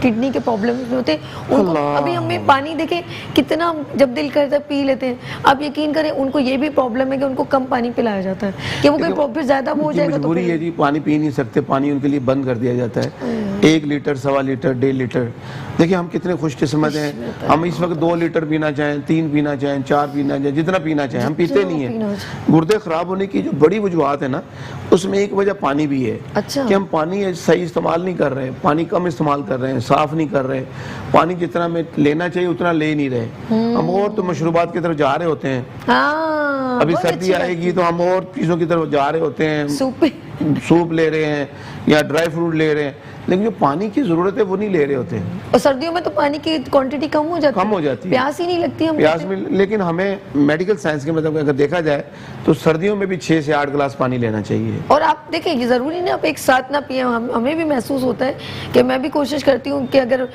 किडनी के प्रॉब्लम होते हैं उनको, अभी हमें पानी देखें कितना जब दिल करता है पी लेते हैं, आप यकीन करें उनको ये भी प्रॉब्लम है कि उनको कम पानी पिलाया जाता है कि वो कोई फिर ज्यादा हो जाएगा तो मजबूरी है जी, पानी पी नहीं सकते, पानी उनके लिए बंद कर दिया जाता है, 1 लीटर, 1.25 लीटर, 1.5 लीटर। देखिए हम कितने खुशकिस्मत हैं, हम इस वक्त 2 लीटर पीना चाहें, 3 पीना चाहें, 4 पीना चाहें, जितना पीना चाहें, हम पीते नहीं हैं। गुर्दे खराब होने की जो बड़ी वजूहत है ना, उसमें एक वजह पानी भी है। अच्छा। कि हम पानी सही इस्तेमाल नहीं कर रहे हैं, पानी कम इस्तेमाल कर रहे हैं, साफ नहीं कर रहे, पानी जितना में लेना चाहिए उतना ले नहीं रहे। हम और तो मशरूबात की तरफ जा रहे होते हैं। अभी सर्दी आएगी तो हम और चीजों की तरफ जा रहे होते हैं, सूप ले रहे हैं या ड्राई फ्रूट ले रहे हैं, लेकिन जो पानी की जरूरत है वो नहीं ले रहे होते हैं। और सर्दियों में तो पानी की क्वांटिटी कम हो जाती है, प्यास ही नहीं लगती हम प्यास में। लेकिन हमें मेडिकल साइंस के मतलब अगर देखा जाए तो सर्दियों में भी 6 से 8 गिलास पानी लेना चाहिए। और आप देखिए जरूरी नहीं आप एक साथ ना पिए, हमें भी महसूस होता है कि मैं भी कोशिश करती हूँ कि अगर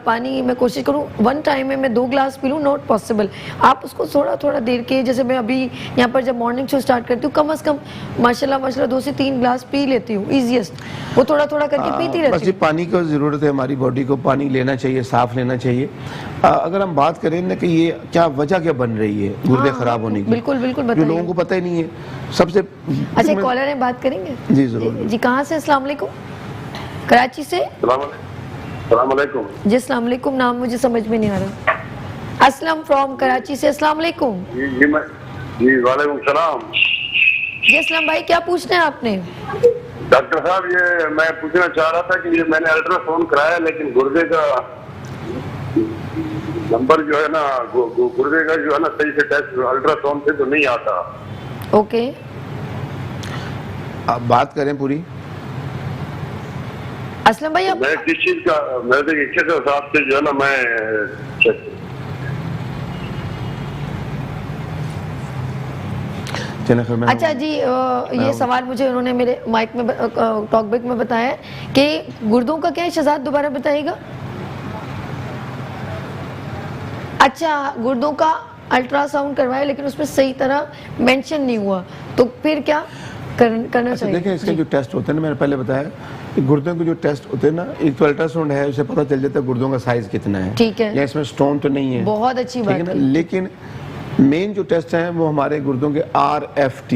पानी मैं कोशिश करूँ 1 टाइम में मैं 2 गिलास पी लूँ, नॉट पॉसिबल। आप उसको थोड़ा थोड़ा देर के, जैसे मैं अभी यहाँ पर जब मॉर्निंग शो स्टार्ट करती हूँ कम से कम माशाल्लाह 2 से 3 गिलास पी लेती हूँ, ईजीएस्ट वो थोड़ा थोड़ा करके पीती रहती हूँ। बस पानी की जरूरत है, हमारी बॉडी को पानी लेना चाहिए, साफ लेना चाहिए। अगर हम बात करें ना कि ये क्या वजह क्या बन रही है गुर्दे खराब होने की, बिल्कुल बिल्कुल जो लोगों को पता ही नहीं है। सबसे अच्छा कॉलर है, बात करेंगे जी जरूर जी। कहाँ से? अस्सलाम वालेकुम। कराची से। अस्सलाम वालेकुम जी अस्सलाम वालेकुम। नाम मुझे समझ में नहीं आ रहा। असलम फ्रॉम कराची से। अस्सलाम वालेकुम। जी वालेकुम सलाम। जी असलम भाई क्या पूछना है आपने? डॉक्टर साहब ये मैं पूछना चाह रहा था कि ये मैंने अल्ट्रासाउंड कराया लेकिन गुर्दे का नंबर जो है ना गुर्दे का जो है ना सही से टेस्ट अल्ट्रासाउंड से तो नहीं आता। ओके आप बात करें पूरी। असलम भाई मैं किस चीज का मेरे इच्छा के हिसाब से जो है ना मैं अच्छा जी ये सवाल मुझे उन्होंने मेरे माइक में टॉकबैक में बताया कि गुर्दों का क्या है, शहजाद दोबारा बताइएगा। अच्छा गुर्दों का अल्ट्रासाउंड करवाया लेकिन उसमें सही तरह मेंशन नहीं हुआ, तो फिर क्या करना चाहिए? देखिए इसके जो टेस्ट होते हैं ना, मैंने पहले बताया कि गुर्दों के जो टेस्ट होते हैं ना, एक तो अल्ट्रासाउंड है, उससे पता चल जाता है गुर्दों का साइज कितना है, ठीक है, या इसमें स्टोन तो नहीं है, बहुत अच्छी बात है। लेकिन मेन जो टेस्ट हैं वो हमारे गुर्दों के RFT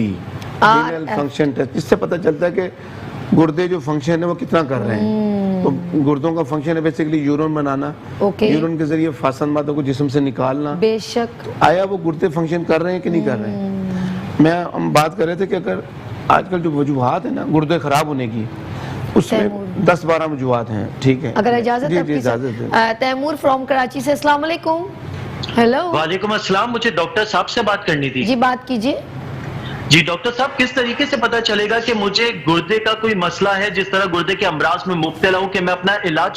रीनल फंक्शन टेस्ट, इससे पता चलता है कि गुर्दे जो फंक्शन है वो कितना कर रहे हैं। तो गुर्दों का फंक्शन है बेसिकली यूरिन बनाना, यूरिन के जरिए फासन मादों को जिस्म से निकालना। बेशक आया वो गुर्दे फंक्शन कर रहे हैं कि नहीं कर रहे हैं। मैं हम बात कर रहे थे कि अगर आजकल जो वजूहात है ना गुर्दे खराब होने की, उसमें 10-12 वजूहात हैं, ठीक है। अगर इजाजत है तैमूर फ्रॉम कराची से। अस्सलाम वालेकुम। हेलो। वालेकुम अस्सलाम। मुझे डॉक्टर साहब से बात करनी थी। जी बात कीजिए। जी डॉक्टर साहब, किस तरीके से पता चलेगा कि मुझे गुर्दे का कोई मसला है, जिस तरह गुर्दे के अमराज में मुब्तला हूं, कि मैं अपना इलाज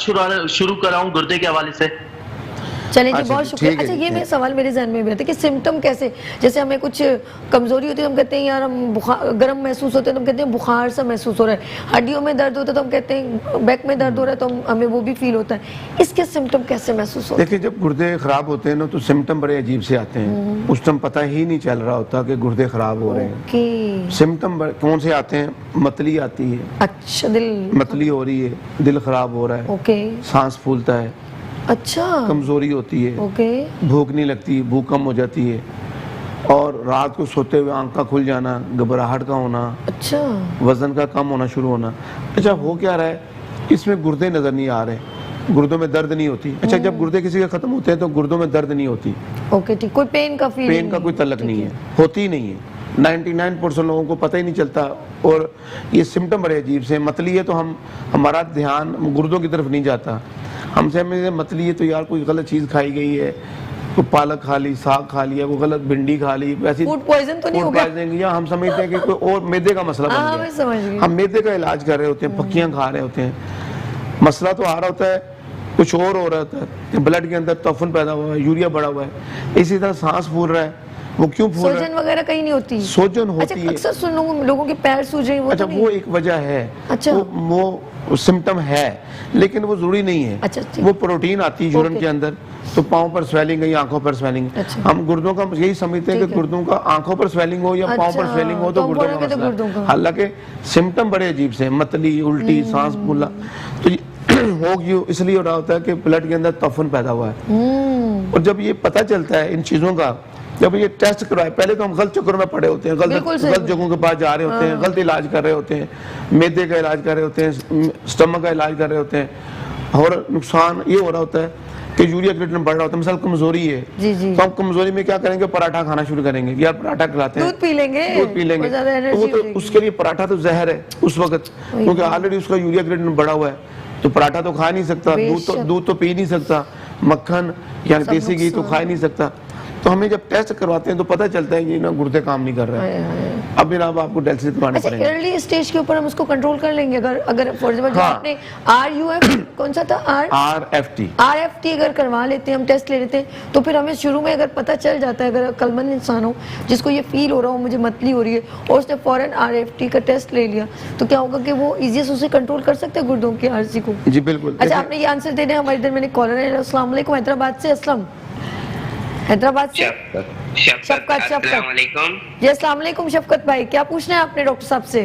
शुरू कराऊं गुर्दे के हवाले से? चलें जी, बहुत शुक्रिया। अच्छा ये मेरे सवाल मेरे जहन में भी आता है कि सिम्टम कैसे, जैसे हमें कुछ कमजोरी होती है हम कहते हैं यार हम बुखार गर्म महसूस होते हैं तो हम कहते हैं बुखार सा महसूस हो रहा है, हड्डियों में दर्द होता है तो हम कहते हैं बैक में दर्द हो रहा है तो हमें वो भी फील होता है। इसके सिम्टम कैसे महसूस होते हैं? देखिए जब गुर्दे खराब होते हैं ना तो सिम्टम बड़े अजीब से आते हैं, उस टाइम पता ही नहीं चल रहा होता कि गुर्दे खराब हो रहे हैं। सिम्टम कौन से आते हैं? मतली आती है, अच्छा दिल मतली हो रही है, दिल खराब हो रहा है, ओके, सांस फूलता है, अच्छा, कमजोरी होती है, ओके, भूख नहीं लगती, भूख कम हो जाती है, और रात को सोते हुए आंख का खुल जाना, घबराहट का होना, अच्छा, वजन का कम होना शुरू होना। अच्छा हो क्या रहा है, इसमें गुर्दे नजर नहीं आ रहे, गुर्दों में दर्द नहीं होती। अच्छा जब गुर्दे किसी के खत्म होते हैं तो गुर्दों में दर्द नहीं होती, ओके ठीक, कोई पेन का फीलिंग, पेन का कोई तलक नहीं है, होती ही नहीं है। 99% लोगों को पता ही नहीं चलता। और ये सिम्टम बड़े अजीब से, मतली है तो हमारा ध्यान गुर्दों की तरफ नहीं जाता, हमसे हमें मतली है तो यार कोई गलत चीज़ खाई गई है, कोई पालक खा ली, साग खा लिया, कोई गलत भिंडी खा ली, वैसी फूड पॉइजन तो नहीं होगा, या हम समझते हैं कि कोई और मैदे का मसला बन गया, हम मैदे का इलाज कर रहे होते हैं, पक्कियां खा रहे होते हैं, मसला तो आ रहा होता है कुछ और हो रहा होता है, ब्लड के अंदर तोफन पैदा हुआ है, यूरिया बढ़ा हुआ है, इसी तरह सांस फूल रहा है, वो क्यों फूल रहा है? सोजन वगैरह कहीं नहीं होती? सोजन होती है, अक्सर सुन लोगों के पैर सूज रहे हैं, वो अच्छा वो एक वजह है, अच्छा वो सिम्टम है लेकिन वो जरूरी नहीं है। अच्छा, वो प्रोटीन आती है यूरिन के अंदर, तो पाँव पर स्वेलिंग है, आंखों पर स्वेलिंग। अच्छा। हम गुर्दों का यही समझते हैं कि गुर्दों का आंखों पर स्वेलिंग हो या पाँव पर स्वेलिंग हो तो गुर्दों का मसला, हालांकि सिम्टम बड़े अजीब से, मतली, उल्टी, सांस फूलना, तो हो क्यों इसलिए हो रहा होता है कि ब्लड के अंदर तोफन पैदा हुआ है। और जब ये पता चलता है इन चीजों का, जब ये टेस्ट करवाए, पहले तो हम गलत चक्कर में पड़े होते हैं, गलत जगहों के पास जा रहे होते हैं, गलत इलाज कर रहे होते हैं, मैदे का इलाज कर रहे होते हैं, स्टमक का इलाज कर रहे होते हैं, और नुकसान ये हो रहा होता है कि यूरिया क्रिएटिनिन बढ़ रहा होता है, मिसाल कमजोरी है, जी जी, तो हम कमजोरी में क्या करेंगे, पराठा खाना शुरू करेंगे, यार पराठा खिलाते हैं, दूध पी लेंगे, तो वो तो उसके लिए पराठा तो जहर है उस वक्त, क्योंकि ऑलरेडी उसका यूरिया क्रिएटिनिन बढ़ा हुआ है, तो पराठा तो खा नहीं सकता, दूध तो पी नहीं सकता, मक्खन या देसी घी तो खा ही नहीं सकता। तो हमें जब टेस्ट करवाते हैं तो पता चलता है कि ना गुर्दे काम नहीं कर रहे हैं, अब जनाब आपको डायलिसिस करवाने पड़ेंगे। अर्ली स्टेज के ऊपर हम उसको कंट्रोल कर लेंगे अगर फॉर एग्जांपल जो आपने RUF कौन सा था, RFT अगर करवा लेते हैं, हम टेस्ट ले लेते हैं, तो फिर हमें शुरू में अगर पता चल जाता है, अगर अक्लमंद इंसान हो जिसको ये फील हो रहा हो मुझे मतली हो रही है और उसने फौरन RFT का टेस्ट ले लिया, तो क्या होगा कि वो इजीएस्ट उसे कंट्रोल कर सकते हैं गुर्दों की आरसी को? जी बिल्कुल। अच्छा, आपने ये आंसर दे दिया। हमारे इधर मैंने कॉलर है, अस्सलाम वालेकुम, हैदराबाद से असलम, हैदराबाद से शफकत जी, अस्सलाम वालेकुम शफकत भाई, क्या पूछना है आपने डॉक्टर साहब से?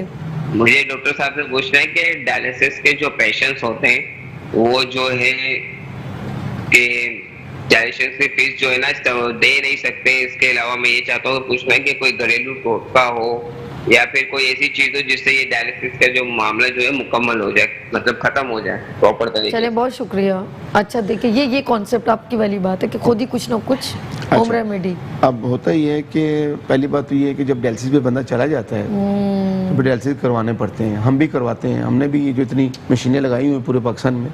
मुझे डॉक्टर साहब से पूछना है कि डायलिसिस के जो पेशेंट्स होते हैं वो जो है कि डायलिसिस की फीस जो है ना दे नहीं सकते, इसके अलावा मैं ये चाहता हूँ पूछना है कि कोई घरेलू टोटका हो या फिर कोई ऐसी चीज हो जिससे ये डायलिसिस का जो मामला जो है मुकम्मल हो जाए, मतलब खत्म हो जाए प्रॉपर तरीके से। चलिए बहुत शुक्रिया। अच्छा देखिए, ये कॉन्सेप्ट आपकी वाली बात है कि खुद ही कुछ ना कुछ होम रेमेडी। अब होता ही है कि पहली बात तो ये है कि जब डायलिसिस पे बंदा चला जाता है तो डायलिसिस करवाने पड़ते हैं, हम भी करवाते हैं, हमने भी जो इतनी मशीनें लगाई हुई पूरे पाकिस्तान में।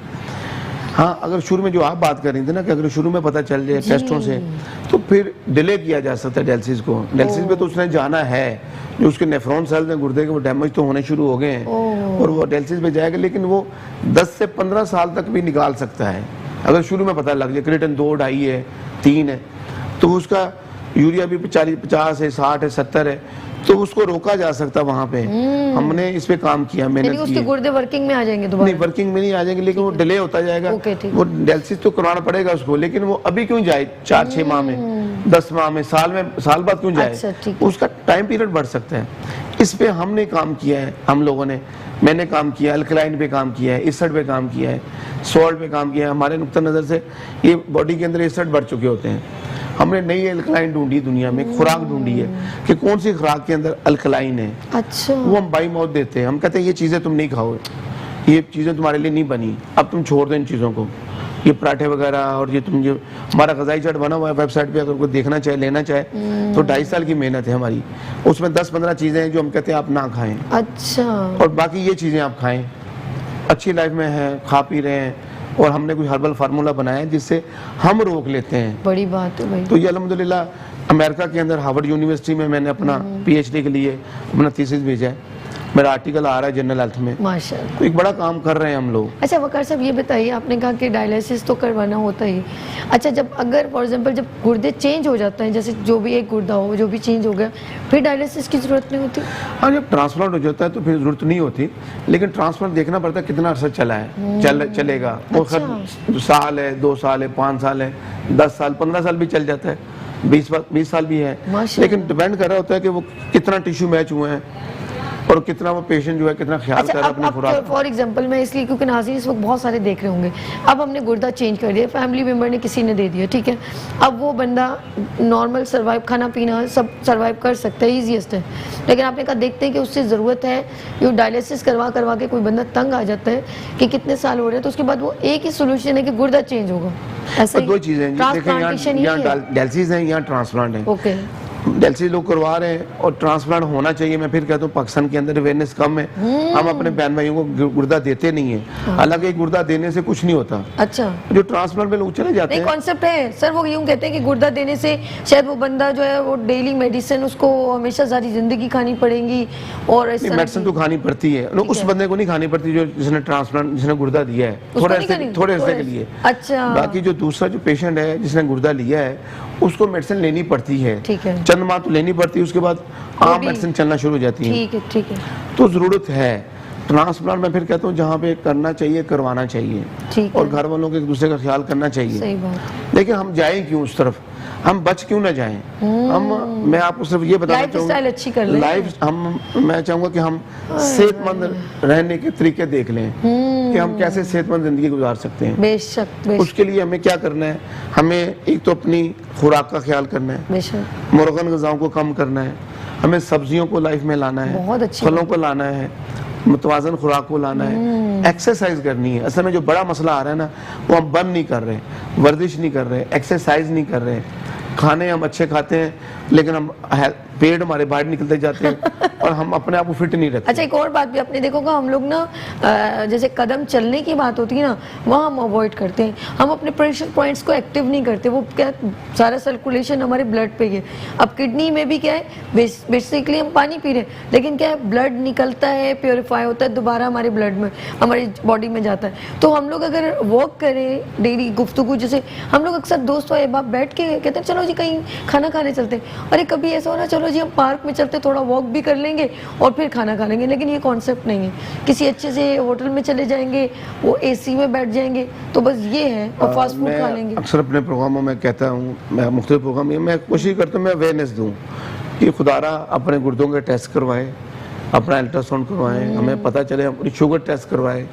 हाँ, अगर शुरू में जो आप बात कर रही थी ना कि अगर शुरू में पता चल जाए टेस्टों से तो फिर डिले किया जा सकता है डायलिसिस को। डायलिसिस पे तो उसने जाना है, जो उसके नेफ्रॉन सेल्स हैं गुर्दे के वो डैमेज तो होने शुरू हो गए हैं और वो डायलिसिस पे जाएगा, लेकिन वो 10 से 15 साल तक भी निकाल सकता है अगर शुरू में पता लग जाए। क्रिएटिनिन 2, 2.5 है, 3 है, तो उसका यूरिया भी 50 है, 60 है, 70 है, तो उसको रोका जा सकता वहाँ पे। हमने इस पे काम किया, मेहनत की। उसके गुर्दे वर्किंग में आ जाएंगे दोबारा? नहीं, वर्किंग में नहीं आ जाएंगे, लेकिन वो डिले होता जाएगा। वो डायलिसिस तो करवाना पड़ेगा उसको, लेकिन वो अभी क्यों जाए 4-6 माह में, 10 माह में, साल बाद क्यों जाए? अच्छा, उसका टाइम पीरियड बढ़ सकता है। इस पे हमने काम किया है, हम लोगों ने, मैंने काम किया, अल्कलाइन पे काम किया है, एसिड पे काम किया है, सॉल्ट पे काम किया है। हमारे नुक्ता नज़र से ये बॉडी के अंदर एसिड बढ़ चुके होते हैं। हमने नई अल्कलाइन ढूंढी दुनिया में, खुराक ढूंढी है कि कौन सी खुराक के अंदर अल्कलाइन है। अच्छा, वो हम बाई माउथ देते हैं, हम कहते हैं ये चीज़ें तुम नहीं खाओ, ये चीज़ें तुम्हारे लिए नहीं बनी, अब तुम छोड़ दो इन चीज़ों को, ये पराठे वगैरह और ये तुम जो हमारा ग़िज़ाई चार्ट बना हुआ है वेबसाइट पे, अगर कोई देखना चाहे, लेना चाहे तो 2.5 साल की मेहनत है हमारी, उसमें 10-15 चीज़ें हैं जो हम कहते हैं आप ना खाएं। अच्छा, और बाकी ये चीज़ें आप खाएं, अच्छी लाइफ में है, खा पी रहे हैं, और हमने कोई हर्बल फार्मूला बनाया है जिससे हम रोक लेते हैं। बड़ी बात है भाई। तो ये अल्हम्दुलिल्लाह अमेरिका के अंदर हार्वर्ड यूनिवर्सिटी में मैंने अपना PhD के लिए अपना थीसिस भेजा है, मेरा आर्टिकल आ रहा है जनरल हेल्थ में, माशाअल्लाह। तो एक बड़ा काम कर रहे हैं हम लोग। अच्छा वकार साहब, ये बताइए, आपने कहा कि डायलिसिस तो करवाना होता ही, अच्छा जब अगर फॉर एग्जांपल जब गुर्दे चेंज हो जाते हैं, जैसे जो भी एक गुर्दा हो जो भी चेंज हो गया, फिर डायलिसिस की जरूरत नहीं होती? हाँ, जब ट्रांसप्लांट हो जाता है तो फिर जरूरत नहीं होती, लेकिन ट्रांसप्लांट देखना पड़ता है कितना अर्सा चला है, चलेगा वो साल है, 2 साल है, 5 साल है, 10 साल, 15 साल भी चल जाता है, 20 साल भी है, लेकिन डिपेंड कर रहा होता है कि वो कितना टिश्यू मैच हुए हैं और कितना वो पेशेंट जो है कितना ख्याल कर रहा है अपनी खुराक। फॉर एग्जांपल मैं इसलिए, क्योंकि नाज़रीन इस वक्त बहुत सारे देख रहे होंगे, अब हमने गुर्दा चेंज कर दिया, फैमिली मेम्बर ने किसी ने दे दिया, ठीक है, अब वो बंदा नॉर्मल सर्वाइव, खाना पीना सब सर्वाइव कर सकता है, ईजीएस्ट है, लेकिन आपने कहा देखते हैं कि उससे ज़रूरत है, ये डायलिसिस करवा के कोई बंदा तंग आ जाता है कि कितने साल हो रहे हैं, तो उसके बाद वो एक ही सोल्यूशन है कि गुर्दा चेंज होगा। ऐसा 2 चीज़ें, यहाँ डायलिसिस है, यहाँ ट्रांसप्लांट है। ओके, डायलिसिस लोग करवा रहे हैं और ट्रांसप्लांट होना चाहिए। मैं फिर कहता हूँ पाकिस्तान के अंदर अवेयरनेस कम है, हम अपने बहन भाइयों को गुर्दा देते नहीं है, हालांकि गुर्दा देने से कुछ नहीं होता। अच्छा, जो ट्रांसप्लांट में लोग चले जाते हैं, कॉन्सेप्ट है सर, वो यूँ कहते हैं कि गुर्दा देने से शायद वो बंदा जो है वो डेली मेडिसिन उसको हमेशा सारी जिंदगी खानी पड़ेगी, और मेडिसिन तो खानी पड़ती है, उस बंदे को नहीं खानी पड़ती जो जिसने ट्रांसप्लांट, जिसने गुर्दा दिया है थोड़े अरसे के लिए। अच्छा, बाकी जो दूसरा जो पेशेंट है जिसने गुर्दा लिया है उसको मेडिसिन लेनी पड़ती है, ठीक है, चंद माह तो लेनी पड़ती है, उसके बाद आम मेडिसिन चलना शुरू हो जाती है। ठीक है, ठीक है, तो जरूरत है ट्रांसप्लांट। मैं फिर कहता हूँ जहाँ पे करना चाहिए करवाना चाहिए, और घर वालों के एक दूसरे का ख्याल करना चाहिए। सही बात। लेकिन हम जाएं क्यों उस तरफ, हम बच क्यों ना जाएं? मैं आपको सिर्फ ये बताना चाहूँगा, मैं चाहूँगा कि हम सेहतमंद रहने के तरीके देख लें कि हम कैसे सेहतमंद जिंदगी गुजार सकते हैं। बेशक। उसके लिए हमें क्या करना है, हमें एक तो अपनी खुराक का ख्याल करना है, मुर्गन ग़िज़ाओं को कम करना है, हमें सब्जियों को लाइफ में लाना है, फलों को लाना है, मुतवाज़न खुराक को लाना है, एक्सरसाइज करनी है। असल में जो बड़ा मसला आ रहा है ना, वो हम बंद नहीं कर रहे, वर्जिश नहीं कर रहे, एक्सरसाइज नहीं कर रहे, खाने हम अच्छे खाते हैं लेकिन हम पेट हमारे बाहर निकलते जाते हैं और हम अपने आप को फिट नहीं रखते। अच्छा, एक और बात भी आपने देखोगा, हम लोग ना जैसे कदम चलने की बात होती है ना, वहाँ हम अवॉइड करते हैं, हम अपने प्रेशर पॉइंट्स को एक्टिव नहीं करते। वो क्या, सारा सर्कुलेशन हमारे ब्लड पे है। अब किडनी में भी क्या है, बेसिकली हम पानी पी रहे हैं लेकिन क्या है, ब्लड निकलता है, प्योरीफाई होता है, दोबारा हमारे ब्लड में, हमारी बॉडी में जाता है। तो हम लोग अगर वॉक करें डेली, गुफ्तगू, जैसे हम लोग अक्सर दोस्त वाले बाप बैठ के कहते हैं चलो जी कहीं खाना खाने चलते हैं, अरे कभी ऐसा हो रहा चलो जी हम पार्क में चलते, थोड़ा वॉक भी कर लेंगे और फिर खाना खा लेंगे। लेकिन ये कॉन्सेप्ट नहीं है, किसी अच्छे से होटल में चले जाएंगे, वो एसी में बैठ जाएंगे, तो बस ये है, और फास्ट फूड खा लेंगे। अक्सर अपने प्रोग्रामों में कहता हूँ, मैं मुख्तलिफ प्रोग्राम में मैं कोशिश करता हूँ मैं अवेयरनेस दूँ कि खुदारा अपने गुर्दों के टेस्ट करवाए, अपना अल्ट्रासाउंड करवाएं, हमें पता चले, अपनी शुगर टेस्ट करवाएं,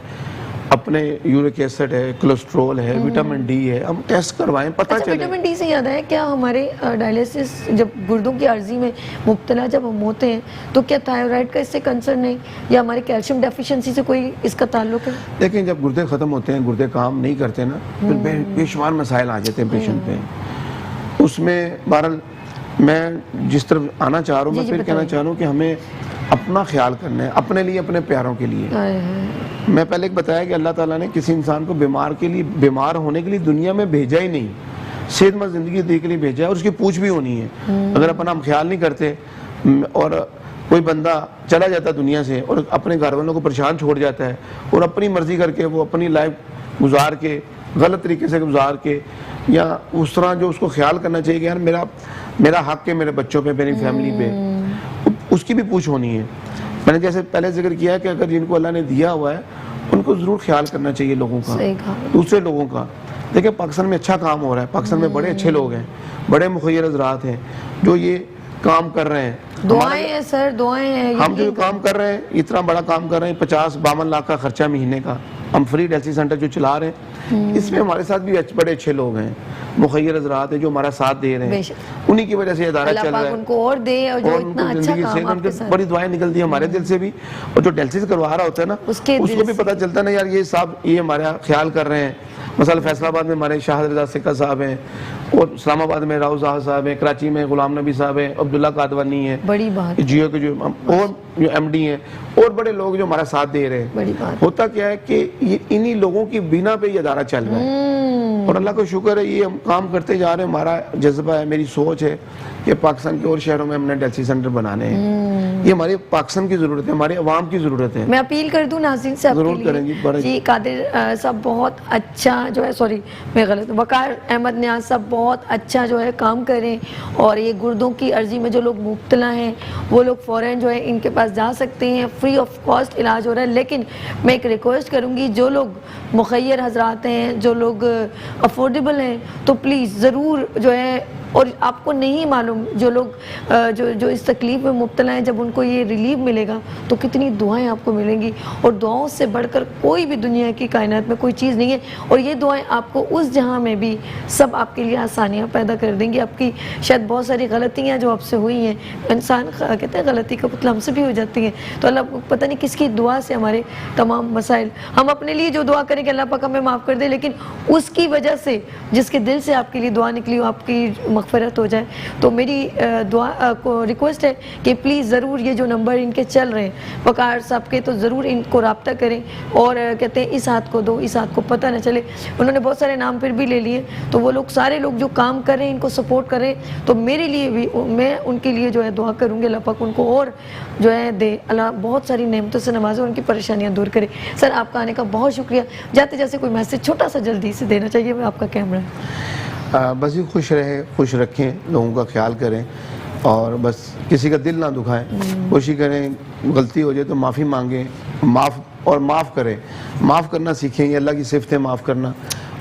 अपने यूरिक एसिड है, कोलेस्ट्रॉल है, विटामिन डी है, हम टेस्ट करवाएं, पता चले। विटामिन डी से याद है, क्या हमारे डायलिसिस जब गुर्दों की अर्जी में मुब्तला जब हम होते हैं तो क्या थायराइड का इससे कंसर्न है या हमारे कैल्शियम डेफिशिएंसी से कोई इसका ताल्लुक है? लेकिन जब गुर्दे ख़त्म होते हैं, गुर्दे काम नहीं करते ना, फिर बेशुमार मसाइल आ जाते हैं पेशेंट पे। उसमें बहरहाल मैं जिस तरफ आना चाह रहा हूँ, मैं फिर कहना चाह रहा हूँ कि हमें अपना ख्याल करना है, अपने लिए, अपने प्यारों के लिए। मैं पहले एक बताया कि अल्लाह ताला ने किसी इंसान को बीमार होने के लिए दुनिया में भेजा ही नहीं, सेहतमंद जिंदगी देने के लिए भेजा है, और उसकी पूछ भी होनी है। अगर अपना हम ख्याल नहीं करते और कोई बंदा चला जाता दुनिया से और अपने घर वालों को परेशान छोड़ जाता है और अपनी मर्जी करके वो अपनी लाइफ गुजार के, गलत तरीके से गुजार के, या उस तरह जो उसको ख्याल करना चाहिए कि यार मेरा हक है मेरे बच्चों पे, मेरी फैमिली पे, उसकी भी पूछ होनी है। मैंने जैसे पहले जिक्र किया है कि अगर जिनको अल्लाह ने दिया हुआ है उनको ज़रूर ख्याल करना चाहिए लोगों का, दूसरे लोगों का। देखिए पाकिस्तान में अच्छा काम हो रहा है, पाकिस्तान में बड़े अच्छे लोग हैं, बड़े मुखय्यर हज़रात हैं जो ये काम कर रहे हैं। दुआएं हैं सर, दुआएं हैं। हम जो काम कर रहे हैं, इतना बड़ा काम कर रहे हैं, 50-52 लाख का खर्चा महीने का, हम फ्री डायलिसिस सेंटर जो चला रहे हैं, इसमें हमारे साथ भी बड़े अच्छे लोग हैं, मुखय्यर हज़रात हैं जो हमारा साथ दे रहे हैं, उन्हीं की वजह से इदारा चल रहा है। उनको और दे और जो इतना अच्छा काम आपके साथ, बड़ी दुआएं निकलती है हमारे दिल से भी, और जो डायलिसिस करवा रहा होता है ना उसको भी पता चलता है ना यार ये साहब ये हमारा ख्याल कर रहे हैं। मसलन फैसलाबाद में हमारे शाहिद रजा सिक्का साहब हैं, और इस्लामाबाद में राव जहाँ साहब हैं, कराची में गुलाम नबी साहब हैं, अब्दुल्ला कादवानी है, बड़ी बात, जियो के जो और जो एमडी हैं, और बड़े लोग जो हमारा साथ दे रहे हैं। बड़ी बात। होता क्या है कि ये इन्हीं लोगों की बिना पे ये अदारा चल रहा है, और अल्लाह का शुक्र है ये हम काम करते जा रहे हैं। हमारा जज्बा है, मेरी सोच है कि पाकिस्तान के और शहरों में हमने डायलिसिस सेंटर बनाने हैं। ये हमारे पाकिस्तान की जरूरत है, हमारे अवाम की जरूरत है। मैं अपील कर दूं नाज़रीन से, जरूर करेंगी जी। कादिर साहब बहुत अच्छा जो है, सॉरी मैं गलत, वकार अहमद नियाज साहब बहुत अच्छा जो है काम करें, और ये गुर्दों की अर्जी में जो लोग मुब्तला हैं वो लोग फ़ौरन जो है इनके पास जा सकते हैं, फ्री ऑफ कॉस्ट इलाज हो रहा है। लेकिन मैं एक रिक्वेस्ट करूँगी, जो लोग मुखय्यर हज़रात हैं, जो लोग अफोर्डेबल हैं, तो प्लीज़ ज़रूर जो है, और आपको नहीं मालूम जो लोग जो इस तकलीफ में मुब्तला हैं, जब उनको ये रिलीफ मिलेगा तो कितनी दुआएं आपको मिलेंगी, और दुआओं से बढ़कर कोई भी दुनिया की कायनात में कोई चीज़ नहीं है। और ये दुआएं आपको उस जहां में भी सब आपके लिए आसानियां पैदा कर देंगी। आपकी शायद बहुत सारी गलतियां जो आपसे हुई हैं, इंसान कहते हैं गलती का पुतला हमसे भी हो जाती हैं, तो अल्लाह पता नहीं किसकी दुआ से हमारे तमाम मसाइल, हम अपने लिए जो दुआ करें कि अल्लाह पाक हमें माफ़ कर दे, लेकिन उसकी वजह से जिसके दिल से आपके लिए दुआ निकली हो, आपकी मग़फ़िरत हो जाए। तो मेरी दुआ को रिक्वेस्ट है कि प्लीज़ ज़रूर ये जो नंबर इनके चल रहे हैं वकार साहब के, तो ज़रूर इनको रब्ता करें, और कहते हैं इस हाथ को दो, इस हाथ को पता न चले। उन्होंने बहुत सारे नाम फिर भी ले लिए, तो वो लोग सारे लोग जो काम कर रहे हैं इनको सपोर्ट करें, तो मेरे लिए भी, मैं उनके लिए जो है दुआ करूँगी अल्लाह पाक उनको और जो है दे, अल्लाह बहुत सारी नेमतों से नवाजे, उनकी परेशानियाँ दूर करे। सर आपका आने का बहुत शुक्रिया। जाते जैसे कोई मैसेज छोटा सा जल्दी से देना चाहिए, मैं आपका कैमरा। बस ही खुश रहें, खुश रखें, लोगों का ख्याल करें, और बस किसी का दिल ना दुखाएं, कोशिश करें गलती हो जाए तो माफ़ी मांगें, माफ़ करें, माफ़ करना सीखें। ये अल्लाह की सिफ़त है माफ़ करना,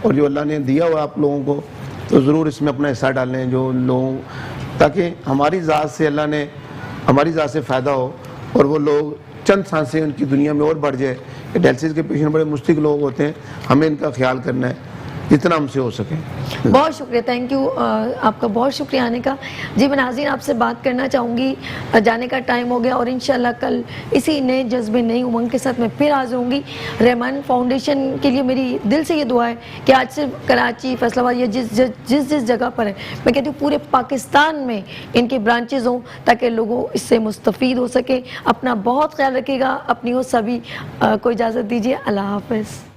और जो अल्लाह ने दिया हुआ आप लोगों को तो ज़रूर इसमें अपना हिस्सा डालें, जो लोग, ताकि हमारी ज़ात से अल्लाह ने हमारी ज़ात से फ़ायदा हो, और वो लोग चंद सांसें उनकी दुनिया में और बढ़ जाए। डायलिसिस के पेशेंट बड़े मुश्किल लोग होते हैं, हमें इनका ख्याल करना है। जितना हमसे हो सके। बहुत शुक्रिया, थैंक यू, आपका बहुत शुक्रिया आने का। जी मैं नाज़रीन आपसे बात करना चाहूँगी, जाने का टाइम हो गया और इंशाल्लाह कल इसी नए जज्बे नई उमंग के साथ मैं फिर हाजिर होंगी। रहमान फाउंडेशन के लिए मेरी दिल से ये दुआ है कि आज सिर्फ कराची, फैसलाबाद या जिस जगह पर है, मैं कहती हूँ पूरे पाकिस्तान में इनके ब्रांचेज हों ताकि लोगों इससे मुस्तफ़ीद हो सके। अपना बहुत ख्याल रखिएगा, अपनी हो सभी को इजाज़त दीजिए। अल्लाह हाफ़िज़।